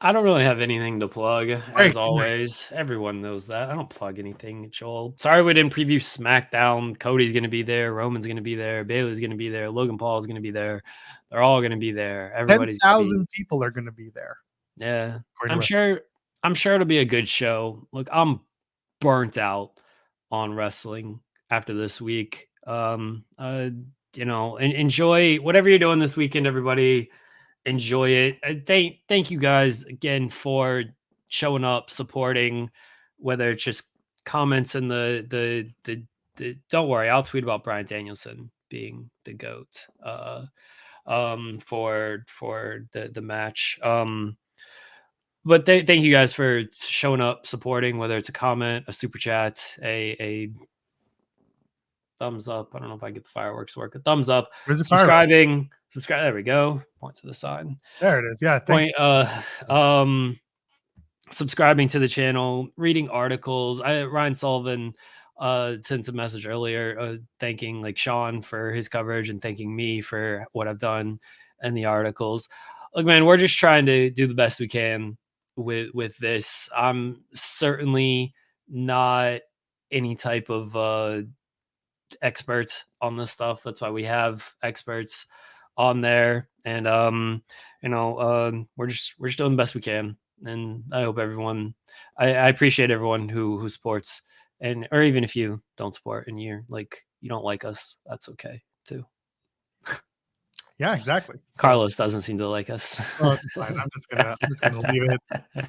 I don't really have anything to plug, as always. Everyone knows that. I don't plug anything, Joel. Sorry we didn't preview SmackDown. Cody's going to be there. Roman's going to be there. Bailey's going to be there. Logan Paul's going to be there. They're all going to be there. Everybody's 10,000 people are going to be there. Yeah. I'm sure it'll be a good show. Look, I'm burnt out on wrestling after this week. Enjoy whatever you're doing this weekend, everybody. Enjoy it. Thank you guys again for showing up, supporting, whether it's just comments in the don't worry, I'll tweet about Bryan Danielson being the GOAT for the match. But thank you guys for showing up, supporting, whether it's a comment, a super chat, a thumbs up. I don't know if I get the fireworks work. A thumbs up. Subscribing. Subscribe. There we go. Point to the side. There it is. Yeah. Subscribing to the channel, reading articles. Ryan Sullivan sent a message earlier thanking like Sean for his coverage and thanking me for what I've done and the articles. Look, man, we're just trying to do the best we can with this. I'm certainly not any type of expert on this stuff. That's why we have experts on there, and we're just doing the best we can. And I hope everyone, I appreciate everyone who supports, and or even if you don't support and you don't like us, that's okay too. Yeah, exactly. Carlos doesn't seem to like us. Oh, it's fine. I'm just gonna leave it.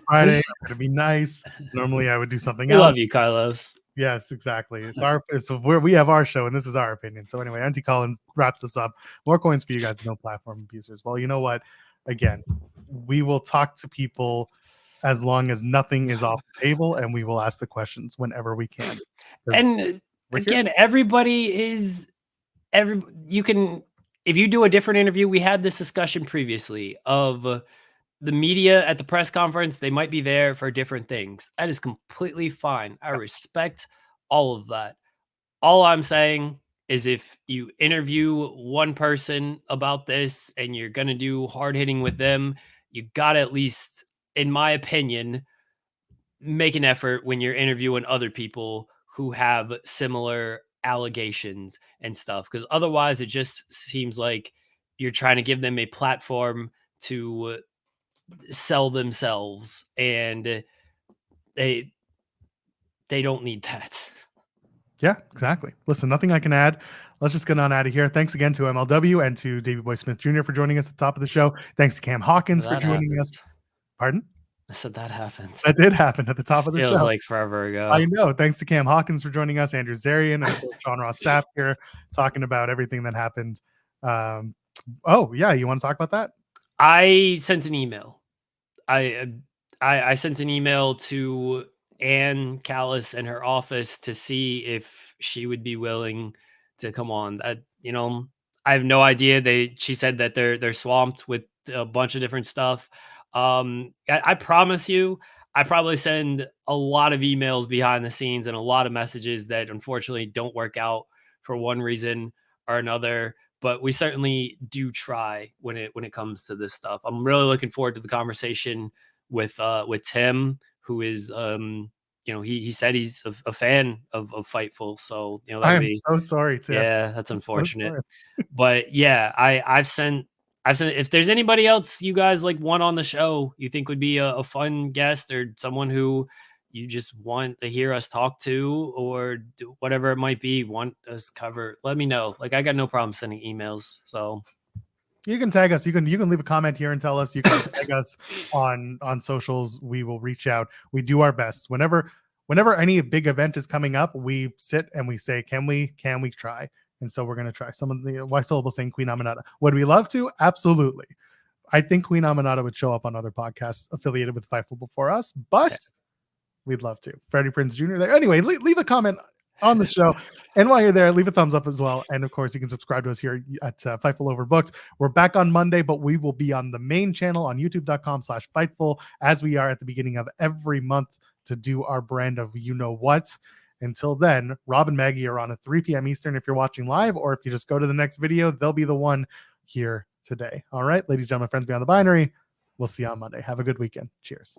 Friday, I'm gonna be nice. Normally I would do something else. I love you, Carlos. Yes, exactly. It's where we have our show, and this is our opinion. So anyway, Auntie Collins wraps this up. More coins for you guys, no platform abusers. Well, you know what? Again, we will talk to people as long as nothing is off the table, and we will ask the questions whenever we can. And again, you can, if you do a different interview, we had this discussion previously of the media at the press conference, they might be there for different things. That is completely fine. I respect all of that. All I'm saying is if you interview one person about this and you're going to do hard hitting with them, you got to at least, in my opinion, make an effort when you're interviewing other people who have similar allegations and stuff, because otherwise it just seems like you're trying to give them a platform to sell themselves, and they don't need that. Yeah, exactly. Listen, nothing I can add. Let's just get on out of here. Thanks again to MLW and to Davey Boy Smith Jr. for joining us at the top of the show. Thanks to Cam Hawkins for That joining us. happened. Pardon? I said that happened. That did happen at the top of the Feels show. like forever ago. I know. Thanks to Cam Hawkins for joining us, Andrew Zarian, and of course, Sean Ross Sapp here talking about everything that happened. Oh, yeah. You want to talk about that? I sent an email. I sent an email to Ann Callis and her office to see if she would be willing to come on. I have no idea. She said that they're swamped with a bunch of different stuff. I promise you, I probably send a lot of emails behind the scenes and a lot of messages that unfortunately don't work out for one reason or another. But we certainly do try when it comes to this stuff. I'm really looking forward to the conversation with Tim, who is he said he's a fan of Fightful. So I am so sorry, Tim. Yeah, that's unfortunate. So but yeah, I've sent if there's anybody else you guys like want on the show you think would be a fun guest, or someone who you just want to hear us talk to, or do whatever it might be, want us cover, let me know. Like, I got no problem sending emails. So you can tag us. You can leave a comment here and tell us. You can tag us on socials. We will reach out. We do our best. Whenever any big event is coming up, we sit and we say, can we try? And so we're going to try. Some of the Why Syllable saying Queen Aminata. Would we love to? Absolutely. I think Queen Aminata would show up on other podcasts affiliated with Fightful before us, but we'd love to. Freddie Prinze Jr. there. Anyway, leave a comment on the show. And while you're there, leave a thumbs up as well. And of course, you can subscribe to us here at Fightful Overbooked. We're back on Monday, but we will be on the main channel on youtube.com/Fightful, as we are at the beginning of every month to do our brand of you know what. Until then, Rob and Maggie are on at 3 p.m. Eastern if you're watching live, or if you just go to the next video, they'll be the one here today. All right, ladies, gentlemen, friends beyond the binary, we'll see you on Monday. Have a good weekend. Cheers.